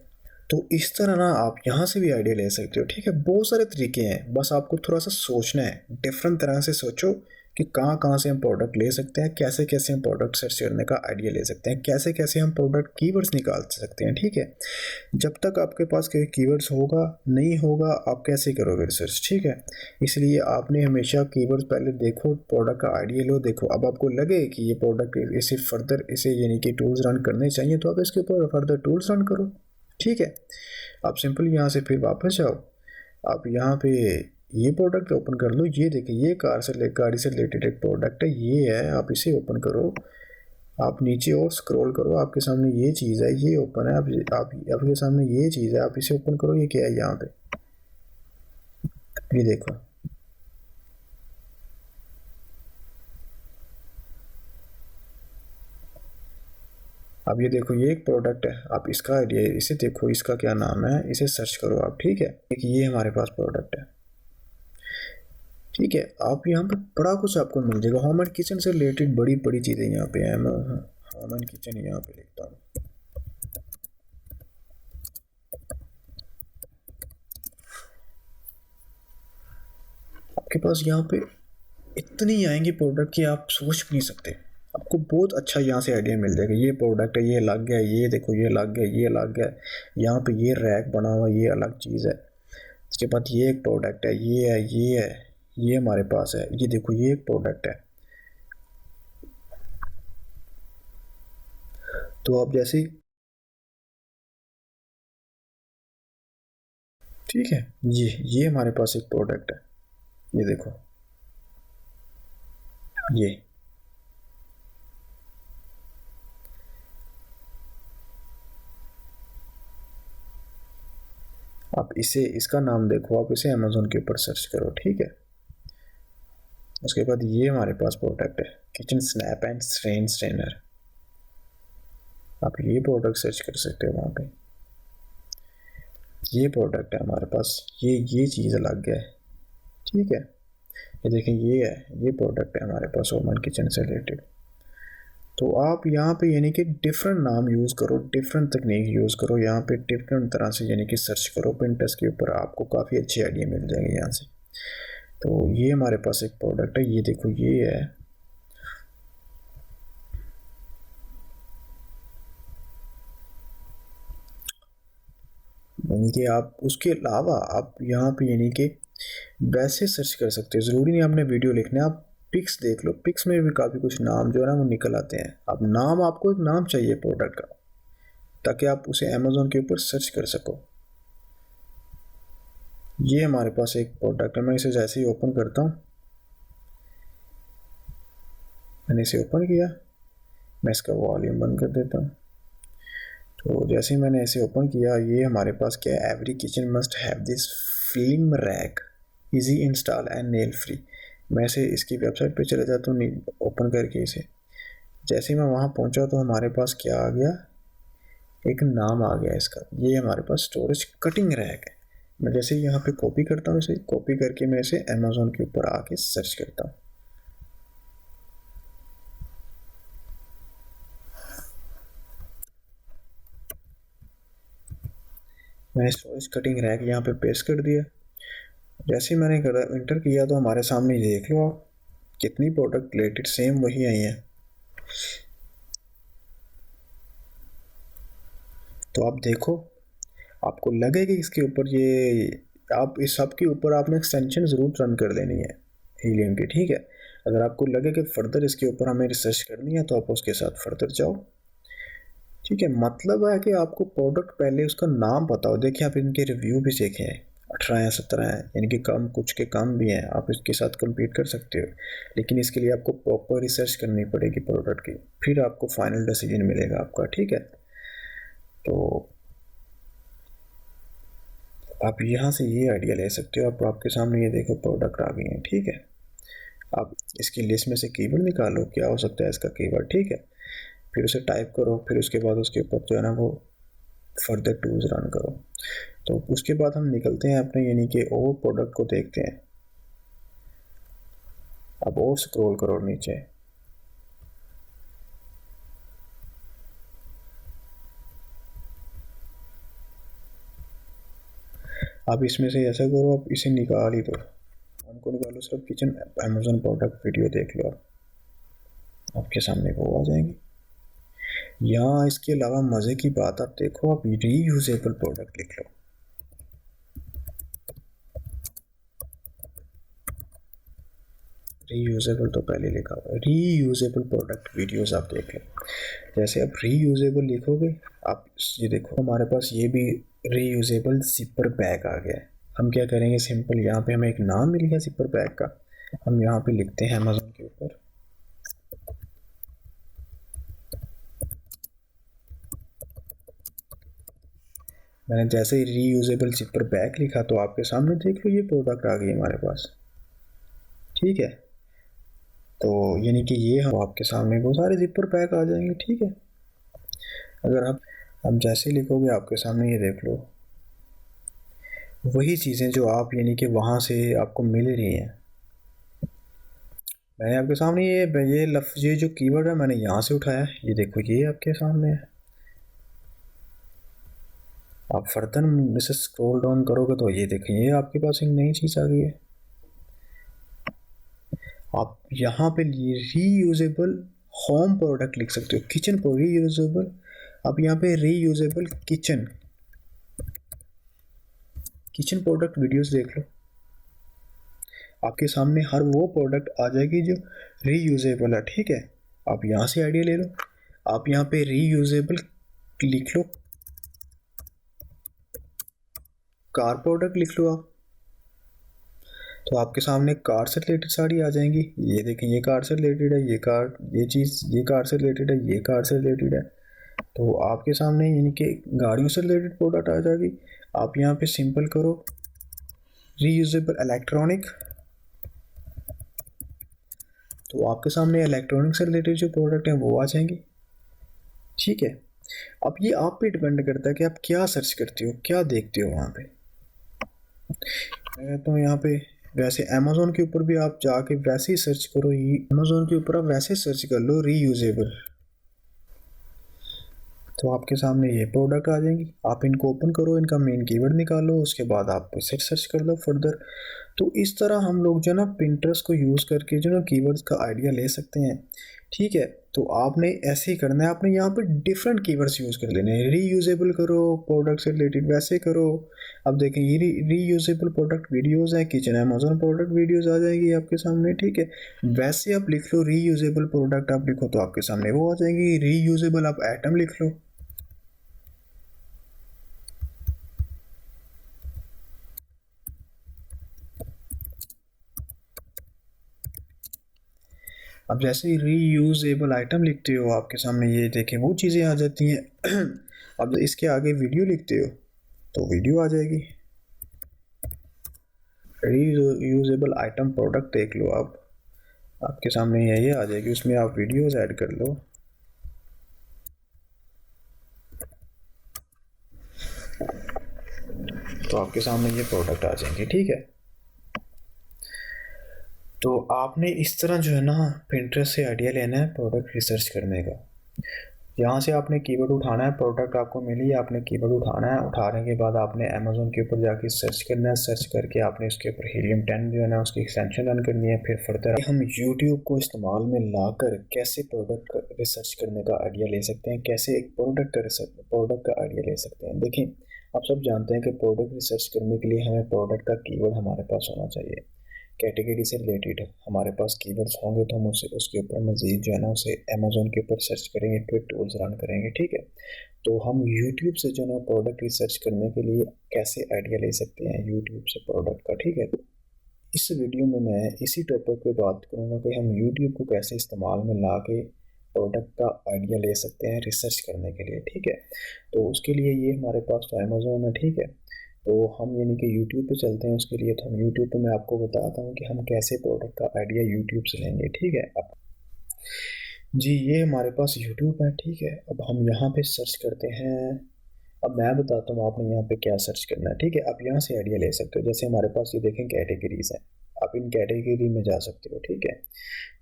तो इस तरह ना आप यहाँ से भी आइडिया ले सकते हो। ठीक है, बहुत सारे तरीके हैं, बस आपको थोड़ा सा सोचना है, डिफरेंट तरह से सोचो कि कहाँ कहाँ से हम प्रोडक्ट ले सकते हैं, कैसे कैसे हम प्रोडक्ट सर्च करने का आइडिया ले सकते हैं, कैसे कैसे हम प्रोडक्ट कीवर्ड्स निकाल सकते हैं। ठीक है, जब तक आपके पास कोई कीवर्ड्स होगा नहीं होगा आप कैसे करोगे रिसर्च। ठीक है, इसलिए आपने हमेशा कीवर्ड्स पहले देखो, प्रोडक्ट का आइडिया लो, देखो अब आपको लगे कि ये प्रोडक्ट इसे फर्दर इसे यानी कि टूल्स रन करने चाहिए तो आप इसके ऊपर फर्दर टूल्स रन करो। ठीक है, आप सिंपल यहाँ से फिर वापस जाओ, आप यहाँ पे ये प्रोडक्ट ओपन कर लो, ये देखिए ये गाड़ी से रिलेटेड एक प्रोडक्ट है, ये है, आप इसे ओपन करो, आप नीचे और स्क्रॉल करो, आपके सामने ये चीज़ है, ये ओपन है, आप आपके सामने ये चीज़ है, आप इसे ओपन करो, ये क्या है यहाँ पे, ये देखो, अब ये देखो ये एक प्रोडक्ट है, आप इसका आइडिया इसे देखो, इसका क्या नाम है, इसे सर्च करो आप। ठीक है, ये हमारे पास प्रोडक्ट है। ठीक है, आप यहाँ पे बड़ा कुछ आपको मिल जाएगा, होम एंड किचन से रिलेटेड बड़ी बड़ी चीज़ें यहाँ पे हैं। मैं होम एंड किचन यहाँ पे लिखता हूँ, आपके पास यहाँ पे इतनी आएंगी प्रोडक्ट की आप सोच भी नहीं सकते, आपको बहुत अच्छा यहाँ से आइडिया मिल जाएगा। ये प्रोडक्ट है, ये अलग है, ये देखो ये अलग है, ये अलग है, यहाँ पे ये रैक बना हुआ, ये अलग चीज़ है। इसके बाद ये एक प्रोडक्ट है, ये है, ये है, ये हमारे पास है, ये देखो ये एक प्रोडक्ट है। तो आप जैसे ठीक है। ये हमारे पास एक प्रोडक्ट है, ये देखो ये। आप इसका नाम देखो, आप इसे अमेज़न के ऊपर सर्च करो, ठीक है। उसके बाद ये हमारे पास प्रोडक्ट है, kitchen snap and strain strainer. आप ये प्रोडक्ट सर्च कर सकते हो वहाँ पे। ये प्रोडक्ट है हमारे पास, ये चीज़ अलग है, ठीक है। ये देखें, ये है, ये प्रोडक्ट है हमारे पास ओवन किचन से रिलेटेड। तो आप यहाँ पे यानी कि डिफरेंट नाम यूज़ करो, डिफरेंट तकनीक यूज़ करो, यहाँ पे डिफरेंट तरह से यानी कि सर्च करो पिंटरेस्ट के ऊपर, आपको काफ़ी अच्छी आइडिया मिल जाएंगे यहाँ से। तो ये हमारे पास एक प्रोडक्ट है, ये देखो ये है। यानी कि आप उसके अलावा आप यहाँ पे यानी कि वैसे सर्च कर सकते हो, ज़रूरी नहीं आपने वीडियो लिखना है, आप पिक्स देख लो, पिक्स में भी काफ़ी कुछ नाम जो है ना वो निकल आते हैं। अब नाम, आपको एक नाम चाहिए प्रोडक्ट का, ताकि आप उसे अमेज़न के ऊपर सर्च कर सको। ये हमारे पास एक प्रोडक्ट है, मैं इसे जैसे ही ओपन करता हूँ, मैंने इसे ओपन किया, मैं इसका वॉल्यूम बंद कर देता हूँ। तो जैसे ही मैंने इसे ओपन किया, ये हमारे पास क्या है, every kitchen must have this film rack, easy install and nail free. मैं इसे इसकी वेबसाइट पे चले जाता हूँ ओपन करके इसे। जैसे ही मैं वहाँ पहुँचा तो हमारे पास क्या आ गया, एक नाम आ गया इसका। ये हमारे पास स्टोरेज कटिंग रैक है। मैं जैसे ही यहाँ पे कॉपी करता हूँ, इसे कॉपी करके मैं इसे अमेज़न के ऊपर आके सर्च करता हूँ। मैंने स्टोरेज कटिंग रैक यहाँ पे पेस्ट कर दिया। जैसे ही मैंने इंटर किया तो हमारे सामने ये देख लो आप, कितनी प्रोडक्ट रिलेटेड सेम वही आई हैं। तो आप देखो, आपको लगे कि इसके ऊपर ये, आप इस सब के ऊपर आपने एक्सटेंशन ज़रूर रन कर लेनी है हीलियम की, ठीक है। अगर आपको लगे कि फ़र्दर इसके ऊपर हमें रिसर्च करनी है तो आप उसके साथ फ़र्दर जाओ, ठीक है। मतलब है कि आपको प्रोडक्ट पहले उसका नाम पता हो। देखिए, आप इनके रिव्यू भी देखे हैं, 18 या 17 हैं, यानी कि कम, कुछ के कम भी हैं, आप इसके साथ compete कर सकते हो। लेकिन इसके लिए आपको प्रॉपर रिसर्च करनी पड़ेगी प्रोडक्ट की, फिर आपको फाइनल डिसीजन मिलेगा आपका, ठीक है। तो आप यहाँ से ये आइडिया ले सकते हो। आप आपके सामने ये देखो प्रोडक्ट आ गए हैं, ठीक है। आप इसकी लिस्ट में से कीवर्ड निकालो, क्या हो सकता है इसका कीवर्ड, ठीक है। फिर उसे टाइप करो, फिर उसके बाद उसके ऊपर जो है ना वो फर्दर टूल्स रन करो। तो उसके बाद हम निकलते हैं अपने यानी कि और प्रोडक्ट को देखते हैं। अब और स्क्रॉल करो नीचे। आप इसमें से ऐसा करो, आप इसे निकाल ही दो, उनको निकालो, सिर्फ किचन अमेज़न प्रोडक्ट वीडियो देख लो, आपके सामने वो आ जाएंगी। यहाँ इसके अलावा मज़े की बात आप देखो, आप रीयूजेबल प्रोडक्ट लिख लो। रीयूजेबल तो पहले लिखा हुआ है, रीयूजेबल प्रोडक्ट वीडियोस आप देख लो। जैसे आप रीयूजेबल लिखोगे, आप ये देखो हमारे पास ये भी रीयूजेबल जिपर बैग आ गया है। हम क्या करेंगे, सिंपल यहाँ पे हमें एक नाम मिल गया जिपर बैग का, हम यहाँ पे लिखते हैं अमेज़न के ऊपर। मैंने जैसे ही रीयूजेबल जिपर बैग लिखा तो आपके सामने देख लो ये प्रोडक्ट आ गई हमारे पास, ठीक है। तो यानी कि ये हम आपके सामने वो सारे जिपर पैक आ जाएंगे, ठीक है। अगर आप जैसे लिखोगे आपके सामने ये देख लो वही चीज़ें जो आप यानी कि वहाँ से आपको मिल रही हैं। मैंने आपके सामने ये लफ्ज़, ये जो कीवर्ड है मैंने यहाँ से उठाया है, ये देखो ये आपके सामने है। आप फर्दर इसे स्क्रॉल डाउन करोगे तो ये देखें, ये आपके पास एक नई चीज़ आ गई है। आप यहाँ पे रीयूजेबल होम प्रोडक्ट लिख सकते हो, किचन पर रीयूजेबल। आप यहाँ पे रीयूजेबल किचन प्रोडक्ट वीडियोस देख लो, आपके सामने हर वो प्रोडक्ट आ जाएगी जो रीयूजेबल है, ठीक है। आप यहाँ से आइडिया ले लो, आप यहाँ पे रीयूजेबल लिख लो, कार प्रोडक्ट लिख लो आप, तो आपके सामने कार से रिलेटेड सारी आ जाएंगी। ये देखें, ये कार से रिलेटेड है, ये कार, ये चीज़ ये कार से रिलेटेड है, ये कार से रिलेटेड है। तो आपके सामने यानी कि गाड़ियों से रिलेटेड प्रोडक्ट आ जाएगी। आप यहाँ पे सिंपल करो रीयूजेबल इलेक्ट्रॉनिक, तो आपके सामने इलेक्ट्रॉनिक से रिलेटेड जो प्रोडक्ट हैं वो आ जाएंगे। ठीक है, अब ये आप पे डिपेंड करता है कि आप क्या सर्च करते हो, क्या देखते हो वहाँ पे। मैं कहता हूँ यहाँ पे वैसे अमेज़ोन के ऊपर भी आप जाके वैसे ही सर्च करो, अमेज़ोन के ऊपर आप वैसे सर्च कर लो रीयूजेबल, तो आपके सामने ये प्रोडक्ट आ जाएंगी। आप इनको ओपन करो, इनका मेन कीवर्ड निकालो, उसके बाद आप इसे सर्च कर लो फर्दर। तो इस तरह हम लोग जो ना पिंटरेस्ट को यूज़ करके जो ना कीवर्ड्स का आइडिया ले सकते हैं। ठीक है, तो आपने ऐसे ही करना है, आपने यहाँ पर डिफरेंट कीवर्ड्स यूज़ कर लेने हैं। रीयूजेबल करो, प्रोडक्ट से रिलेटेड वैसे करो। अब देखें, ये रीयूजेबल प्रोडक्ट वीडियोज़ है, किचन अमेज़न प्रोडक्ट वीडियोज़ आ जाएगी आपके सामने। ठीक है, वैसे आप लिख लो रीयूजेबल प्रोडक्ट, आप लिखो तो आपके सामने वो आ जाएंगी। रीयूजेबल आप आइटम लिख लो, अब जैसे ही रीयूजेबल आइटम लिखते हो आपके सामने ये देखें वो चीज़ें आ जाती हैं। अब इसके आगे वीडियो लिखते हो तो वीडियो आ जाएगी। रीयूजेबल आइटम प्रोडक्ट देख लो आप, आपके सामने ये आ जाएगी, उसमें आप वीडियोस ऐड कर लो। तो आपके सामने ये प्रोडक्ट आ जाएंगे। ठीक है, तो आपने इस तरह जो है ना पिंटरेस्ट से आइडिया लेना है प्रोडक्ट रिसर्च करने का। यहाँ से आपने कीवर्ड उठाना है, प्रोडक्ट आपको मिली, आपने कीवर्ड उठाना है, उठाने के बाद आपने अमेज़ोन के ऊपर जाके सर्च करना है, सर्च करके आपने उसके ऊपर हीलियम 10 जो है ना उसकी एक्सटेंशन रन करनी है। फिर फर्दर हम यूट्यूब को इस्तेमाल में लाकर कैसे प्रोडक्ट का रिसर्च करने का आइडिया ले सकते हैं, कैसे एक प्रोडक्ट का आइडिया ले सकते हैं। देखिए, आप सब जानते हैं कि प्रोडक्ट रिसर्च करने के लिए हमें प्रोडक्ट का कीवर्ड हमारे पास होना चाहिए, कैटेगरी से रिलेटेड हमारे पास कीवर्ड्स होंगे तो हम उसे उसके ऊपर मज़ीद जो है ना उसे अमेज़ोन के ऊपर सर्च करेंगे, फिर टूल्स रन करेंगे। ठीक है, तो हम यूट्यूब से जो है ना प्रोडक्ट रिसर्च करने के लिए कैसे आइडिया ले सकते हैं यूट्यूब से प्रोडक्ट का। ठीक है, तो इस वीडियो में मैं इसी टॉपिक पे बात करूँगा कि हम यूट्यूब को कैसे इस्तेमाल में ला के प्रोडक्ट का आइडिया ले सकते हैं रिसर्च करने के लिए। ठीक है, तो उसके लिए ये हमारे पास तो अमेज़ोन है। ठीक है, तो हम यानी कि यूट्यूब पे चलते हैं उसके लिए। तो हम यूट्यूब पे मैं आपको बताता हूँ कि हम कैसे प्रोडक्ट का आइडिया यूट्यूब से लेंगे। ठीक है, अब जी ये हमारे पास यूट्यूब है। ठीक है, अब हम यहाँ पे सर्च करते हैं। अब मैं बताता हूँ आपने यहाँ पे क्या सर्च करना है। ठीक है, आप यहाँ से आइडिया ले सकते हो। जैसे हमारे पास ये देखें कैटेगरीज हैं, आप इन कैटेगरी में जा सकते हो। ठीक है,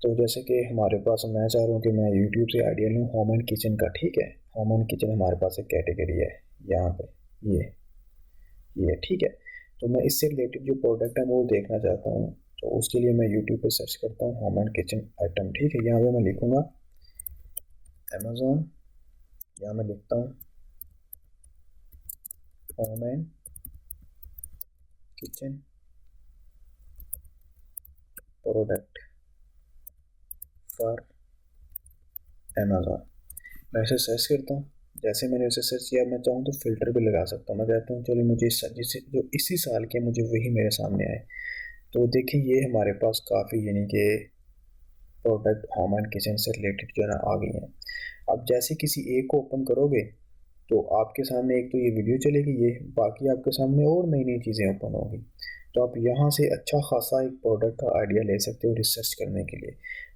तो जैसे कि हमारे पास, मैं चाह रहा हूँ कि मैं यूट्यूब से आइडिया लूँ होम एंड किचन का। ठीक है, होम एंड किचन हमारे पास एक कैटेगरी है यहाँ पे, ये ठीक है, तो मैं इससे रिलेटेड जो प्रोडक्ट है वो देखना चाहता हूँ। तो उसके लिए मैं यूट्यूब पे सर्च करता हूँ होम एंड किचन आइटम। ठीक है, यहाँ पे मैं लिखूँगा अमेज़ोन, यहाँ मैं लिखता हूँ home and kitchen product for Amazon. मैं इसे सर्च करता हूँ। जैसे मैंने उसे सर्च किया, मैं चाहूँ तो फ़िल्टर भी लगा सकता हूँ। मैं कहता हूँ चलिए मुझे जिस जो इसी साल के मुझे वही मेरे सामने आए। तो देखिए ये हमारे पास काफ़ी यानी कि प्रोडक्ट होम एंड किचन से रिलेटेड जो है ना आ गई हैं। अब जैसे किसी एक को ओपन करोगे तो आपके सामने एक तो ये वीडियो चलेगी, ये बाकी आपके सामने और नई नई चीज़ें ओपन होंगी। तो आप यहाँ से अच्छा खासा एक प्रोडक्ट का आइडिया ले सकते हो रिसर्च करने के लिए।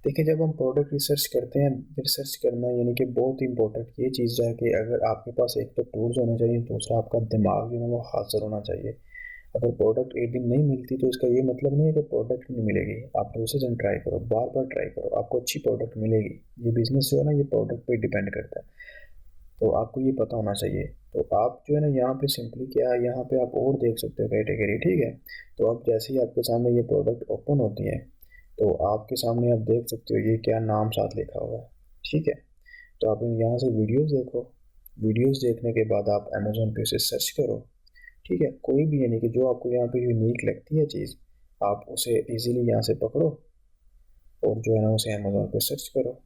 देखिए, जब हम प्रोडक्ट रिसर्च करते हैं, रिसर्च करना यानी कि बहुत इंपॉर्टेंट ये चीज़ है कि अगर आपके पास एक तो टूल्स होने चाहिए, दूसरा आपका दिमाग जो है वो हाजिर होना चाहिए। अगर प्रोडक्ट एक दिन नहीं मिलती तो इसका ये मतलब नहीं है कि प्रोडक्ट नहीं मिलेगी। आप दूसरे दिन ट्राई करो, बार बार ट्राई करो, आपको अच्छी प्रोडक्ट मिलेगी। ये बिजनेस जो है ना ये प्रोडक्ट पे डिपेंड करता है, तो आपको ये पता होना चाहिए। तो आप जो है ना यहाँ पे सिंपली क्या है, यहाँ पे आप और देख सकते हो कैटेगरी। ठीक है, तो अब जैसे ही आपके सामने ये प्रोडक्ट ओपन होती है तो आपके सामने आप देख सकते हो ये क्या नाम साथ लिखा हुआ है। ठीक है, तो आप यहाँ से वीडियोस देखो, वीडियोस देखने के बाद आप अमेज़ोन पे उसे सर्च करो। ठीक है, कोई भी यानी कि जो आपको यहाँ पे यूनिक लगती है चीज़, आप उसे इजीली यहाँ से पकड़ो और जो है ना उसे अमेज़ोन पे सर्च करो।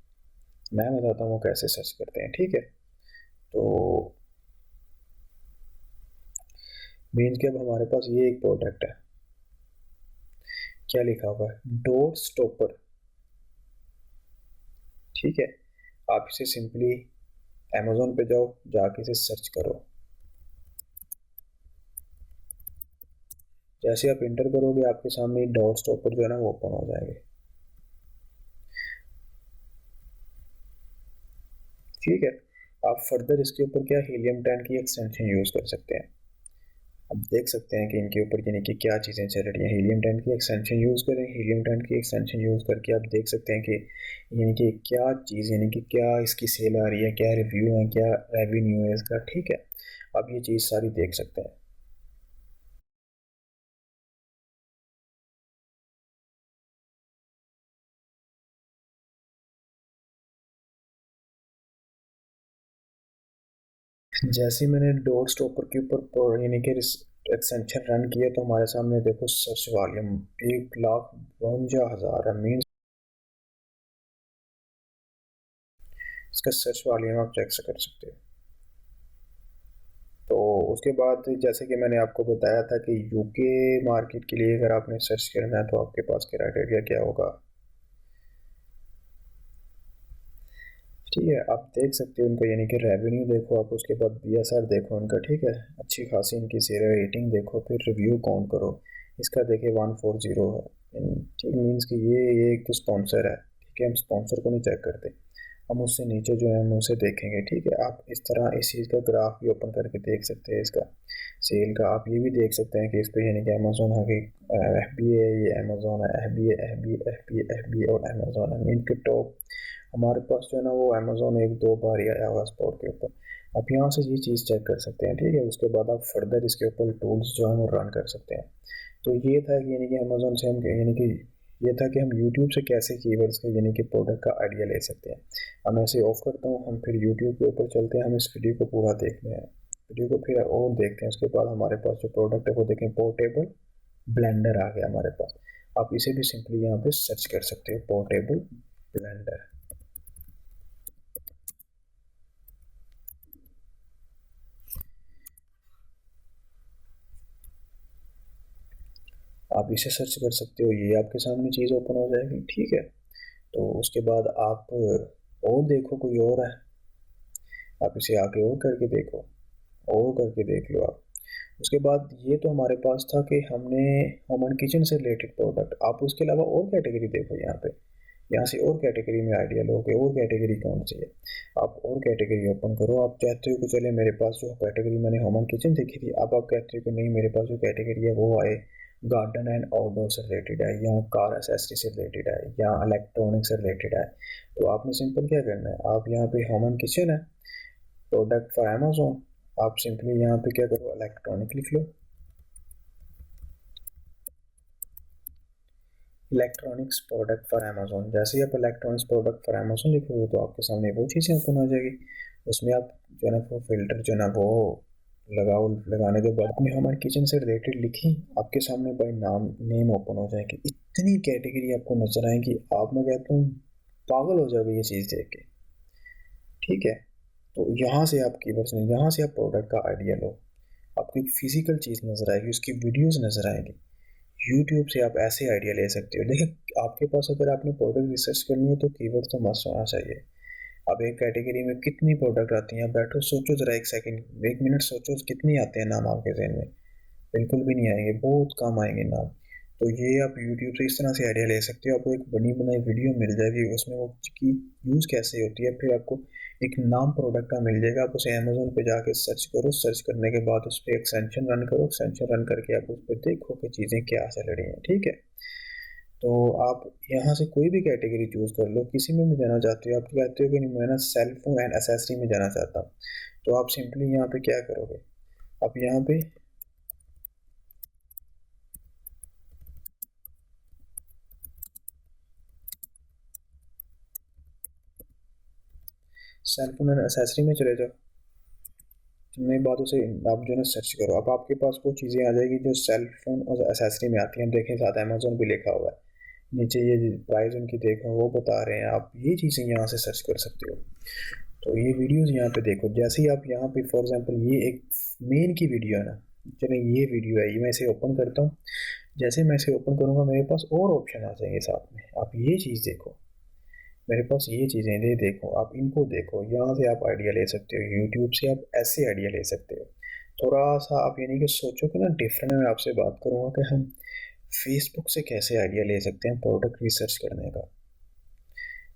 मैं बताता हूँ कैसे सर्च करते हैं। ठीक है, तो मीन्स कि अब हमारे पास ये एक प्रोडक्ट है, क्या लिखा हुआ है, डोर स्टॉपर। ठीक है, आप इसे सिंपली अमेजोन पे जाओ, जाके इसे सर्च करो। जैसे आप इंटर करोगे आपके सामने डोर स्टॉपर जो है ना वो ओपन हो जाएंगे। ठीक है, आप फर्दर इसके ऊपर क्या हीलियम 10 की एक्सटेंशन यूज़ कर सकते हैं। अब देख सकते हैं कि इनके ऊपर यानी कि क्या चीज़ें चल रही हैं। हीलियम 10 की एक्सटेंशन यूज़ करें, हीलियम 10 की एक्सटेंशन यूज़ करके आप देख सकते हैं कि यानी कि क्या चीज़, यानी कि क्या इसकी सेल आ रही है, क्या रिव्यू है, क्या रेवेन्यू है इसका। ठीक है, आप ये चीज़ सारी देख सकते हैं। जैसे ही मैंने डोर स्टॉपर के ऊपर यानी कि एक्सटेंशन रन किया तो हमारे सामने देखो सर्च वॉल्यूम 1,52,000 है। मीन्स इसका सर्च वॉल्यूम आप चेक कर सकते हो। तो उसके बाद जैसे कि मैंने आपको बताया था कि यूके मार्केट के लिए अगर आपने सर्च करना है तो आपके पास क्राइटेरिया क्या होगा। ठीक है, आप देख सकते हो उनका यानी कि रेवेन्यू देखो आप, उसके बाद बीएसआर देखो उनका। ठीक है, अच्छी खासी इनकी शेयर रेटिंग देखो, फिर रिव्यू काउंट करो। इसका देखिए 140 है। ठीक, मीन्स कि ये एक तो स्पॉन्सर है। ठीक है, हम स्पॉन्सर को नहीं चेक करते, हम उससे नीचे जो है हम उसे देखेंगे। ठीक है, आप इस तरह इस चीज़ का ग्राफ भी ओपन करके देख सकते हैं इसका सेल का। आप ये भी देख सकते हैं कि इस पे यानी कि अमेजोन है कि एफ बी ए, ये अमेजोन है, F B A, F B F B F B और अमेजोन है। मीन के टॉप हमारे पास जो है ना वो अमेजोन एक दो बार ही आया हुआ स्पॉट के ऊपर। आप यहाँ से ये चीज़ चेक कर सकते हैं। ठीक है, उसके बाद आप फर्दर इसके ऊपर टूल्स जो है वो रन कर सकते हैं। तो ये था कि यानी कि अमेजोन से हम यानी कि ये था कि हम यूट्यूब से कैसे कीवर्ड्स के यानी कि प्रोडक्ट का आइडिया ले सकते हैं। अब मैं इसे ऑफ करता हूँ, हम फिर यूट्यूब के ऊपर चलते हैं, हम इस वीडियो को पूरा देखते हैं। वीडियो को फिर और देखते हैं, उसके बाद हमारे पास जो प्रोडक्ट है वो देखें, पोर्टेबल ब्लेंडर आ गया हमारे पास। आप इसे भी सिंपली यहाँ पे सर्च कर सकते हो, पोर्टेबल ब्लेंडर। आप इसे सर्च कर सकते हो, ये आपके सामने चीज़ ओपन हो जाएगी। ठीक है, तो उसके बाद आप और देखो कोई और है, आप इसे आगे और करके देखो, और करके देख लो आप। उसके बाद ये तो हमारे पास था कि हमने होम एंड किचन से रिलेटेड प्रोडक्ट। आप उसके अलावा और कैटेगरी देखो यहाँ पे, यहाँ से और कैटेगरी में आइडिया लो कि और कैटेगरी कौन सी है। आप और कैटेगरी ओपन करो। आप चाहते हो कि चले मेरे पास जो कैटेगरी मैंने होम एंड किचन देखी थी, अब आप कहते हो कि नहीं मेरे पास जो कैटेगरी है वो आए गार्डन एंड आउटडोर से रिलेटेड है, या कार एसेसरी से रिलेटेड है, या इलेक्ट्रॉनिक से रिलेटेड है। तो आपने सिंपल क्या करना है, आप यहाँ पे होम एंड किचन है, प्रोडक्ट फॉर अमेजोन, आप सिंपली यहाँ पे क्या करो, इलेक्ट्रॉनिक लिख लो। इलेक्ट्रॉनिक्स प्रोडक्ट फॉर अमेजोन, जैसे ही आप इलेक्ट्रॉनिक्स प्रोडक्ट फॉर अमेजोन लिखोगे तो आपके सामने वो चीज़ें ओपन हो जाएगी। उसमें आप जो है ना वो फिल्टर जो है ना वो लगाओ, लगाने के बाद अपने हमारे किचन से रिलेटेड लिखी, आपके सामने भाई नाम नेम ओपन हो जाएगी। इतनी कैटेगरी आपको नजर आएगी, आप मैं कहता हूँ पागल हो जाओगे ये चीज़ देख के। ठीक है, तो यहाँ से आप कीवर्ड्स में, यहाँ से आप प्रोडक्ट का आइडिया लो, आपको एक फिजिकल चीज़ नजर आएगी, उसकी वीडियोस नजर आएंगी। यूट्यूब से आप ऐसे आइडिया ले सकते हो। देखिए आपके पास अगर आपने प्रोडक्ट रिसर्च करनी है तो कीवर्ड तो मस्त होना चाहिए। अब एक कैटेगरी में कितनी प्रोडक्ट आती हैं, बैठो सोचो ज़रा, एक सेकंड, 1 मिनट सोचो कितनी आते हैं नाम आपके जहन में। बिल्कुल भी नहीं आएंगे, बहुत कम आएंगे नाम। तो ये आप यूट्यूब से इस तरह से आइडिया ले सकते हो, आपको एक बनी बनाई वीडियो मिल जाएगी, उसमें वो की यूज़ कैसे होती है, फिर आपको एक नाम प्रोडक्ट का मिल जाएगा। आप उसे अमेजोन पे जाके सर्च करो, सर्च करने के बाद उस पर एक्सटेंशन रन करो, एक्सटेंशन रन करके आप उस पर देखो कि चीज़ें क्या चल रही हैं। ठीक है, तो आप यहाँ से कोई भी कैटेगरी चूज़ कर लो, किसी में भी जाना चाहते हो। आप कहते हो कि नहीं मैं ना सेल फोन एंड एसेसरी में जाना चाहता हूँ, तो आप सिंपली यहाँ पे क्या करोगे, आप यहाँ पे सेल फोन एंड एसेसरी में चले जाओ। नई बातों से आप जो है ना सर्च करो, अब आपके पास वो चीज़ें आ जाएगी जो सेल फोन और एसेसरी में आती हैं। देखें साथ अमेजोन भी लिखा हुआ है नीचे, ये प्राइस उनकी देखो वो बता रहे हैं, आप ये चीज़ें यहाँ से सर्च कर सकते हो। तो ये वीडियोस यहाँ पे देखो, जैसे ही आप यहाँ पे फॉर एग्जांपल ये एक मेन की वीडियो है ना, चलिए ये वीडियो है, ये मैं इसे ओपन करता हूँ। जैसे मैं इसे ओपन करूँगा मेरे पास और ऑप्शन आ जाएंगे साथ में। आप ये चीज़ देखो, मेरे पास ये चीज़ें ये देखो, आप इनको देखो, यहाँ से आप आइडिया ले सकते हो, यूट्यूब से आप ऐसे आइडिया ले सकते हो। थोड़ा सा आप यानी कि सोचो कि ना डिफरेंट, मैं आपसे बात करूँगा कि हम फेसबुक से कैसे आइडिया ले सकते हैं प्रोडक्ट रिसर्च करने का।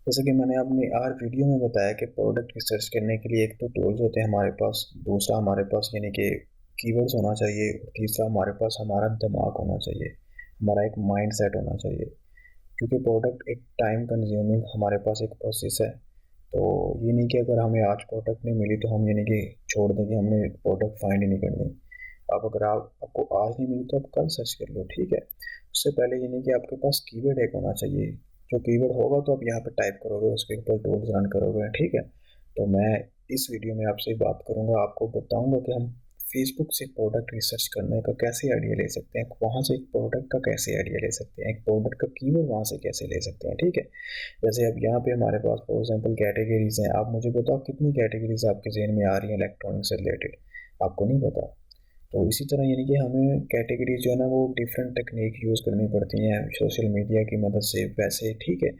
जैसे कि मैंने अपनी आर वीडियो में बताया कि प्रोडक्ट रिसर्च करने के लिए एक तो टूल्स होते हैं हमारे पास, दूसरा हमारे पास यानी कि कीवर्ड्स होना चाहिए, तीसरा हमारे पास हमारा दिमाग होना चाहिए, हमारा एक माइंड सेट होना चाहिए। क्योंकि प्रोडक्ट एक टाइम कंज्यूमिंग हमारे पास एक प्रोसेस है। तो ये नहीं कि अगर हमें आज प्रोडक्ट नहीं मिली तो हम यानी कि छोड़ देंगे, हमने प्रोडक्ट फाइंड ही नहीं करनी। आप अगर आपको आज नहीं मिली तो आप कल सर्च कर लो, ठीक है। उससे पहले यानी कि आपके पास कीवर्ड एक होना चाहिए। जो कीवर्ड होगा तो आप यहाँ पे टाइप करोगे, उसके ऊपर टूल्स रन करोगे, ठीक है। तो मैं इस वीडियो में आपसे बात करूँगा, आपको बताऊँगा कि हम फेसबुक से प्रोडक्ट रिसर्च करने का कैसे आइडिया ले सकते हैं, वहाँ से एक प्रोडक्ट का कैसे आइडिया ले सकते हैं, एक प्रोडक्ट का कीवर्ड वहाँ से कैसे ले सकते हैं, ठीक है। जैसे अब यहाँ पे हमारे पास फॉर एग्जांपल कैटेगरीज हैं। आप मुझे बताओ कितनी कैटेगरीज आपके जहन में आ रही हैं इलेक्ट्रॉनिक से रिलेटेड, आपको नहीं पता। तो इसी तरह यानी कि हमें कैटेगरीज जो है ना वो डिफरेंट टेक्निक यूज़ करनी पड़ती हैं सोशल मीडिया की मदद से, वैसे ठीक है।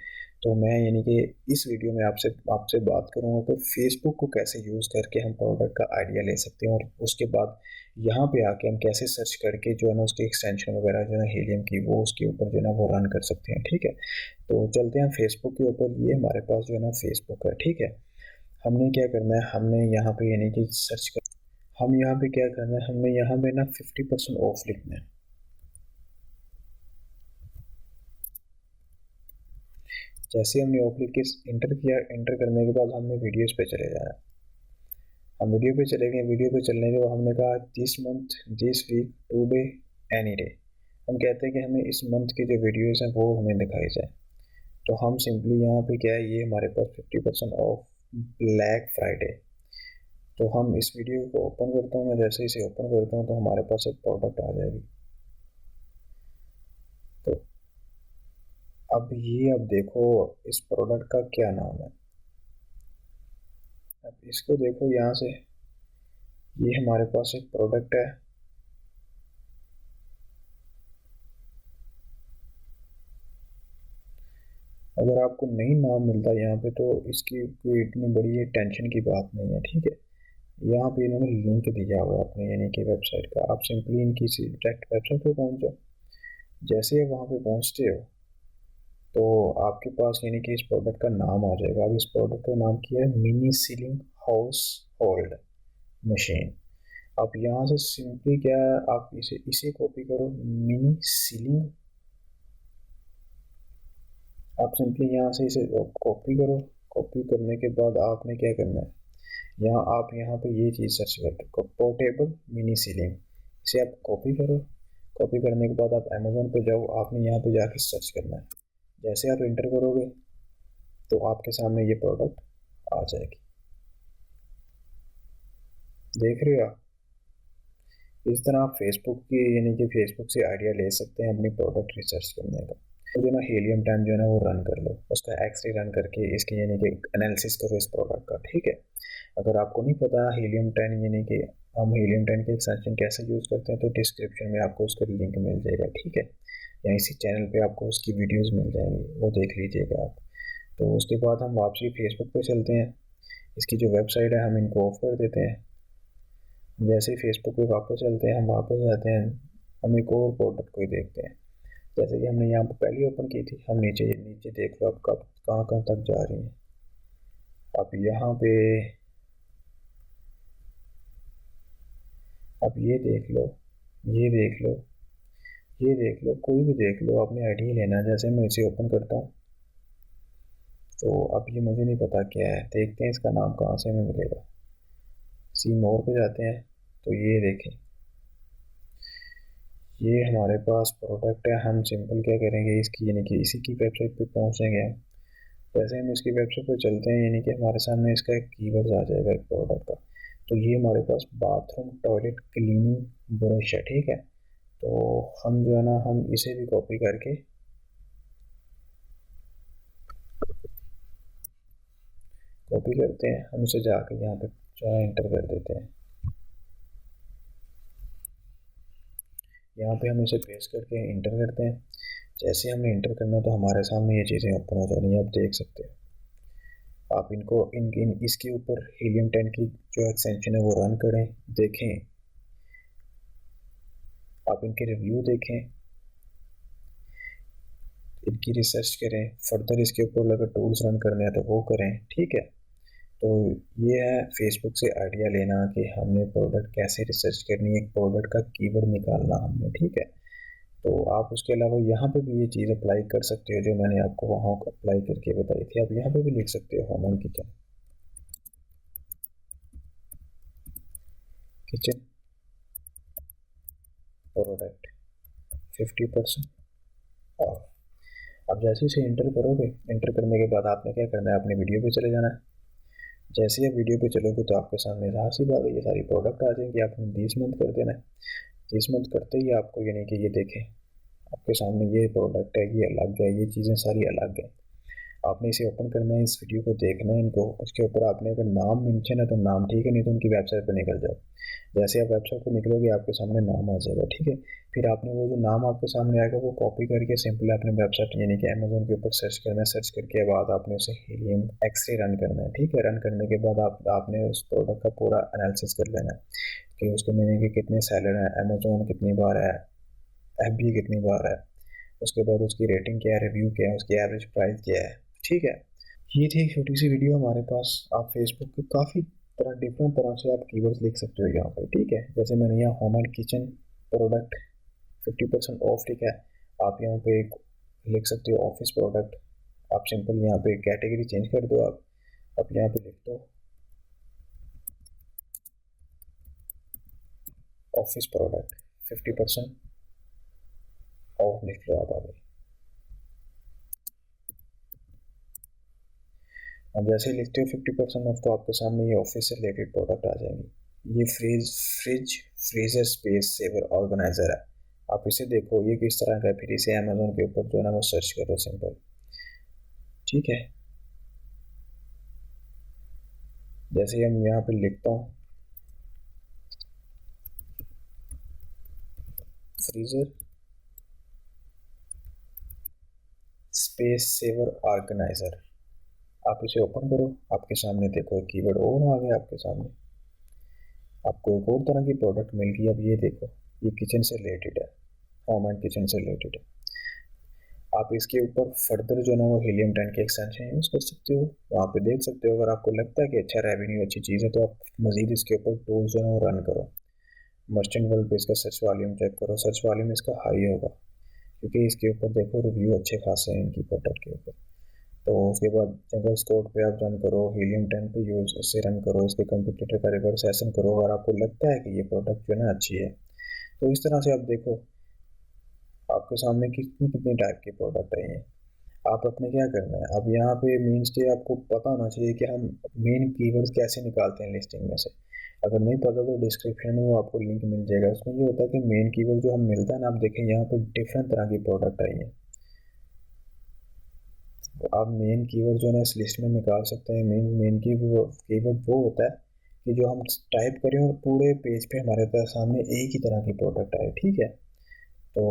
तो मैं यानी कि इस वीडियो में आपसे आपसे बात करूँगा कि फेसबुक को कैसे यूज़ करके हम प्रोडक्ट का आइडिया ले सकते हैं, और उसके बाद यहाँ पे आके हम कैसे सर्च करके जो है ना उसकी एक्सटेंशन वगैरह जो है ना हीलियम की, वो उसके ऊपर जो है ना वो रन कर सकते हैं, ठीक है। तो चलते हैं फेसबुक के ऊपर। ये हमारे पास जो है ना फेसबुक है, ठीक है। हमने क्या करना है, हमने यहाँ पे यानी कि सर्च कर, हम यहाँ पे क्या करना है, हमने यहाँ पे ना 50% ऑफ लिखना है। जैसे हमने ऑफ लिख के इंटर किया, इंटर करने के बाद हमने वीडियोस पे चले जाना। हम वीडियो पे चले गए, वीडियो पे चलने के बाद हमने कहा this month, this week, today, any day. हम कहते हैं कि हमें इस मंथ की जो वीडियोस हैं वो हमें दिखाई जाए। तो हम सिंपली यहाँ पे क्या है, ये हमारे पास 50% ऑफ ब्लैक फ्राइडे। तो हम इस वीडियो को ओपन करता हूँ, मैं जैसे इसे ओपन करता हूँ तो हमारे पास एक प्रोडक्ट आ जाएगी। तो अब देखो इस प्रोडक्ट का क्या नाम है। अब इसको देखो यहाँ से, ये हमारे पास एक प्रोडक्ट है। अगर आपको नहीं नाम मिलता यहाँ पे तो इसकी कोई इतनी बड़ी ये टेंशन की बात नहीं है, ठीक है। यहाँ पे इन्होंने लिंक दिया हुआ है अपने यानी कि वेबसाइट का। आप सिंपली इनकी डायरेक्ट वेबसाइट पे पहुँच जाओ। जैसे आप वहाँ पे पहुँचते हो तो आपके पास यानी कि इस प्रोडक्ट का नाम आ जाएगा। अब इस प्रोडक्ट का नाम क्या है, mini ceiling house hold machine. आप यहाँ से सिंपली क्या है, आप इसे इसे कॉपी करो, मिनी सीलिंग। आप सिंपली यहाँ से इसे कॉपी करो। कॉपी करने के बाद आपने क्या करना है, आप यहाँ पे ये चीज़ सर्च कर, पोर्टेबल मिनी सीलिंग। इसे आप कॉपी करो। कॉपी करने के बाद आप अमेज़ोन पे जाओ, आपने यहाँ पे जाके सर्च करना है। जैसे आप इंटर करोगे तो आपके सामने ये प्रोडक्ट आ जाएगी। देख रहे हो आप, इस तरह आप फेसबुक की यानी कि फेसबुक से आइडिया ले सकते हैं अपनी प्रोडक्ट रिसर्च करने का। तो जो ना हीलियम 10 जो है ना वो रन कर लो, उसका एक्सरे रन करके इसकी यानी कि एनालिसिस करो इस प्रोडक्ट का, ठीक है। अगर आपको नहीं पता हीलियम 10 यानी कि हम हीलियम 10 के एक्सटेंशन कैसे यूज़ करते हैं तो डिस्क्रिप्शन में आपको उसका लिंक मिल जाएगा, ठीक है। या इसी चैनल पे आपको उसकी वीडियोस मिल जाएंगी, वो देख लीजिएगा आप। तो उसके बाद हम वापसी फेसबुक पे चलते हैं। इसकी जो वेबसाइट है हम इनको ऑफ कर देते हैं। जैसे ही फेसबुक पे वापस चलते हैं, हम वापस जाते हैं, हम एक और प्रोडक्ट को ही देखते हैं। जैसे कि हमने यहाँ पर पहले ओपन की थी, हम नीचे नीचे देख लो अब कब कहाँ कहाँ तक जा रही हैं। अब यहाँ पे अब ये देख लो, ये देख लो, ये देख लो, कोई भी देख लो, आपने आईडी लेना। जैसे मैं इसे ओपन करता हूँ तो अब ये मुझे नहीं पता क्या है, देखते हैं इसका नाम कहाँ से हमें मिलेगा। सी मोर पे जाते हैं तो ये देखें, ये हमारे पास प्रोडक्ट है। हम सिंपल क्या करेंगे, इसकी यानी कि इसी की वेबसाइट पे पहुँचेंगे हम। जैसे हम इसकी वेबसाइट पे चलते हैं यानी कि हमारे सामने इसका एक कीवर्ड आ जाएगा एक प्रोडक्ट का। तो ये हमारे पास बाथरूम टॉयलेट क्लीनिंग ब्रश है, ठीक है। तो हम जो है ना हम इसे भी कॉपी करके कॉपी करते हैं, हम इसे जाके यहाँ पे जो है एंटर कर देते हैं। यहाँ पे हम इसे पेस्ट करके इंटर करते हैं। जैसे हमने इंटर करना तो हमारे सामने ये चीज़ें ओपन हो जानी है, आप देख सकते हो। आप इनको इन इसके ऊपर हीलियम 10 की जो एक्सटेंशन है वो रन करें, देखें, आप इनके रिव्यू देखें, इनकी रिसर्च करें, फर्दर इसके ऊपर अगर टूल्स रन करने हैं तो वो करें, ठीक है। तो ये है फेसबुक से आइडिया लेना कि हमने प्रोडक्ट कैसे रिसर्च करनी है, एक प्रोडक्ट का कीवर्ड निकालना हमने, ठीक है। तो आप उसके अलावा यहाँ पे भी ये चीज़ अप्लाई कर सकते हो जो मैंने आपको वहाँ अप्लाई करके बताई थी। आप यहाँ पे भी लिख सकते हो home and kitchen, kitchen product 50% of. आप जैसे इसे इंटर करोगे, इंटर करने के बाद आपने क्या करना है, अपनी वीडियो पे चले जाना है। जैसे ही आप वीडियो पे चलोगे तो आपके सामने ज़ाहिर सी बात है ये सारी प्रोडक्ट आ जाएंगी। आपने 20 मंथ कर देना है। 30 मंथ करते ही आपको यानी कि ये देखें आपके सामने ये प्रोडक्ट है, ये अलग है, ये चीज़ें सारी अलग है। आपने इसे ओपन करना है, इस वीडियो को देखना है इनको, उसके ऊपर आपने अगर नाम मेंशन है तो नाम, ठीक है, नहीं तो उनकी वेबसाइट पर निकल जाओ। जैसे आप वेबसाइट पर निकलोगे आपके सामने नाम आ जाएगा, ठीक है। फिर आपने वो जो नाम आपके सामने आएगा वो कॉपी करके सिंपल अपने वेबसाइट यानी कि अमेजोन के ऊपर सर्च करना है। सर्च करके बाद आपने उसे हीलियम एक्स रन करना है, ठीक है। रन करने के बाद आपने उस प्रोडक्ट का पूरा एनालिसिस कर लेना है कि उसके मीनिंग के कितने सेलर हैं, अमेजोन कितनी बार है, एफबी कितनी बार है, उसके बाद उसकी रेटिंग क्या है, रिव्यू क्या है, उसकी एवरेज प्राइस क्या है, ठीक है। ये थी एक छोटी सी वीडियो हमारे पास। आप फेसबुक पे काफ़ी डिफरेंट तरह से आप कीवर्ड्स लिख सकते हो यहाँ पे, ठीक है। जैसे मैंने यहाँ home and kitchen product 50% of, ठीक है। आप यहाँ पे लिख सकते हो ऑफिस प्रोडक्ट। आप सिंपल यहाँ पे कैटेगरी चेंज कर दो। आप यहाँ पे लिख दो ऑफिस प्रोडक्ट 50% ऑफ, लिख लो आप आगे। अब जैसे ही लिखते हो 50% ऑफ तो आपके सामने ये ऑफिस से रिलेटेड प्रोडक्ट आ जाएंगे। ये fridge freezer space saver organiser है। आप इसे देखो ये किस तरह का है, फिर इसे अमेजोन के ऊपर जो है ना वो सर्च करो सिंपल, ठीक है। जैसे हम यहाँ पे लिखता हूँ फ्रीजर स्पेस सेवर ऑर्गेनाइजर, आप इसे ओपन करो। आपके सामने देखो एक कीवर्ड और आ गया आपके सामने, आपको एक और तरह की प्रोडक्ट मिल गई। अब ये देखो ये किचन से रिलेटेड है, होम एंड किचन से रिलेटेड है। आप इसके ऊपर फर्दर जो है ना वो हीलियम 10 के एक्सटेंशन यूज़ कर सकते हो, वहाँ पे देख सकते हो। अगर आपको लगता है कि अच्छा रेवेन्यू अच्छी चीज़ है तो आप मज़ीद इसके ऊपर टूल्स जो है वो रन करो। मर्चेंट वर्ल्ड पे इसका सर्च वॉल्यूम चेक करो, सर्च वॉल्यूम इसका हाई होगा क्योंकि इसके ऊपर देखो रिव्यू अच्छे खासे हैं इनकी प्रोडक्ट के ऊपर। तो उसके बाद जंगल स्कोर पे आप रन करो, हीलियम 10 पे यूज़ इससे रन करो, इसके कंपटीटर का रिवर्स सेशन करो। अगर आपको लगता है कि ये प्रोडक्ट जो है ना अच्छी है तो इस तरह से आप देखो आपके सामने कितनी कितनी टाइप की प्रोडक्ट है ये। आप अपने क्या करना है, अब यहाँ पे मीन्स के आपको पता होना चाहिए कि हम मेन कीवर्ड्स कैसे निकालते हैं लिस्टिंग में से। अगर नहीं पता तो डिस्क्रिप्शन में वो आपको लिंक मिल जाएगा। उसमें ये होता है कि मेन कीवर्ड जो हम मिलता है ना, आप देखें यहाँ पे डिफरेंट तरह की प्रोडक्ट आई है। तो आप मेन कीवर्ड जो है ना इस लिस्ट में निकाल सकते हैं। मेन कीवर्ड वो होता है कि जो हम टाइप करें और पूरे पेज पे हमारे पास सामने एक ही तरह की प्रोडक्ट आए, ठीक है। तो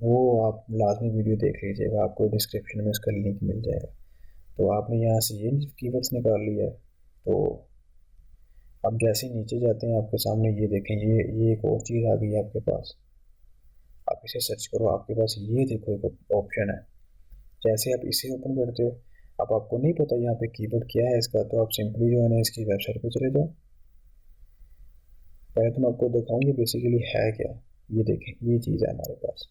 वो आप लाजमी वीडियो देख लीजिएगा, आपको डिस्क्रिप्शन में उसका लिंक मिल जाएगा। तो आपने यहाँ से ये कीवर्ड्स निकाल लिया है। तो अब जैसे ही नीचे जाते हैं आपके सामने ये देखें, ये एक और चीज़ आ गई है आपके पास। आप इसे सर्च करो, आपके पास ये देखो एक ऑप्शन है। जैसे आप इसे ओपन करते हो, अब आपको नहीं पता यहाँ पे कीवर्ड क्या है इसका, तो आप सिंपली जो है ना इसकी वेबसाइट पे चले जाओ। पहले तो मैं आपको दिखाऊँ ये बेसिकली है क्या। ये देखें ये चीज़ है हमारे पास।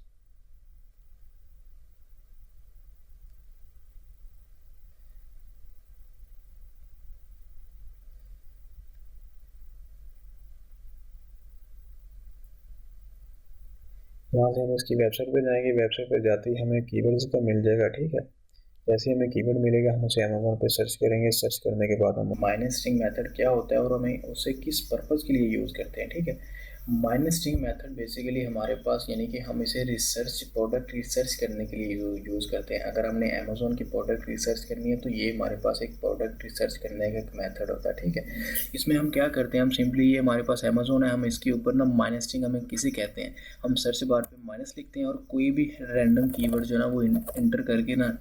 यहाँ से हम इसकी वेबसाइट पे जाएंगे, वेबसाइट पे जाते ही हमें कीवर्ड्स का मिल जाएगा, ठीक है। जैसे हमें कीवर्ड मिलेगा हम उसे अमेजोन पे सर्च करेंगे। सर्च करने के बाद हम माइनस स्ट्रिंग मेथड क्या होता है और हमें उसे किस पर्पज़ के लिए यूज़ करते हैं, ठीक है। माइनस स्ट्रिंग मेथड बेसिकली हमारे पास, यानी कि हम इसे रिसर्च, प्रोडक्ट रिसर्च करने के लिए यूज़ करते हैं। अगर हमने अमेज़ोन की प्रोडक्ट रिसर्च करनी है तो ये हमारे पास एक प्रोडक्ट रिसर्च करने का एक मेथड होता है, ठीक है। इसमें हम क्या करते हैं, हम सिंपली, ये हमारे पास अमेज़ोन है, हम इसके ऊपर ना माइनस स्ट्रिंग हमें किसे कहते हैं, हम सर्च बार पे माइनस लिखते हैं और कोई भी रैंडम कीवर्ड जो है ना वो इंटर करके ना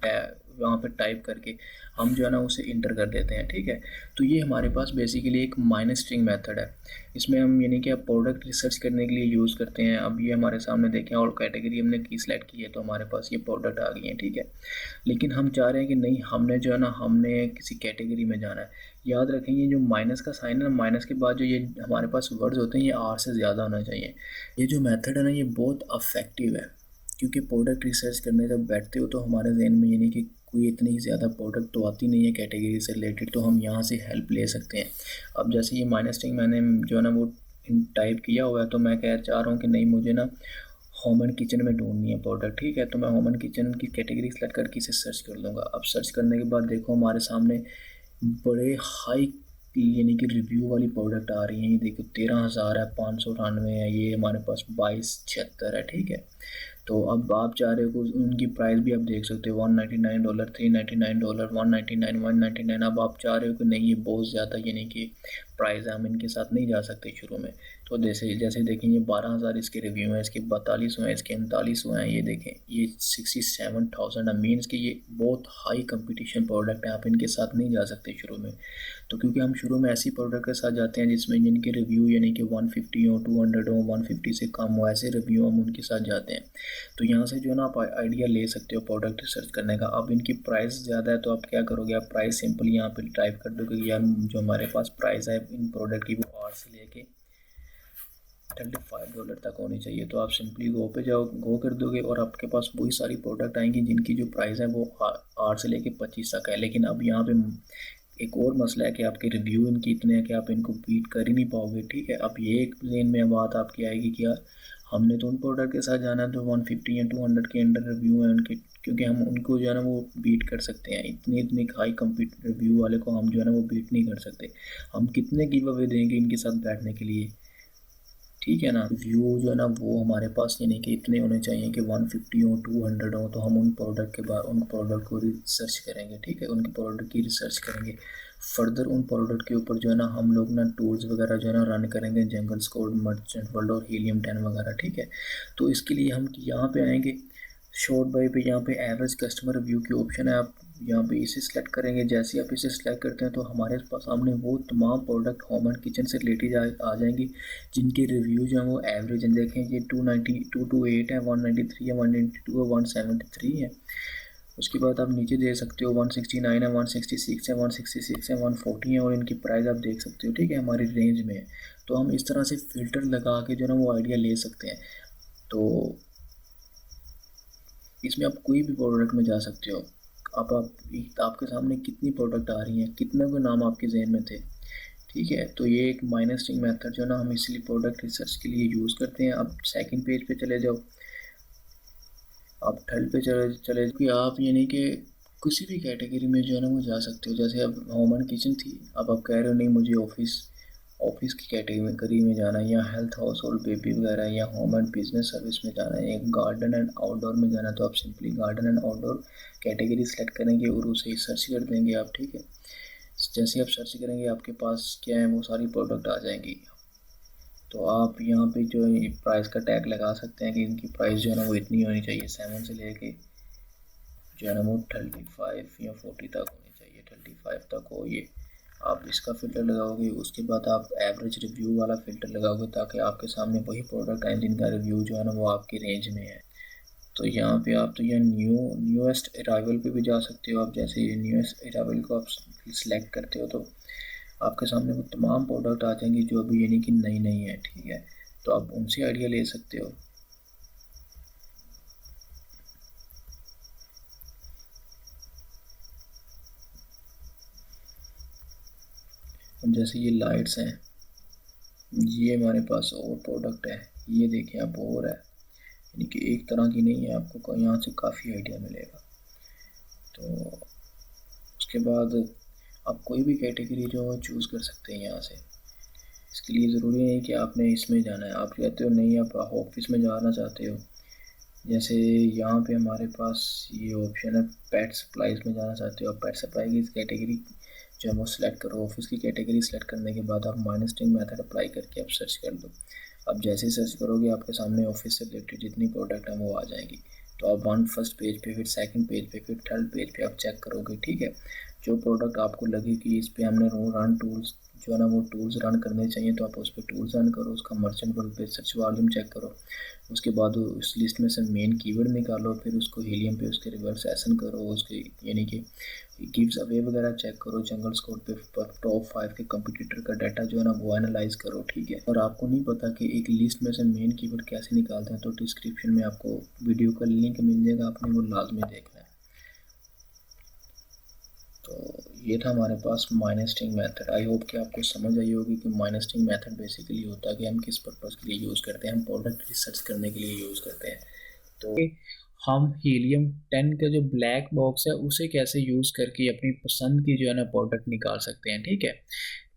वहाँ पे टाइप करके हम जो है ना उसे इंटर कर देते हैं, ठीक है। तो ये हमारे पास बेसिकली एक माइनस स्ट्रिंग मेथड है। इसमें हम, यानी कि आप प्रोडक्ट रिसर्च करने के लिए यूज़ करते हैं। अब ये हमारे सामने देखें, और कैटेगरी हमने की सिलेक्ट की है तो हमारे पास ये प्रोडक्ट आ गई है, ठीक है। लेकिन हम चाह रहे हैं कि नहीं, हमने जो है ना, हमने किसी कैटेगरी में जाना है। याद रखें, ये जो माइनस का साइन है ना, माइनस के बाद जो ये हमारे पास वर्ड्स होते हैं ये आर से ज़्यादा होना चाहिए। ये जो मेथड है ना ये बहुत अफेक्टिव है, क्योंकि प्रोडक्ट रिसर्च करने जब बैठते हो तो हमारे जहन में, यानी कि कोई इतनी ज़्यादा प्रोडक्ट तो आती नहीं है कैटेगरी से रिलेटेड, तो हम यहाँ से हेल्प ले सकते हैं। अब जैसे ये माइनस स्ट्रिंग मैंने जो है ना वो टाइप किया हुआ है, तो मैं कह चाह रहा हूँ कि नहीं, मुझे ना होम एंड किचन में ढूंढनी है प्रोडक्ट, ठीक है। तो मैं होम एंड किचन की कैटेगरी सेलेक्ट करके इसे सर्च कर लूँगा। अब सर्च करने के बाद देखो हमारे सामने बड़े हाई, यानी कि रिव्यू वाली प्रोडक्ट आ रही हैं। ये देखो 13,000 है, 598 है, ये हमारे पास 2276 है, ठीक है। तो अब आप चाह रहे हो, उनकी प्राइस भी आप देख सकते हो, $199, $399, $199, $199। अब आप चाह रहे हो कि नहीं ये बहुत ज़्यादा, यानी कि प्राइस है, हम इनके साथ नहीं जा सकते शुरू में। तो जैसे जैसे देखें, ये 12,000 इसके रिव्यू हैं, इसके 42 हैं, इसके 39 हैं, ये देखें ये 67,000 है। मीन्स कि ये बहुत हाई कंपटीशन प्रोडक्ट है, आप इनके साथ नहीं जा सकते शुरू में। तो क्योंकि हम शुरू में ऐसी प्रोडक्ट के साथ जाते हैं जिसमें जिनके रिव्यू, यानी कि 150 हो, 200 हो, 150 से कम हो, ऐसे रिव्यू हम उनके साथ जाते हैं। तो यहाँ से जो है ना आप आइडिया ले सकते हो प्रोडक्ट रिसर्च करने का। अब इनकी प्राइस ज़्यादा है तो आप क्या करोगे, आप प्राइस सिंपली यहाँ पे टाइप कर दोगे कि यार जो हमारे पास प्राइस है इन प्रोडक्ट की वो आर से लेके $35 तक होनी चाहिए। तो आप सिंपली गो पे जाओ, गो कर दोगे और आपके पास वही सारी प्रोडक्ट आएंगी जिनकी जो प्राइस है वो 8 से लेके 25 तक है। लेकिन अब यहाँ पे एक और मसला है कि आपके रिव्यू इनके इतने हैं कि आप इनको बीट कर ही नहीं पाओगे, ठीक है। अब ये एक लेन में बात आपकी आएगी कि यार हमने तो उन प्रोडक्ट के साथ जाना है तो 150 या 200 के अंडर रिव्यू है उनके, क्योंकि हम उनको जो है ना वो बीट कर सकते हैं। इतनी इतनी हाई कम्पीट रिव्यू वाले को हम जो है ना वो बीट नहीं कर सकते। हम कितने गिव अवे देंगे इनके साथ बैठने के लिए, ठीक है ना। व्यू जो है ना वो हमारे पास, यानी कि इतने होने चाहिए कि 150 हो, 200 हो, तो हम उन प्रोडक्ट के बाद उन प्रोडक्ट को रिसर्च करेंगे, ठीक है, उनके प्रोडक्ट की रिसर्च करेंगे। फर्दर उन प्रोडक्ट के ऊपर जो है ना हम लोग ना टूल्स वगैरह जो है ना रन करेंगे, जंगल स्क्वाड, मर्चेंट वर्ल्ड और हीलियम 10 वगैरह, ठीक है। तो इसके लिए हम यहाँ पे आएंगे, शॉर्ट बाय पे यहाँ पे एवरेज कस्टमर रिव्यू की ऑप्शन है, आप यहाँ पे इसे सिलेक्ट करेंगे। जैसे ही आप इसे सिलेक्ट करते हैं तो हमारे पास सामने वो तमाम प्रोडक्ट होम एंड किचन से रिलेटेड आ जाएंगी जिनके रिव्यू जो हैं वो एवरेज हैं। देखें ये 298 है, 193 है, 192 है, 173 है। उसके बाद आप नीचे दे सकते हो 169 है, 166 है, 166 है, 140 है, और इनकी प्राइस आप देख सकते हो, ठीक है, हमारी रेंज में है। तो हम इस तरह से फ़िल्टर लगा के जो है ना वो आइडिया ले सकते हैं। तो इसमें आप कोई भी प्रोडक्ट में जा सकते हो। आपके सामने कितनी प्रोडक्ट आ रही हैं, कितने को नाम आपके जहन में थे, ठीक है। तो ये एक माइनस स्ट्रिंग मेथड जो ना हम इसलिए प्रोडक्ट रिसर्च के लिए यूज़ करते हैं। अब सेकंड पेज पे चले जाओ, आप थर्ड पे चले कि आप, यानी कि किसी भी कैटेगरी में जो है ना वो जा सकते हो। जैसे अब होम एंड किचन थी, अब आप कह रहे हो नहीं मुझे ऑफिस ऑफिस की कैटेगरी में जाना है, या हेल्थ हाउस होल्ड बेबी वगैरह, या होम एंड बिजनेस सर्विस में जाना है, या गार्डन एंड आउटडोर में जाना है, तो आप simply garden and outdoor category select करेंगे और उसे सर्च कर देंगे आप, ठीक है। जैसे आप सर्च करेंगे आपके पास क्या है वो सारी प्रोडक्ट आ जाएंगी। तो आप यहाँ पे जो है प्राइस का टैग लगा सकते हैं कि इनकी प्राइस जो है ना वो इतनी होनी चाहिए, 7 से लेके जो है ना वो 35 या 40 तक होनी चाहिए, 35 तक हो ये। आप इसका फ़िल्टर लगाओगे, उसके बाद आप एवरेज रिव्यू वाला फ़िल्टर लगाओगे ताकि आपके सामने वही प्रोडक्ट आए जिनका रिव्यू जो है ना वो आपकी रेंज में है। तो यहाँ पे आप तो ये न्यूएस्ट अराइवल पे भी जा सकते हो। आप जैसे ये न्यूएस्ट अराइवल को आप सिलेक्ट करते हो तो आपके सामने वो तमाम प्रोडक्ट आ जाएंगे जो अभी यानी कि नई नई है, ठीक है। तो आप उनसे आइडिया ले सकते हो। अब जैसे ये लाइट्स हैं, ये हमारे पास और प्रोडक्ट है, ये देखिए आप और है, यानी कि एक तरह की नहीं है, आपको यहाँ से काफ़ी आइडिया मिलेगा। तो उसके बाद आप कोई भी कैटेगरी जो चूज़ कर सकते हैं यहाँ से। इसके लिए ज़रूरी नहीं कि आपने इसमें जाना है, आप कहते हो नहीं आप ऑफिस में जाना चाहते हो, जैसे यहाँ पे हमारे पास ये ऑप्शन है पेट सप्लाईज में जाना चाहते हो, आप पेट सप्लाई की कैटेगरी जो है वो सिलेक्ट करो। ऑफिस की कैटेगरी सेलेक्ट करने के बाद आप माइनस मेथड अप्लाई करके आप सर्च कर दो। अब जैसे ही सर्च करोगे आपके सामने ऑफिस से रिलेटेड जितनी प्रोडक्ट हैं वो आ जाएंगी। तो आप फर्स्ट पेज पे, फिर सेकंड पेज पे, फिर थर्ड पेज पे आप चेक करोगे, ठीक है। जो प्रोडक्ट आपको लगे कि इस पे हमने रन टूल्स जो है ना वो टूल्स रन करने चाहिए, तो आप उस पर टूल्स रन करो, उसका मर्चेंट वर्क पे सर्च वॉल्यूम चेक करो। उसके बाद उस लिस्ट में से मेन कीवर्ड निकालो, फिर उसको हीलियम पे उसके रिवर्स एसन करो, उसके यानी कि गिव्स अवे वगैरह चेक करो, जंगल स्कोर पे टॉप 5 के कंपटीटर का डाटा जो है ना वो एनालाइज करो, ठीक है। और आपको नहीं पता कि एक लिस्ट में से मेन कीवर्ड कैसे निकालते हैं, तो डिस्क्रिप्शन में आपको वीडियो का लिंक मिल जाएगा, आपने वो लाजमी देखना है। तो ये था हमारे पास माइनस्टिंग मेथड। आई होप कि आपको समझ आई होगी कि माइनस्टिंग मेथड बेसिकली होता है कि हम किस पर्पज़ के लिए यूज़ करते हैं, हम प्रोडक्ट रिसर्च करने के लिए यूज़ करते हैं। तो हम हीलियम 10 का जो ब्लैक बॉक्स है उसे कैसे यूज़ करके अपनी पसंद की जो है ना प्रोडक्ट निकाल सकते हैं, ठीक है।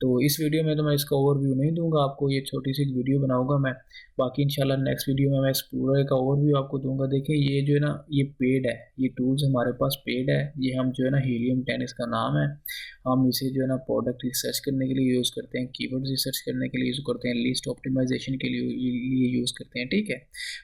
तो इस वीडियो में तो मैं इसका ओवरव्यू नहीं दूंगा आपको, ये छोटी सी वीडियो बनाऊंगा मैं। बाकी इंशाल्लाह नेक्स्ट वीडियो में मैं इस पूरे का ओवरव्यू आपको दूंगा। देखिए ये जो है ना ये पेड है, ये टूल्स हमारे पास पेड है, ये हम जो है ना हीलियम 10 इसका नाम है। हम इसे जो है ना प्रोडक्ट रिसर्च करने के लिए यूज़ करते हैं, कीवर्ड रिसर्च करने के लिए यूज़ करते हैं, लिस्ट ऑप्टिमाइजेशन के लिए यूज़ करते हैं, ठीक है।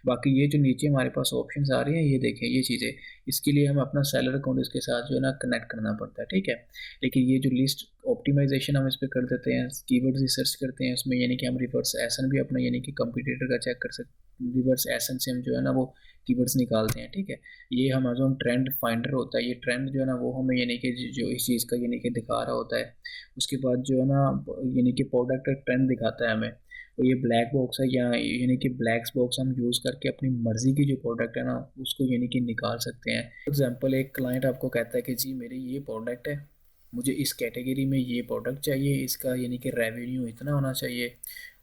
बाकी ये जो नीचे हमारे पास ऑप्शन आ रही हैं ये देखें ये चीज़ें, इसके लिए हमें अपना सेलर अकाउंट इसके साथ जो है ना कनेक्ट करना पड़ता है, ठीक है। लेकिन ये जो लिस्ट ऑप्टिमाइजेशन हम इस पर कर देते हैं, कीवर्ड रिसर्च करते हैं उसमें, यानी कि हम रिवर्स एसन भी अपना यानी कि कंपटीटर का चेक कर सकते, रिवर्स एसन से हम जो है ना वो कीवर्ड्स निकालते हैं, ठीक है। ये अमेज़ॉन ट्रेंड फाइंडर होता है, ये ट्रेंड जो है ना वो हमें यानी कि जो इस चीज़ का यानी कि दिखा रहा होता है। उसके बाद जो है ना यानी कि प्रोडक्ट का ट्रेंड दिखाता है हमें। और ये ब्लैक बॉक्स है, या यानी कि ब्लैक बॉक्स हम यूज़ करके अपनी मर्ज़ी की जो प्रोडक्ट है ना उसको यानी कि निकाल सकते हैं। फॉर एग्जांपल एक क्लाइंट आपको कहता है कि जी मेरी ये प्रोडक्ट है, मुझे इस कैटेगरी में ये प्रोडक्ट चाहिए, इसका यानी कि रेवेन्यू इतना होना चाहिए,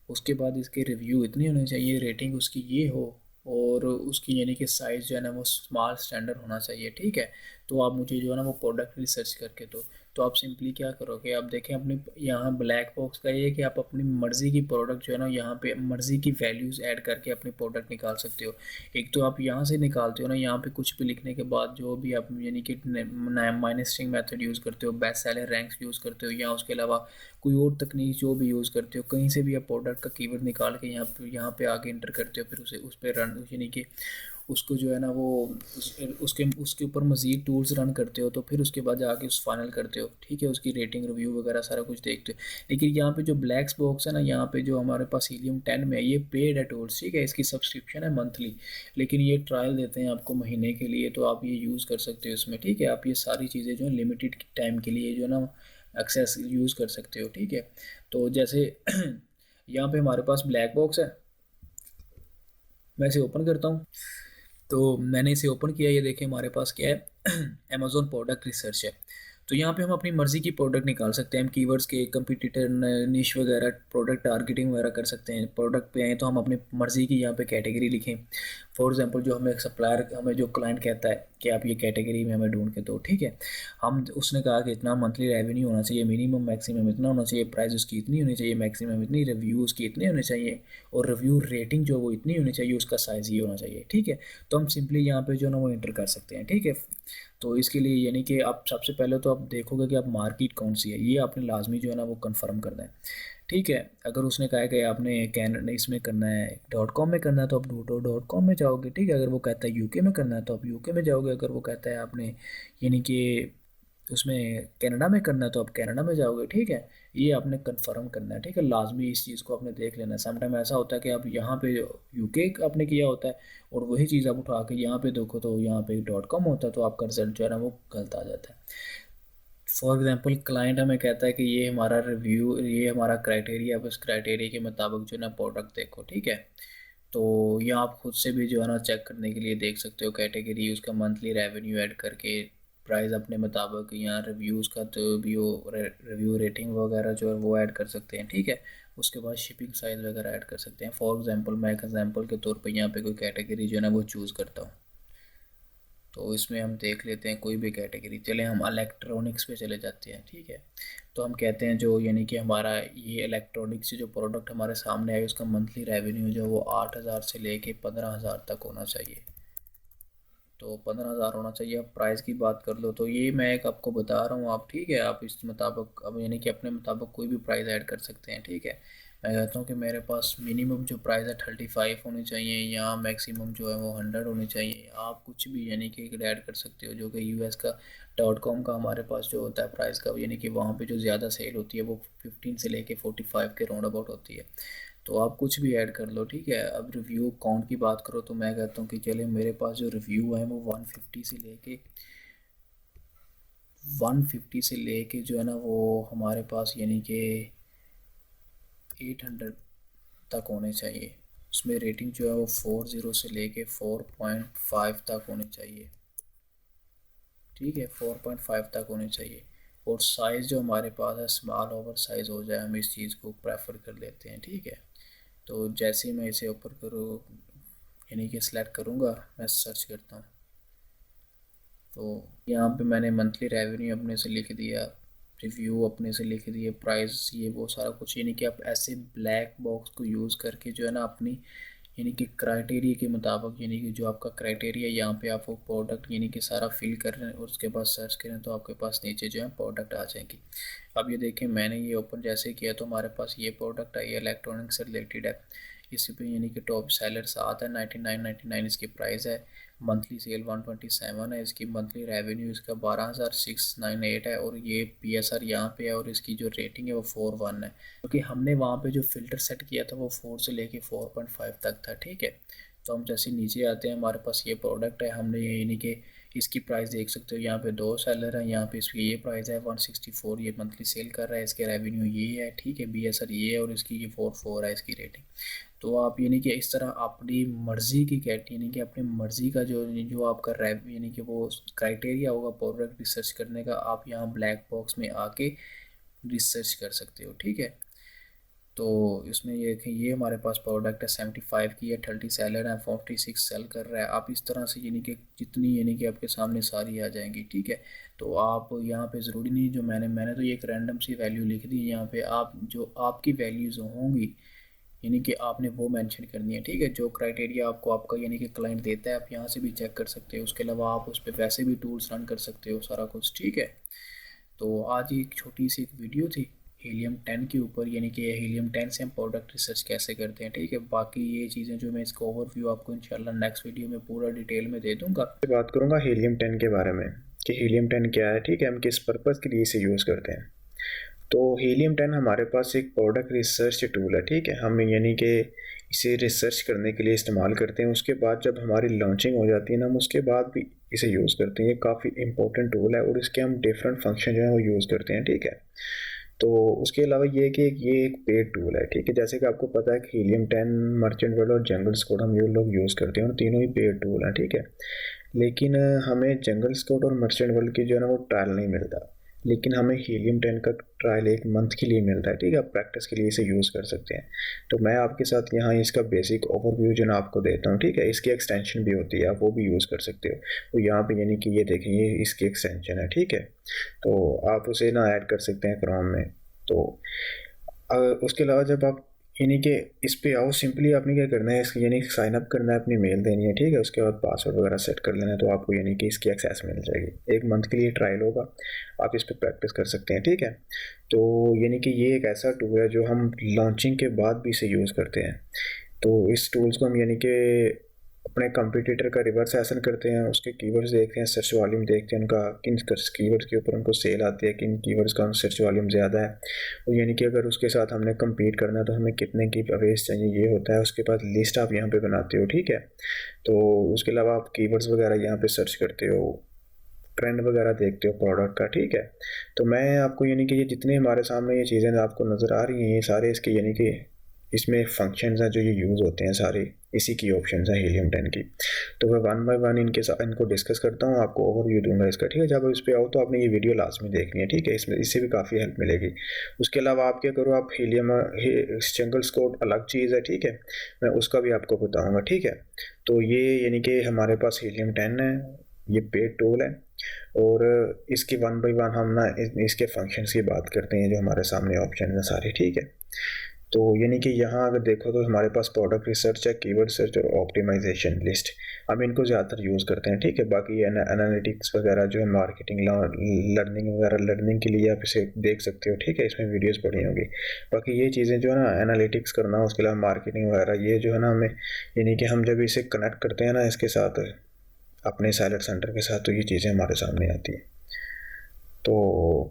उसके बाद इसके रिव्यू इतने होने चाहिए, रेटिंग उसकी ये हो, और उसकी यानी कि साइज़ जो है ना वो स्मॉल स्टैंडर्ड होना चाहिए, ठीक है। तो आप मुझे जो है ना वो प्रोडक्ट रिसर्च करके दो। तो आप सिंपली क्या करोगे, आप देखें अपनी यहाँ ब्लैक बॉक्स का ये है कि आप अपनी मर्ज़ी की प्रोडक्ट जो है ना यहाँ पे मर्ज़ी की वैल्यूज़ ऐड करके अपनी प्रोडक्ट निकाल सकते हो। एक तो आप यहाँ से निकालते हो ना, यहाँ पे कुछ भी लिखने के बाद जो भी आप यानी कि माइनस्टिंग मेथड यूज़ करते हो, बेस्ट सेलर रैंक्स यूज़ करते हो, या उसके अलावा कोई और तकनीक जो भी यूज़ करते हो, कहीं से भी आप प्रोडक्ट का कीवर्ड निकाल के यहाँ पे आगे इंटर करते हो, फिर उसे उस पर रन यानी कि उसको जो है ना वो उसके उसके ऊपर मज़ीद टूल्स रन करते हो, तो फिर उसके बाद जाके उस फाइनल करते हो, ठीक है। उसकी रेटिंग रिव्यू वगैरह सारा कुछ देखते हो। लेकिन यहाँ पे जो ब्लैक बॉक्स है ना, यहाँ पे जो हमारे पास हीलियम 10 में है ये पेड है टूल्स, ठीक है। इसकी सब्सक्रिप्शन है मंथली, लेकिन ये ट्रायल देते हैं आपको महीने के लिए, तो आप ये यूज़ कर सकते हो इसमें, ठीक है। आप ये सारी चीज़ें जो है लिमिटेड टाइम के लिए जो है ना एक्सेस यूज़ कर सकते हो, ठीक है। तो जैसे यहाँ पे हमारे पास ब्लैक बॉक्स है, मैं इसे ओपन करता हूँ। तो मैंने इसे ओपन किया, ये देखें हमारे पास क्या है अमेज़ॉन प्रोडक्ट रिसर्च है। तो यहाँ पे हम अपनी मर्ज़ी की प्रोडक्ट निकाल सकते हैं, हम कीवर्ड्स के कंपटीटर निश वगैरह प्रोडक्ट टारगेटिंग वगैरह कर सकते हैं। प्रोडक्ट पे आए तो हम अपनी मर्ज़ी की यहाँ पे कैटेगरी लिखें। फॉर एग्जांपल जो हमें सप्लायर, हमें जो क्लाइंट कहता है कि आप ये कैटेगरी में हमें ढूंढ के दो, ठीक है। हम उसने कहा कि इतना मंथली रेवेन्यू होना चाहिए, मिनिमम मैक्सिमम इतना होना चाहिए, प्राइस उसकी इतनी होनी चाहिए, मैक्सिमम इतनी, रिव्यू उसकी इतने होने चाहिए, और रिव्यू रेटिंग जो वो इतनी होनी चाहिए, उसका साइज़ ये होना चाहिए, ठीक है। तो हम सिंपली यहाँ पे जो है ना वो इंटर कर सकते हैं, ठीक है। तो इसके लिए यानी कि आप सबसे पहले तो आप देखोगे कि आप मार्केट कौन सी है, ये आपने लाजमी जो है ना वो कंफर्म करना है, ठीक है। अगर उसने कहा है कि आपने कैन इसमें करना है .com में करना है तो आप .com में जाओगे, ठीक है। अगर वो कहता है यूके में करना है तो आप यूके में जाओगे। अगर वो कहता है आपने यानी कि उसमें कनाडा में करना है तो आप कनाडा में जाओगे, ठीक है। ये आपने कंफर्म करना है, ठीक है। लाजमी इस चीज़ को आपने देख लेना है। समटाइम ऐसा होता है कि आप यहाँ पे यूके आपने किया होता है और वही चीज़ आप उठा के यहाँ पे देखो तो यहाँ पे .com होता है, तो आपका रिजल्ट जो है ना वो गलत आ जाता है। फॉर एग्जांपल क्लाइंट हमें कहता है कि ये हमारा रिव्यू, ये हमारा क्राइटेरिया, अब उस क्राइटेरिया के मुताबिक जो है ना प्रोडक्ट देखो, ठीक है। तो ये आप खुद से भी जो है ना चेक करने के लिए देख सकते हो कैटेगरी, उसका मंथली रेवेन्यू ऐड करके प्राइस अपने मुताबिक, यहाँ रिव्यूज़ का तो भी वो रिव्यू रेटिंग वगैरह जो है वो ऐड कर सकते हैं, ठीक है। उसके बाद शिपिंग साइज़ वगैरह ऐड कर सकते हैं। फॉर एग्जांपल मैं एक एग्जांपल के तौर पे यहाँ पे कोई कैटेगरी जो है ना वो चूज़ करता हूँ, तो इसमें हम देख लेते हैं कोई भी कैटेगरी। चले हम इलेक्ट्रॉनिक्स पे चले जाते हैं, ठीक है। तो हम कहते हैं जो यानी कि हमारा ये इलेक्ट्रॉनिक्स से जो प्रोडक्ट हमारे सामने आए उसका मंथली रेवेन्यू जो वो 8,000 से लेके 15,000 तक होना चाहिए। तो 15,000 होना चाहिए। अब प्राइस की बात कर लो तो ये मैं एक आपको बता रहा हूँ, आप ठीक है, आप इस मुताबिक अब यानी कि अपने मुताबिक कोई भी प्राइस ऐड कर सकते हैं, ठीक है। मैं कहता हूँ कि मेरे पास मिनिमम जो प्राइस है 35 होनी चाहिए या मैक्सिमम जो है वो 100 होनी चाहिए। आप कुछ भी यानी कि ऐड कर सकते हो, जो कि यूएस का .com का हमारे पास जो होता है प्राइस का, यानी कि वहाँ पे जो ज़्यादा सेल होती है वो 15 से लेके 45 के राउंड अबाउट होती है। तो आप कुछ भी ऐड कर लो, ठीक है। अब रिव्यू काउंट की बात करो तो मैं कहता हूँ कि चले मेरे पास जो रिव्यू है वो 150 से लेके जो है ना वो हमारे पास यानी कि 800 तक होने चाहिए। उसमें रेटिंग जो है वो 40 से लेके 4.5 तक होनी चाहिए, ठीक है, 4.5 तक होनी चाहिए। और साइज़ जो हमारे पास है स्मॉल ओवर साइज़ हो जाए, हम इस चीज़ को प्रेफर कर लेते हैं, ठीक है। तो जैसे ही मैं इसे ऊपर करूँ यानी कि सिलेक्ट करूँगा, मैं सर्च करता हूँ तो यहाँ पे मैंने मंथली रेवेन्यू अपने से लिख दिया, रिव्यू अपने से लिख दिए, प्राइस ये वो सारा कुछ। यानी कि आप ऐसे ब्लैक बॉक्स को यूज़ करके जो है ना अपनी यानी कि क्राइटेरिया के मुताबिक, यानी कि जो आपका क्राइटेरिया यहाँ पे आप वो प्रोडक्ट यानी कि सारा फिल कर रहे हैं और उसके बाद सर्च करें तो आपके पास नीचे जो है प्रोडक्ट आ जाएंगी। अब ये देखें मैंने ये ओपन जैसे किया तो हमारे पास ये प्रोडक्ट है, ये इलेक्ट्रॉनिक से रिलेटेड है। इसी पे यानी कि टॉप सेलर 7 है, 99.99 इसकी प्राइस है। मंथली सेल 127 है, इसकी मंथली रेवेन्यू इसका 12,698 है और ये PSR यहाँ पे है और इसकी जो रेटिंग है वो 4.1 है, क्योंकि हमने वहाँ पे जो फ़िल्टर सेट किया था वो 4 से लेके 4.5 तक था, ठीक है। तो हम जैसे नीचे आते हैं, हमारे पास ये प्रोडक्ट है, हमने ये यानी कि इसकी प्राइस देख सकते हो, यहाँ पे 2 सेलर हैं, यहाँ पे इसकी ये प्राइस है 164, ये मंथली सेल कर रहा है, इसके रेवेन्यू ये है, ठीक है। BSR ये है और इसकी ये 4.4 है इसकी रेटिंग। तो आप यानी कि इस तरह अपनी मर्ज़ी की कैट यानी कि अपनी मर्ज़ी का जो जो आपका रैप यानी कि वो क्राइटेरिया होगा प्रोडक्ट रिसर्च करने का, आप यहाँ ब्लैक बॉक्स में आके रिसर्च कर सकते हो, ठीक है। तो इसमें ये कि ये हमारे पास प्रोडक्ट है 75 की है, 30 सेलर है, 46 सेल कर रहा है। आप इस तरह से यानी कि जितनी यानी कि आपके सामने सारी आ जाएंगी, ठीक है। तो आप यहाँ पे ज़रूरी नहीं जो मैंने तो ये एक रैंडम सी वैल्यू लिख दी है यहाँ पे, आप जो आपकी वैल्यूज़ होंगी यानी कि आपने वो मेंशन करनी है, ठीक है। जो क्राइटेरिया आपको आपका यानी कि क्लाइंट देता है आप यहाँ से भी चेक कर सकते हो, उसके अलावा आप उस पर वैसे भी टूल्स रन कर सकते हो सारा कुछ, ठीक है। तो आज एक छोटी सी एक वीडियो थी हीलियम 10 के ऊपर, यानी कि हीलियम 10 से हम प्रोडक्ट रिसर्च कैसे करते हैं, ठीक है। बाकी ये चीज़ें जो मैं इसका ओवरव्यू आपको इंशाल्लाह नेक्स्ट वीडियो में पूरा डिटेल में दे दूँगा। बात करूँगा हीलियम 10 के बारे में कि हीलियम 10 क्या है, ठीक है, हम किस पर्पज़ के लिए इसे यूज़ करते हैं। तो हीलियम 10 हमारे पास एक प्रोडक्ट रिसर्च टूल है, ठीक है। हम यानी कि इसे रिसर्च करने के लिए इस्तेमाल करते हैं। उसके बाद जब हमारी लॉन्चिंग हो जाती है ना, हम उसके बाद भी इसे यूज़ करते हैं। ये काफ़ी इंपॉर्टेंट टूल है और इसके हम डिफरेंट फंक्शन जो है वो यूज़ करते हैं, ठीक है। तो उसके अलावा ये कि ये एक पेड टूल है, ठीक है। जैसे कि आपको पता है कि हीलियम 10, मर्चेंट वर्ल्ड और जंगल स्क्वाड हम ये लोग यूज़ करते हैं और तीनों ही पेड टूल हैं, ठीक है। लेकिन हमें जंगल स्क्वाड और मर्चेंट वर्ल्ड की जो है ना वो ट्रायल नहीं मिलता, लेकिन हमें हीलियम 10 का ट्रायल 1 मंथ के लिए मिलता है, ठीक है। आप प्रैक्टिस के लिए इसे यूज़ कर सकते हैं। तो मैं आपके साथ यहाँ इसका बेसिक ओवरव्यू जो ना आपको देता हूँ, ठीक है। इसकी एक्सटेंशन भी होती है, आप वो भी यूज़ कर सकते हो। तो यहाँ पे यानी कि ये देखें, ये इसकी एक्सटेंशन है, ठीक है। तो आप उसे ना ऐड कर सकते हैं क्रोम में। तो उसके अलावा जब आप यानी कि इस पे आओ, सिंपली आपने क्या करना है, इसकी यानी साइन अप करना है, अपनी मेल देनी है, ठीक है। उसके बाद पासवर्ड वगैरह सेट कर लेना है, तो आपको यानी कि इसकी एक्सेस मिल जाएगी। 1 मंथ के लिए ट्रायल होगा, आप इस पर प्रैक्टिस कर सकते हैं, ठीक है। तो यानी कि ये एक ऐसा टूल है जो हम लॉन्चिंग के बाद भी इसे यूज़ करते हैं। तो इस टूल्स को हम यानी कि अपने कंपटीटर का रिवर्स ऐसन करते हैं, उसके कीवर्ड्स देखते हैं, सर्च वॉल्यूम देखते हैं उनका, किन कीवर्ड्स के ऊपर उनको सेल आती है, किन कीवर्ड्स का सर्च वॉल्यूम ज़्यादा है। और यानी कि अगर उसके साथ हमने कम्पीट करना है तो हमें कितने की अवेज चाहिए ये होता है। उसके बाद लिस्ट आप यहाँ पे बनाते हो, ठीक है। तो उसके अलावा आप कीवर्ड्स वगैरह यहाँ पे सर्च करते हो, ट्रेंड वगैरह देखते हो प्रोडक्ट का, ठीक है। तो मैं आपको यानी कि ये जितने हमारे सामने ये चीज़ें आपको नज़र आ रही हैं, ये सारे इसके यानी कि इसमें फंक्शंस हैं जो ये यूज़ होते हैं, सारे इसी की ऑप्शंस हैं हीलियम 10 की। तो मैं 1 बाय 1 इनको डिस्कस करता हूँ, आपको ओवरव्यू दूंगा इसका, ठीक है। जब आप इस पर आओ तो आपने ये वीडियो लाजमी देखनी है, ठीक है। इससे भी काफ़ी हेल्प मिलेगी। उसके अलावा आप क्या करो, आप हीलियम जंगल स्क्वाड अलग चीज़ है, ठीक है, मैं उसका भी आपको बताऊँगा, ठीक है। तो ये यानी कि हमारे पास हीलियम 10 है, ये पेड टूल है और इसकी वन बाई वन हम ना इसके फंक्शंस की बात करते हैं जो हमारे सामने ऑप्शन है सारे, ठीक है। तो यानी कि यहाँ अगर देखो तो हमारे पास प्रोडक्ट रिसर्च है, कीवर्ड सर्च और ऑप्टिमाइजेशन लिस्ट, हम इनको ज़्यादातर यूज़ करते हैं, ठीक है। बाकी एनालिटिक्स वगैरह जो है मार्केटिंग लर्निंग वगैरह, लर्निंग के लिए आप इसे देख सकते हो, ठीक है, इसमें वीडियोस पड़ी होंगी। बाकी ये चीज़ें जो है ना एनालिटिक्स करना, उसके अलावा मार्केटिंग वगैरह, ये जो है ना हमें यानी कि हम जब इसे कनेक्ट करते हैं ना इसके साथ, अपने सैलड सेंटर के साथ, तो ये चीज़ें हमारे सामने आती हैं। तो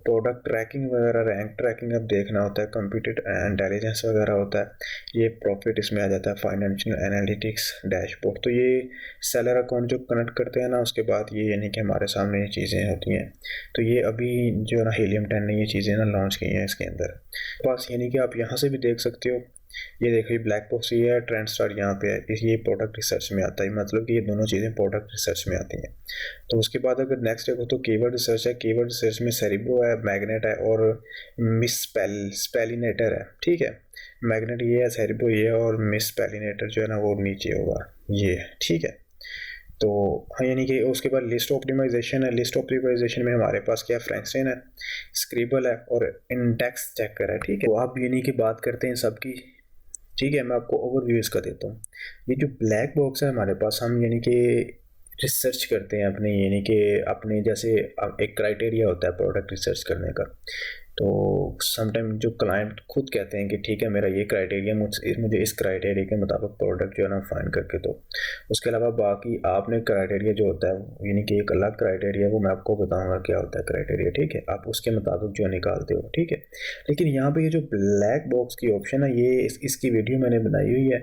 प्रोडक्ट ट्रैकिंग वगैरह, रैंक ट्रैकिंग अब देखना होता है, कंप्यूटर इंटेलिजेंस वगैरह होता है, ये प्रॉफिट इसमें आ जाता है, फाइनेंशियल एनालिटिक्स, डैशबोर्ड। तो ये सेलर अकाउंट जो कनेक्ट करते हैं ना उसके बाद ये यानी कि हमारे सामने ये चीज़ें होती हैं। तो ये अभी जो है ना हीलियम 10 ने ये चीज़ें ना लॉन्च की हैं इसके अंदर पास, यानी कि आप यहाँ से भी देख सकते हो। ये देखिए ब्लैक बॉक्स ये है, ट्रेंड स्टार यहाँ पे है, ये प्रोडक्ट रिसर्च में आता है, मतलब कि ये दोनों चीज़ें प्रोडक्ट रिसर्च में आती हैं। तो उसके बाद अगर नेक्स्ट देखो तो कीवर्ड रिसर्च है, कीवर्ड रिसर्च में सेरिब्रो है, मैग्नेट है और स्पेलिनेटर है, ठीक है। मैग्नेट ये है, सेरिब्रो ये है और मिस स्पेलिनेटर जो है ना वो नीचे होगा, ये है, ठीक है। तो हाँ यानी कि उसके बाद लिस्ट ऑप्टिमाइजेशन है, लिस्ट ऑप्टिमाइजेशन में हमारे पास क्या फ्रैंकस्टाइन है, स्क्रिबल है और इंडेक्स चेकर है, ठीक है। तो आप यानी कि बात करते हैं सबकी, ठीक है। मैं आपको ओवरव्यू इसका देता हूँ। ये जो ब्लैक बॉक्स है हमारे पास, हम यानी कि रिसर्च करते हैं अपने, यानी कि अपने जैसे एक क्राइटेरिया होता है प्रोडक्ट रिसर्च करने का। तो समटाइम जो क्लाइंट खुद कहते हैं कि ठीक है मेरा ये क्राइटेरिया, मुझे इस क्राइटेरिया के मुताबिक प्रोडक्ट जो है ना फाइंड करके दो। उसके अलावा बाकी आपने क्राइटेरिया जो होता है यानी कि एक अलग क्राइटेरिया, वो मैं आपको बताऊंगा क्या होता है क्राइटेरिया, ठीक है। आप उसके मुताबिक जो निकालते हो, ठीक है। लेकिन यहाँ पे ये जो ब्लैक बॉक्स की ऑप्शन है, ये इसकी वीडियो मैंने बनाई हुई है,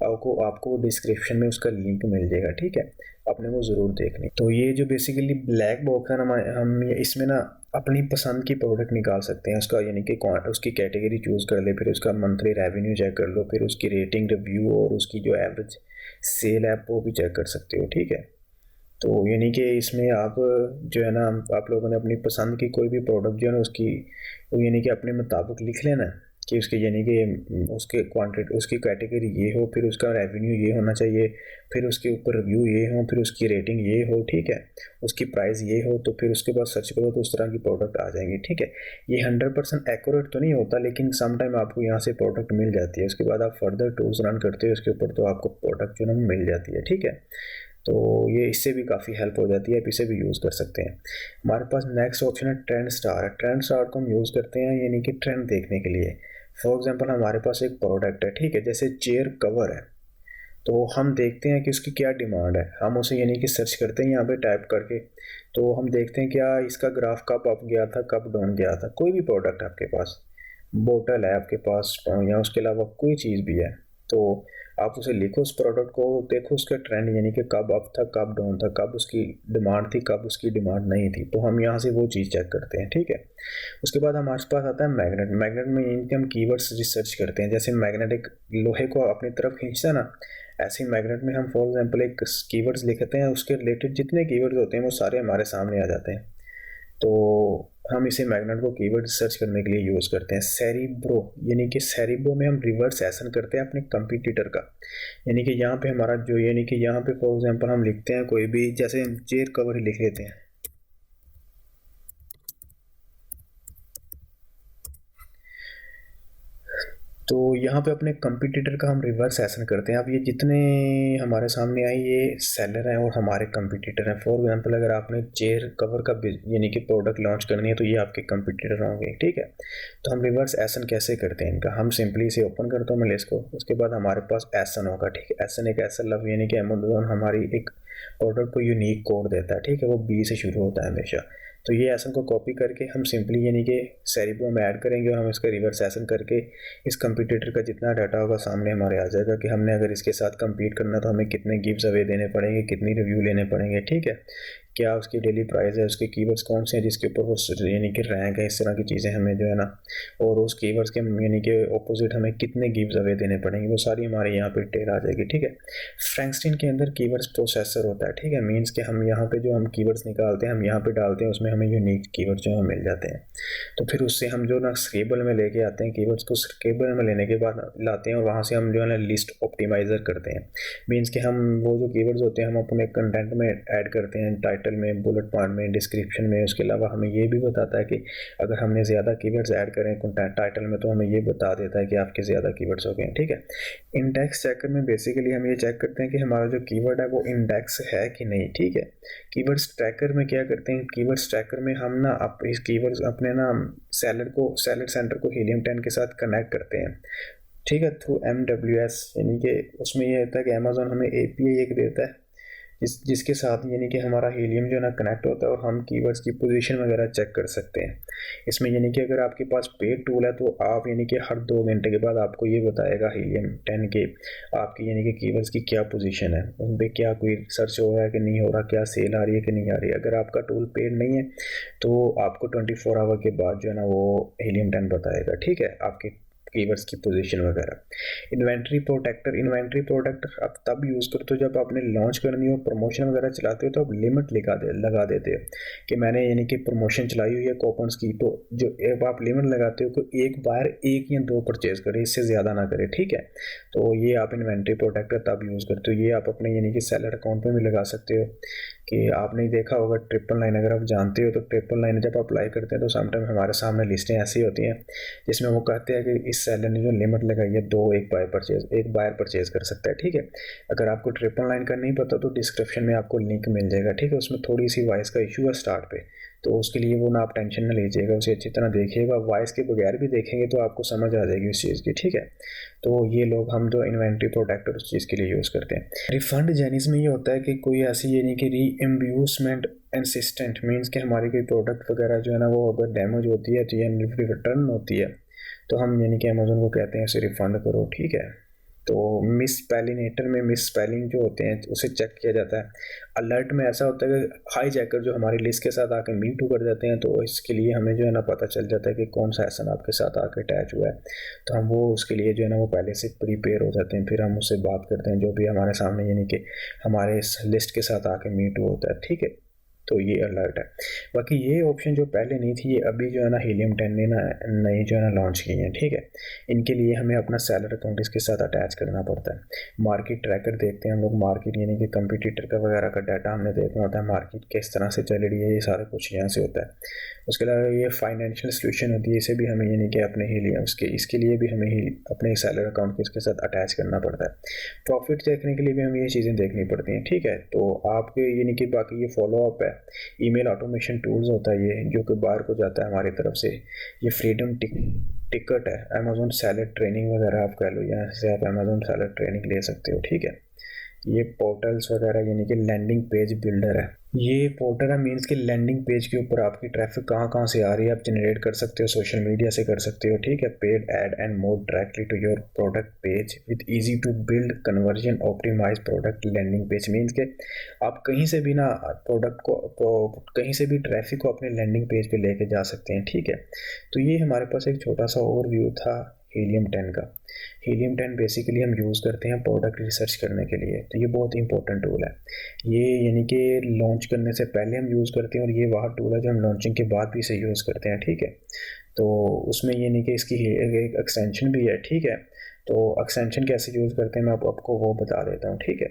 आपको डिस्क्रिप्शन में उसका लिंक मिल जाएगा, ठीक है। आपने वो ज़रूर देखनी। तो ये जो बेसिकली ब्लैक बॉक्स है ना, हम इसमें ना अपनी पसंद की प्रोडक्ट निकाल सकते हैं, उसका यानी कि उसकी कैटेगरी चूज़ कर ले, फिर उसका मंथली रेवेन्यू चेक कर लो, फिर उसकी रेटिंग, रिव्यू और उसकी जो एवरेज सेल है वो भी चेक कर सकते हो, ठीक है। तो यानी कि इसमें आप जो है ना, आप लोगों ने अपनी पसंद की कोई भी प्रोडक्ट जो है ना उसकी यानी कि अपने मुताबिक लिख लेना कि उसके यानी कि उसके क्वांटिटी, उसकी कैटेगरी ये हो, फिर उसका रेवेन्यू ये होना चाहिए, फिर उसके ऊपर रिव्यू ये हो, फिर उसकी रेटिंग ये हो, ठीक है, उसकी प्राइस ये हो, तो फिर उसके बाद सर्च करो तो उस तरह की प्रोडक्ट आ जाएंगी, ठीक है। ये 100% एक्यूरेट तो नहीं होता, लेकिन सम टाइम आपको यहाँ से प्रोडक्ट मिल जाती है। उसके बाद आप फर्दर टूल्स रन करते हो उसके ऊपर, तो आपको प्रोडक्ट जो है मिल जाती है, ठीक है। तो ये इससे भी काफ़ी हेल्प हो जाती है, आप इसे भी यूज़ कर सकते हैं। हमारे पास नेक्स्ट ऑप्शन है ट्रेंड स्टार। ट्रेंड स्टार को हम यूज़ करते हैं यानी कि ट्रेंड देखने के लिए। फॉर एग्जांपल हमारे पास एक प्रोडक्ट है, ठीक है, जैसे चेयर कवर है, तो हम देखते हैं कि उसकी क्या डिमांड है, हम उसे यानी कि सर्च करते हैं यहाँ पे टाइप करके। तो हम देखते हैं क्या इसका ग्राफ कब अप गया था, कब डाउन गया था। कोई भी प्रोडक्ट आपके पास, बोतल है आपके पास या उसके अलावा कोई चीज़ भी है, तो आप उसे लिखो उस प्रोडक्ट को, देखो उसका ट्रेंड यानी कि कब अप था, कब डाउन था, कब उसकी डिमांड थी, कब उसकी डिमांड नहीं थी। तो हम यहाँ से वो चीज़ चेक करते हैं, ठीक है। उसके बाद हमारे पास आता है मैग्नेट। मैग्नेट में इनके हम कीवर्ड्स रिसर्च करते हैं। जैसे मैग्नेट एक लोहे को अपनी तरफ खींचता है ना, ऐसे ही मैग्नेट में हम फॉर एग्जांपल एक कीवर्ड्स लिखते हैं, उसके रिलेटेड जितने कीवर्ड्स होते हैं वो सारे हमारे सामने आ जाते हैं। तो हम इसे मैग्नेट को कीवर्ड सर्च करने के लिए यूज़ करते हैं। सेरिब्रो यानी कि सेरिब्रो में हम रिवर्स एसन करते हैं अपने कंपटीटर का, यानी कि यहाँ पे हमारा जो यानी कि यहाँ पे फॉर एग्जांपल हम लिखते हैं कोई भी, जैसे हम चेयर कवर ही लिख लेते हैं। तो यहाँ पे अपने कंपटीटर का हम रिवर्स एसन करते हैं। अब ये जितने हमारे सामने आए ये सेलर हैं और हमारे कंपटीटर हैं। फॉर एग्जांपल अगर आपने चेयर कवर का यानी कि प्रोडक्ट लॉन्च करनी है तो ये आपके कंपटीटर होंगे, ठीक है। तो हम रिवर्स एसन कैसे करते हैं इनका, हम सिंपली इसे ओपन करता हूँ मैं लिस्ट को, उसके बाद हमारे पास एसन होगा, ठीक है। एसन एक ऐसा लव यानी कि अमेज़न हमारी एक प्रोडक्ट को यूनिक कोड देता है, ठीक है, वो बी से शुरू होता है हमेशा। तो ये एसन को कॉपी करके हम सिंपली यानी कि सेरिब्रो में ऐड करेंगे और हम इसका रिवर्स एसन करके इस कंपटीटर का जितना डाटा होगा सामने हमारे आ जाएगा कि हमने अगर इसके साथ compete करना तो हमें कितने गिव्स अवे देने पड़ेंगे, कितनी रिव्यू लेने पड़ेंगे, ठीक है, क्या उसकी डेली प्राइस है, उसके कीवर्ड्स कौन से हैं जिसके ऊपर वो यानी कि रैंक है, इस तरह की चीज़ें हमें जो है ना, और उस कीवर्ड्स के यानी कि ऑपोजिट हमें कितने गिव्स अवे देने पड़ेंगे, वो सारी हमारे यहाँ पे डिटेल आ जाएगी, ठीक है। फ्रैंकस्टाइन के अंदर कीवर्ड्स प्रोसेसर होता है, ठीक है, मीन्स कि हम यहाँ पे जो हम कीवर्ड्स निकालते हैं हम यहाँ पे डालते हैं, उसमें हमें यूनिक कीवर्ड्स जो है मिल जाते हैं। तो फिर उससे हम जो ना स्केबल में लेके आते हैं कीवर्ड्स को, स्केबल में लेने के बाद लाते हैं और वहाँ से हम जो है ना लिस्ट ऑप्टिमाइज़र करते हैं। मीन्स कि हम वो जो कीवर्ड्स होते हैं हम अपने कंटेंट में ऐड करते हैं, टाइटल में, बुलेट पॉइंट में, डिस्क्रिप्शन में। उसके अलावा हमें ये भी बताता है कि अगर हमने ज़्यादा कीवर्ड्स ऐड करें टाइटल में तो हमें ये बता देता है कि आपके ज़्यादा कीवर्ड्स हो गए हैं, ठीक है। इंडेक्स चेकर में बेसिकली हम ये चेक करते हैं कि हमारा जो कीवर्ड है वो इंडेक्स है कि नहीं, ठीक है। कीवर्ड्स ट्रैकर में क्या करते हैं, कीवर्ड्स ट्रैकर में हम ना इस कीवर्ड्स अपने ना सैलड सेंटर को हीलियम 10 के साथ कनेक्ट करते हैं, ठीक है, थ्रू MWS। यानी कि उसमें ये होता है कि अमेजोन हमें API एक देता है जिसके साथ यानी कि हमारा हीलियम जो है ना कनेक्ट होता है और हम कीवर्ड्स की पोजीशन वगैरह चेक कर सकते हैं इसमें। यानी कि अगर आपके पास पेड टूल है तो आप यानी कि हर 2 घंटे के बाद आपको ये बताएगा हीलियम 10 के आपकी यानी कि कीवर्ड्स की क्या पोजीशन है, उन पर क्या कोई सर्च हो रहा है कि नहीं हो रहा, क्या सेल आ रही है कि नहीं आ रही है। अगर आपका टूल पेड नहीं है तो आपको 24 आवर के बाद जो है ना वो हीलियम 10 बताएगा, ठीक है, आपके कीवर्ड्स की पोजीशन वगैरह। इन्वेंट्री प्रोटेक्टर आप तब यूज़ करते हो जब आपने लॉन्च करनी हो, प्रमोशन वगैरह चलाते हो तो आप लिमिट लगा देते हो कि मैंने यानी कि प्रमोशन चलाई हुई है कूपन्स की, तो जो आप लिमिट लगाते हो कि एक बार 1 या 2 परचेज करे, इससे ज़्यादा ना करे, ठीक है। तो ये आप इन्वेंट्री प्रोटेक्टर तब यूज़ करते हो। ये आप अपने यानी कि सेलर अकाउंट में भी लगा सकते हो कि आपने देखा होगा 999, अगर आप जानते हो तो 999 जब अप्लाई करते हैं तो समटाइम हमारे सामने लिस्टें ऐसी होती हैं जिसमें वो कहते हैं कि इस सेलर ने जो लिमिट लगाई है 2 एक बायर परचेज कर सकता है, ठीक है। अगर आपको 999 का नहीं पता तो डिस्क्रिप्शन में आपको लिंक मिल जाएगा, ठीक है। उसमें थोड़ी सी वॉइस का इशू है स्टार्ट पे, तो उसके लिए वो ना आप टेंशन ना लीजिएगा, उसे अच्छी तरह देखिएगा, वॉइस के बगैर भी देखेंगे तो आपको समझ आ जाएगी उस चीज़ की, ठीक है। तो ये लोग हम जो इन्वेंट्री प्रोटेक्टर उस चीज़ के लिए यूज़ करते हैं। रिफंड जेनिस में ये होता है कि कोई ऐसी यानी कि रीएम्ब्यूसमेंट इंसिस्टेंट मीन्स कि हमारी कोई प्रोडक्ट वगैरह जो है ना वो अगर डैमेज होती है तो या रिटर्न होती है तो हम यानी कि अमेजोन को कहते हैं उसे रिफ़ंड करो, ठीक है। तो मिस स्पेलिनेटर में मिस स्पेलिंग जो होते हैं उसे चेक किया जाता है। अलर्ट में ऐसा होता है कि हाई जैकर जो हमारी लिस्ट के साथ आके मीट कर जाते हैं तो इसके लिए हमें जो है ना पता चल जाता है कि कौन सा एसन आपके साथ आके अटैच हुआ है, तो हम वो उसके लिए जो है ना वो पहले से प्रिपेयर हो जाते हैं, फिर हम उससे बात करते हैं जो भी हमारे सामने यानी कि हमारे इस लिस्ट के साथ आके मीट होता है, ठीक है। तो ये अलर्ट है। बाकी ये ऑप्शन जो पहले नहीं थी ये अभी जो है ना हीलियम 10 ने ना नई जो है ना लॉन्च की है, ठीक है। इनके लिए हमें अपना सेलर अकाउंट इसके साथ अटैच करना पड़ता है। मार्केट ट्रैकर देखते हैं हम लोग, मार्केट यानी कि कंपटीटर का वगैरह का डाटा हमने देखना होता है, मार्केट किस तरह से चल रही है, ये सारा कुछ यहाँ से होता है। उसके अलावा ये फाइनेंशियल सोल्यूशन होती है, इसे भी हमें यानी कि अपने हीलियम इसके लिए भी हमें अपने सेलर अकाउंट को इसके साथ अटैच करना पड़ता है। प्रॉफिट देखने के लिए भी हमें ये चीज़ें देखनी पड़ती हैं, ठीक है। तो आपके यानी कि बाकी ये फॉलोअप है, ईमेल ऑटोमेशन टूल्स होता है ये जो कि बाहर को जाता है हमारी तरफ से। ये फ्रीडम टिकट है, अमेजोन सेलर ट्रेनिंग वगैरह आप कह लो, यहाँ से आप अमेजोन सेलर ट्रेनिंग ले सकते हो, ठीक है। ये पोर्टल्स वगैरह यानी कि लैंडिंग पेज बिल्डर है। ये पोर्टल है मीन्स कि लैंडिंग पेज के ऊपर आपकी ट्रैफिक कहाँ कहाँ से आ रही है आप जनरेट कर सकते हो, सोशल मीडिया से कर सकते हो, ठीक है। Paid ad and more directly to your product page with easy to build conversion optimise product landing page means के आप कहीं से भी ना प्रोडक्ट को कहीं से भी ट्रैफिक को अपने लैंडिंग पेज पे लेके जा सकते हैं, ठीक है। तो ये हमारे पास एक छोटा सा ओवरव्यू था हीलियम 10 का। हीलियम 10 बेसिकली हम यूज़ करते हैं प्रोडक्ट रिसर्च करने के लिए, तो ये बहुत इंपॉर्टेंट टूल है। ये यानी कि लॉन्च करने से पहले हम यूज़ करते हैं और ये वह टूल है जो हम लॉन्चिंग के बाद भी इसे यूज़ करते हैं, ठीक है। तो उसमें यानी कि इसकी एक एक्सटेंशन भी है, ठीक है। तो एक्सटेंशन कैसे यूज़ करते हैं मैं आपको वो बता देता हूँ, ठीक है।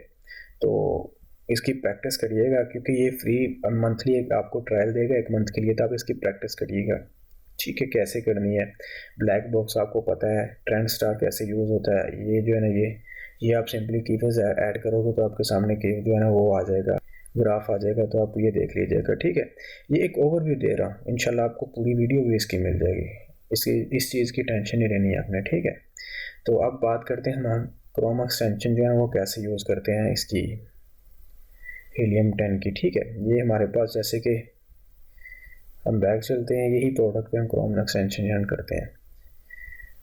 तो इसकी प्रैक्टिस करिएगा क्योंकि ये फ्री मंथली एक आपको ट्रायल देगा 1 मंथ के लिए, तो आप इसकी प्रैक्टिस करिएगा, ठीक है, कैसे करनी है। ब्लैक बॉक्स आपको पता है, ट्रेंड स्टार कैसे यूज़ होता है, ये जो है ना ये आप सिंपली कीवर्ड्स ऐड करोगे तो आपके सामने की जो है ना वो आ जाएगा, ग्राफ आ जाएगा, तो आप ये देख लीजिएगा, ठीक है। ये एक ओवरव्यू दे रहा हूँ, इंशाल्लाह आपको पूरी वीडियो भी इसकी मिल जाएगी, इस चीज़ की टेंशन नहीं रहनी है आपने, ठीक है। तो अब बात करते हैं हम क्रोम एक्सटेंशन जो है वो कैसे यूज़ करते हैं इसकी हीलियम 10 की, ठीक है। ये हमारे पास जैसे कि हम बैक चलते हैं, यही प्रोडक्ट पे हम क्रोम एक्सटेंशन रन करते हैं।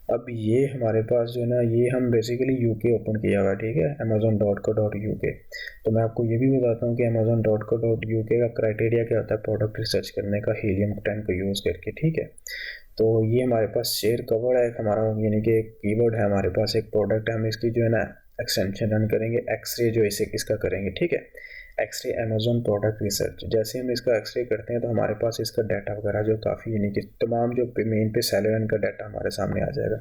अब ये हमारे पास जो है ना ये हम बेसिकली यूके ओपन किया हुआ है, ठीक है, amazon.co.uk। तो मैं आपको ये भी बताता हूँ कि amazon.co.uk का क्राइटेरिया क्या होता है प्रोडक्ट रिसर्च करने का हीलियम 10 को यूज़ करके, ठीक है। तो ये हमारे पास शेयर कवर्ड है हमारा, यानी कि एक कीवर्ड है हमारे पास, एक प्रोडक्ट है, हम इसकी जो है ना एक्सटेंशन रन करेंगे, एक्सरे जो इसे इसका करेंगे, ठीक है। एक्सरे अमेजोन प्रोडक्ट रिसर्च, जैसे हम इसका एक्सरे करते हैं तो हमारे पास इसका डाटा वगैरह जो काफ़ी यानी कि तमाम जो मेन पे सेलर का डाटा हमारे सामने आ जाएगा।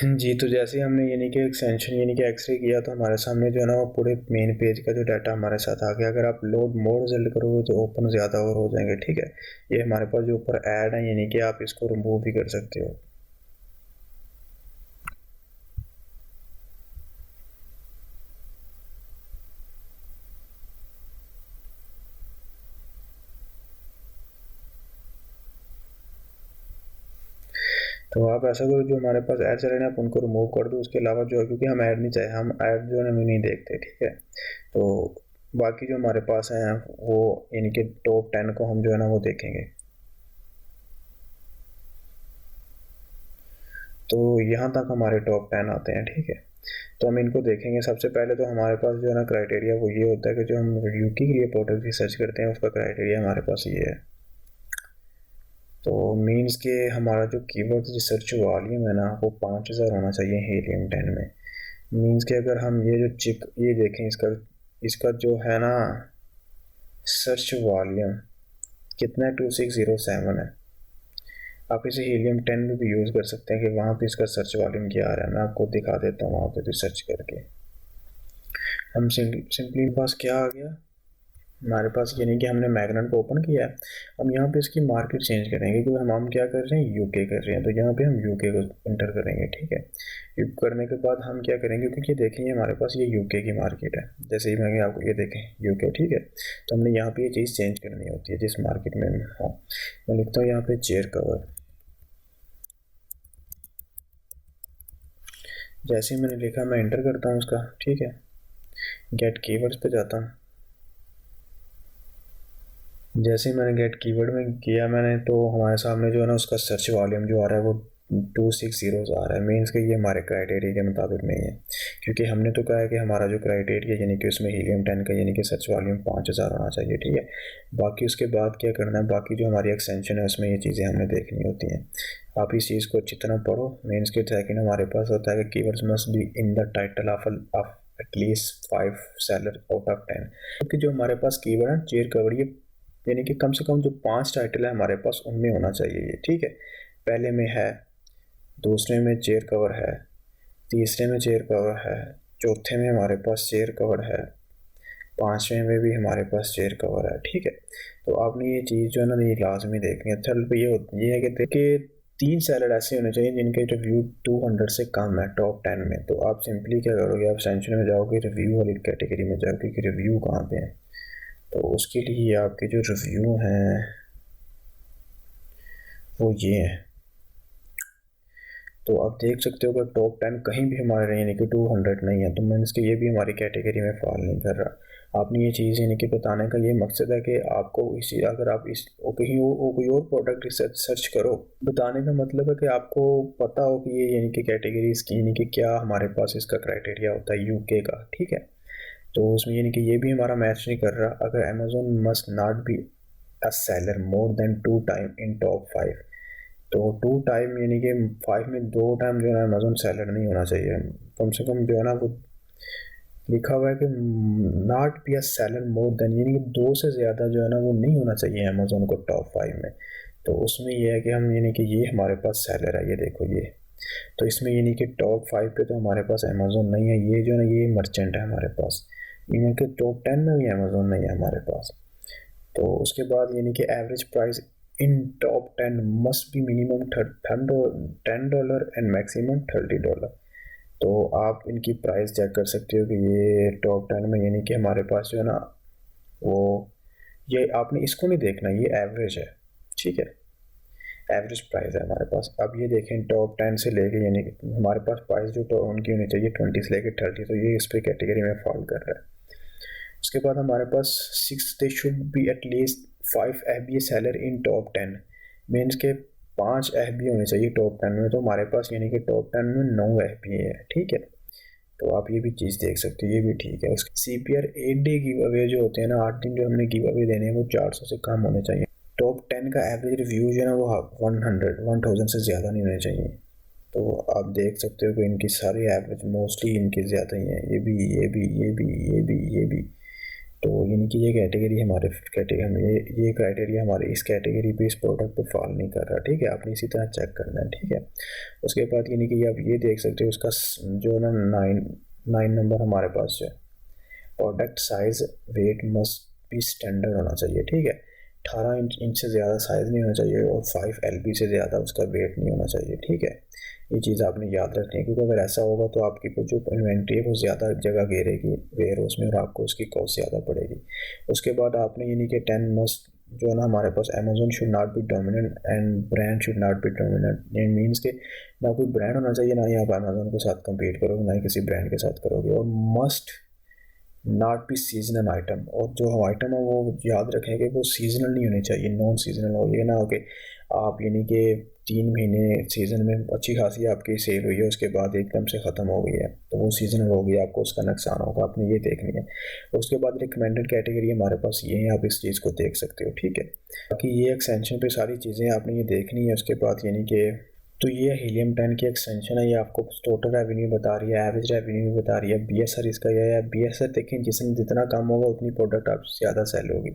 जी, तो जैसे ही हमने यानी कि एक्सटेंशन यानी कि एक्सरे किया तो हमारे सामने जो है ना वो पूरे मेन पेज का जो डाटा हमारे साथ आ गया। अगर आप लोड मोर रिजल्ट करोगे तो ओपन ज़्यादा और हो जाएंगे, ठीक है। ये हमारे पास जो ऊपर ऐड है यानी कि आप इसको रिमूव भी कर सकते हो। तो आप ऐसा करो, जो हमारे पास ऐड चल रहे हैं आप उनको रिमूव कर दो। उसके अलावा जो है, क्योंकि हम ऐड नहीं चाहे, हम ऐड जो है ना नहीं देखते, ठीक है। तो बाकी जो हमारे पास हैं वो यानी कि टॉप 10 को हम जो है ना वो देखेंगे। तो यहाँ तक हमारे टॉप 10 आते हैं, ठीक है। तो हम इनको देखेंगे। सबसे पहले तो हमारे पास जो है ना क्राइटेरिया वो ये होता है कि जो हम यूके के लिए प्रोडक्ट रिसर्च करते हैं उसका क्राइटेरिया हमारे पास ये है। तो मीन्स के हमारा जो कीवर्ड रिसर्च वॉल्यूम है ना वो 5000 होना चाहिए हीलियम 10 में। मीन्स के अगर हम ये जो ये देखें, इसका इसका जो है ना सर्च वॉल्यूम कितना है, 2607 है। आप इसे हीलियम 10 में भी यूज़ कर सकते हैं कि वहाँ पे इसका सर्च वॉल्यूम क्या आ रहा है। मैं आपको दिखा देता हूँ वहाँ पे रिसर्च करके। हम सिंपली पास क्या आ गया हमारे पास, यानी कि हमने मैग्नेट को ओपन किया है। हम यहाँ पे इसकी मार्केट चेंज करेंगे क्योंकि हम क्या कर रहे हैं, यूके कर रहे हैं। तो यहाँ पे हम यूके को इंटर करेंगे, ठीक है। यूके करने के बाद हम क्या करेंगे, क्योंकि देखेंगे हमारे पास ये यूके की मार्केट है। जैसे ही मैं आपको ये देखें यूके, ठीक है। तो हमने यहाँ पे ये चीज़ चेंज करनी होती है जिस मार्केट में हो। मैं लिखता हूँ यहाँ पे चेयर कवर। जैसे ही मैंने लिखा मैं इंटर करता हूँ उसका, ठीक है। गेट कीवर्ड्स पे जाता हूँ। जैसे ही मैंने गेट कीवर्ड में किया मैंने, तो हमारे सामने जो है ना उसका सर्च वॉल्यूम जो आ रहा है वो 260 आ रहा है। मीन्स कि ये हमारे क्राइटेरिया के मुताबिक नहीं है, क्योंकि हमने तो कहा है कि हमारा जो क्राइटेरिया यानी कि उसमें हीलियम 10 का यानी कि सर्च वॉल्यूम 5000 होना चाहिए, ठीक है। बाकी उसके बाद क्या करना है, बाकी जो हमारी एक्सटेंशन है उसमें ये चीज़ें हमने देखनी होती हैं। आप इस चीज़ को अच्छी तरह पढ़ो। मीन्स के सेकेंड हमारे पास होता है कि keywords must be in the title of at least 5 seller out of 10। क्योंकि जो हमारे पास कीवर्ड है चेयर कवर, ये यानी कि कम से कम जो 5 टाइटल है हमारे पास उनमें होना चाहिए ये, ठीक है। पहले में है, दूसरे में चेयर कवर है, तीसरे में चेयर कवर है, चौथे में हमारे पास चेयर कवर है, पाँचवें में भी हमारे पास चेयर कवर है, ठीक है। तो आपने ये चीज़ जो है ना ये लाजमी देखनी है। थर्ड पे ये है कि देखिए 3 सैलड ऐसे होने चाहिए जिनके रिव्यू 200 से कम है टॉप 10 में। तो आप सिंपली क्या करोगे, आप सेंशन में जाओगे, रिव्यू वाली कैटेगरी में जाओगे कि रिव्यू कहाँ पे हैं। तो उसके लिए आपके जो रिव्यू हैं वो ये हैं। तो आप देख सकते हो कि टॉप 10 कहीं भी हमारे यानी कि 200 नहीं है, तो मीन्स कि ये भी हमारी कैटेगरी में फॉल नहीं कर रहा। आपने ये चीज़ यानी कि बताने का ये मकसद है कि आपको इसी, अगर आप इस कहीं कोई और प्रोडक्ट सर्च करो, बताने का मतलब है कि आपको पता हो कि ये यानी कि कैटेगरी इसकी यानी कि क्या हमारे पास इसका क्राइटेरिया होता है यूके का, ठीक है। तो उसमें यानी कि ये भी हमारा मैच नहीं कर रहा। अगर Amazon must not be a seller more than 2 time in top 5, तो 2 टाइम यानी कि 5 में 2 टाइम जो है ना अमेजोन सेलर नहीं होना चाहिए। कम से कम जो है ना वो लिखा हुआ है कि not be a seller more than, यानी कि 2 से ज़्यादा जो है ना वो नहीं होना चाहिए अमेजोन को टॉप 5 में। तो उसमें ये है कि हम यानी कि ये हमारे पास सेलर है, ये देखो ये। तो इसमें यानी कि टॉप 5 पे तो हमारे पास अमेजोन नहीं है, ये जो है ना ये मर्चेंट है हमारे पास। इवन के टॉप 10 में भी अमेजोन नहीं है हमारे पास। तो उसके बाद यानी कि average price in top 10 must be minimum $10 and maximum $30। तो आप इनकी प्राइस चेक कर सकते हो कि ये टॉप 10 में यानी कि हमारे पास जो है ना वो, ये आपने इसको नहीं देखना, ये एवरेज है, ठीक है। एवरेज प्राइस है हमारे पास। अब ये देखें टॉप 10 से लेके यानी कि हमारे पास प्राइस जो तो उनकी होनी चाहिए 20 से लेके 30, तो ये इस पर कैटेगरी में फॉल कर रहा है। उसके बाद हमारे पास 6 they should be at least 5 FBA seller in top 10। Means के 5 FBA होने चाहिए टॉप 10 में। तो हमारे पास यानी कि टॉप 10 में 9 FBA है, ठीक है। तो आप ये भी चीज़ देख सकते हो, ये भी ठीक है। उसके CPR 8 डे गिव अवे जो होते हैं ना, 8 दिन जो हमने गिव अवे देने हैं वो 400 से कम होने चाहिए। टॉप 10 का एवरेज रिव्यू जो है ना वो 1000 से ज़्यादा नहीं होने चाहिए। तो आप देख सकते हो कि इनकी सारी एवरेज मोस्टली इनके ज़्यादा ही हैं। ये भी, ये भी, ये भी, ये भी, ये भी। तो यानी कि ये कैटेगरी हमारे कैटेगरी ये क्राइटेरिया हमारे इस कैटेगरी पे इस प्रोडक्ट पे फॉल नहीं कर रहा, ठीक है। आपने इसी तरह चेक करना है, ठीक है। उसके बाद यानी कि आप ये देख सकते हो उसका जो ना 9 नंबर हमारे पास जो है, product size weight must be standard होना चाहिए, ठीक है। 18 इंच से ज़्यादा साइज़ नहीं होना चाहिए और 5 LB से ज़्यादा उसका वेट नहीं होना चाहिए, ठीक है। ये चीज़ आपने याद रखनी है, क्योंकि अगर ऐसा होगा तो आपकी जो इन्वेंट्री है वो ज़्यादा जगह घेरेगी वेयर हाउस में और आपको उसकी कॉस्ट ज़्यादा पड़ेगी। उसके बाद आपने यानी कि 10 मस्ट जो है ना हमारे पास, Amazon should not be dominant and brand should not be dominant. ये मीन्स के ना कोई ब्रांड होना चाहिए, ना ही आप अमेजोन के साथ कम्पीट करोगे, ना ही किसी ब्रांड के साथ करोगे। और must not be seasonal item, और जो आइटम है वो याद रखें कि वो सीजनल नहीं होनी चाहिए, नॉन सीजनल हो। ये ना हो कि आप यानी कि 3 महीने सीज़न में अच्छी खासी आपकी सेल हुई है, उसके बाद एकदम से ख़त्म हो गई है, तो वो सीजनल हो गई, आपको उसका नुकसान होगा, आपने ये देखनी है। उसके बाद रिकमेंडेड कैटेगरी हमारे पास ये है, आप इस चीज़ को देख सकते हो, ठीक है। बाकी ये एक्सटेंशन पे सारी चीज़ें आपने ये देखनी है। उसके बाद यानी कि तो ये हीलियम 10 की एक्सटेंशन है, ये आपको टोटल रेवेन्यू बता रही है, एवरेज रेवेन्यू बता रही है। BSR इसका यह है, BSR देखें जिसमें जितना कम होगा उतनी प्रोडक्ट आपसे ज़्यादा सेल होगी।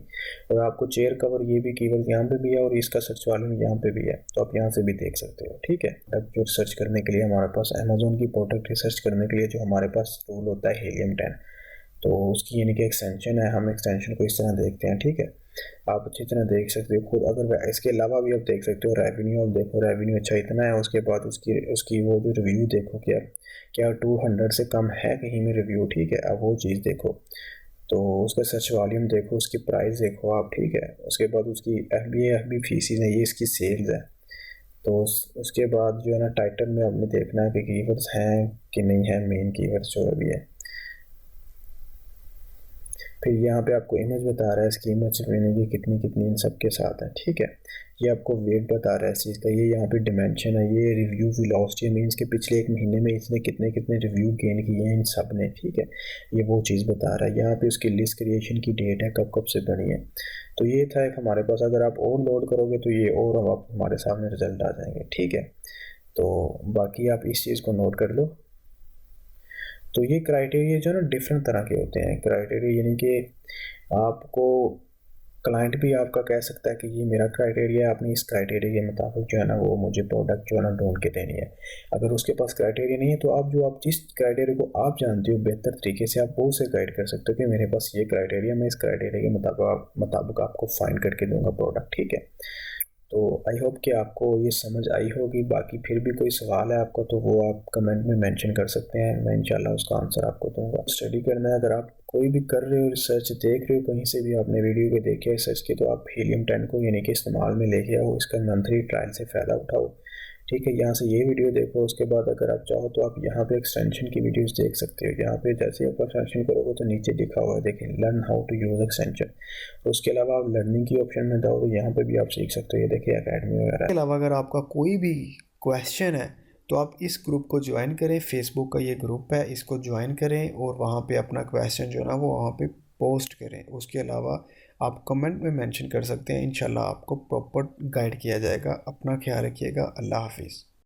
और आपको चेयर कवर ये भी कीवर्ड यहाँ पे भी है और इसका सर्च वॉल्यूम यहाँ पे भी है, तो आप यहाँ से भी देख सकते हो, ठीक है। अब जो सर्च करने के लिए हमारे पास अमेजोन की प्रोडक्ट रिसर्च करने के लिए जो हमारे पास टूल होता है हीलियम 10, तो उसकी यानी कि एक्सटेंशन है। हम एक्सटेंशन को इस तरह देखते हैं, ठीक है। आप अच्छी तरह देख सकते हो खुद। अगर इसके अलावा भी आप देख सकते हो रेवेन्यू, आप देखो रेवेन्यू अच्छा इतना है। उसके बाद उसकी उसकी वो जो रिव्यू देखो, क्या क्या 200 से कम है कहीं में रिव्यू, ठीक है। अब वो चीज़ देखो, तो उसका सर्च वॉल्यूम देखो, उसकी प्राइस देखो आप, ठीक है। उसके बाद उसकी FB फीसिस है, ये इसकी सेल्स है। तो उसके बाद जो है ना टाइटल में आपने देखना है कि कीवर्ड्स हैं कि नहीं है, मेन कीवर्ड्स जो भी है। फिर यहाँ पे आपको इमेज बता रहा है इसकी इमेज लेने की कितनी कितनी इन सब के साथ है, ठीक है। ये आपको वेट बता रहा है इस चीज़ का। ये यहाँ पे डिमेंशन है, ये रिव्यू वेलोसिटी मीन्स के पिछले 1 महीने में इसने कितने कितने रिव्यू गेन किए हैं इन सब ने, ठीक है। ये वो चीज़ बता रहा है। यहाँ पे उसकी लिस्ट क्रिएशन की डेट है, कब कब से बनी है। तो ये था एक हमारे पास। अगर आप और लोड करोगे तो ये और अब आप हमारे सामने रिजल्ट आ जाएंगे, ठीक है। तो बाकी आप इस चीज़ को नोट कर लो। तो ये क्राइटेरिया जो है ना डिफरेंट तरह के होते हैं क्राइटेरिया, यानी कि आपको क्लाइंट भी आपका कह सकता है कि ये मेरा क्राइटेरिया है, आपने इस क्राइटेरिया के मुताबिक जो है ना वो मुझे प्रोडक्ट जो है ना ढूंढ के देनी है। अगर उसके पास क्राइटेरिया नहीं है तो आप जिस क्राइटेरिया को आप जानते हो बेहतर तरीके से आप वो उसे गाइड कर सकते हो कि मेरे पास ये क्राइटेरिया, मैं इस क्राइटेरिया के मुताबिक आपको फाइंड करके दूंगा प्रोडक्ट, ठीक है। तो आई होप कि आपको ये समझ आई होगी। बाकी फिर भी कोई सवाल है आपका तो वो आप कमेंट में मेंशन कर सकते हैं, मैं इंशाल्लाह उसका आंसर आपको दूंगा। स्टडी करना है, अगर आप कोई भी कर रहे हो रिसर्च देख रहे हो कहीं से भी आपने वीडियो को देखे रिसर्च की, तो आप हीलियम 10 को यानी कि इस्तेमाल में लेके आओ, इसका मंथली ट्रायल से फ़ायदा उठाओ, ठीक है। यहाँ से ये वीडियो देखो, उसके बाद अगर आप चाहो तो आप यहाँ पे एक्सटेंशन की वीडियोस देख सकते हो। यहाँ पे जैसे आप एक्सटेंशन करोगे तो नीचे लिखा हुआ है देखें, learn how to use extension. उसके अलावा आप लर्निंग की ऑप्शन में जाओ तो यहाँ पे भी आप सीख सकते हो, ये देखिए अकेडमी वगैरह। इसके अलावा अगर आपका कोई भी क्वेश्चन है तो आप इस ग्रुप को ज्वाइन करें, फेसबुक का ये ग्रुप है, इसको ज्वाइन करें और वहाँ पे अपना क्वेश्चन जो है ना वो वहाँ पे पोस्ट करें। उसके अलावा आप कमेंट में मेंशन कर सकते हैं, इंशाल्लाह आपको प्रॉपर गाइड किया जाएगा। अपना ख्याल रखिएगा, अल्लाह हाफिज़।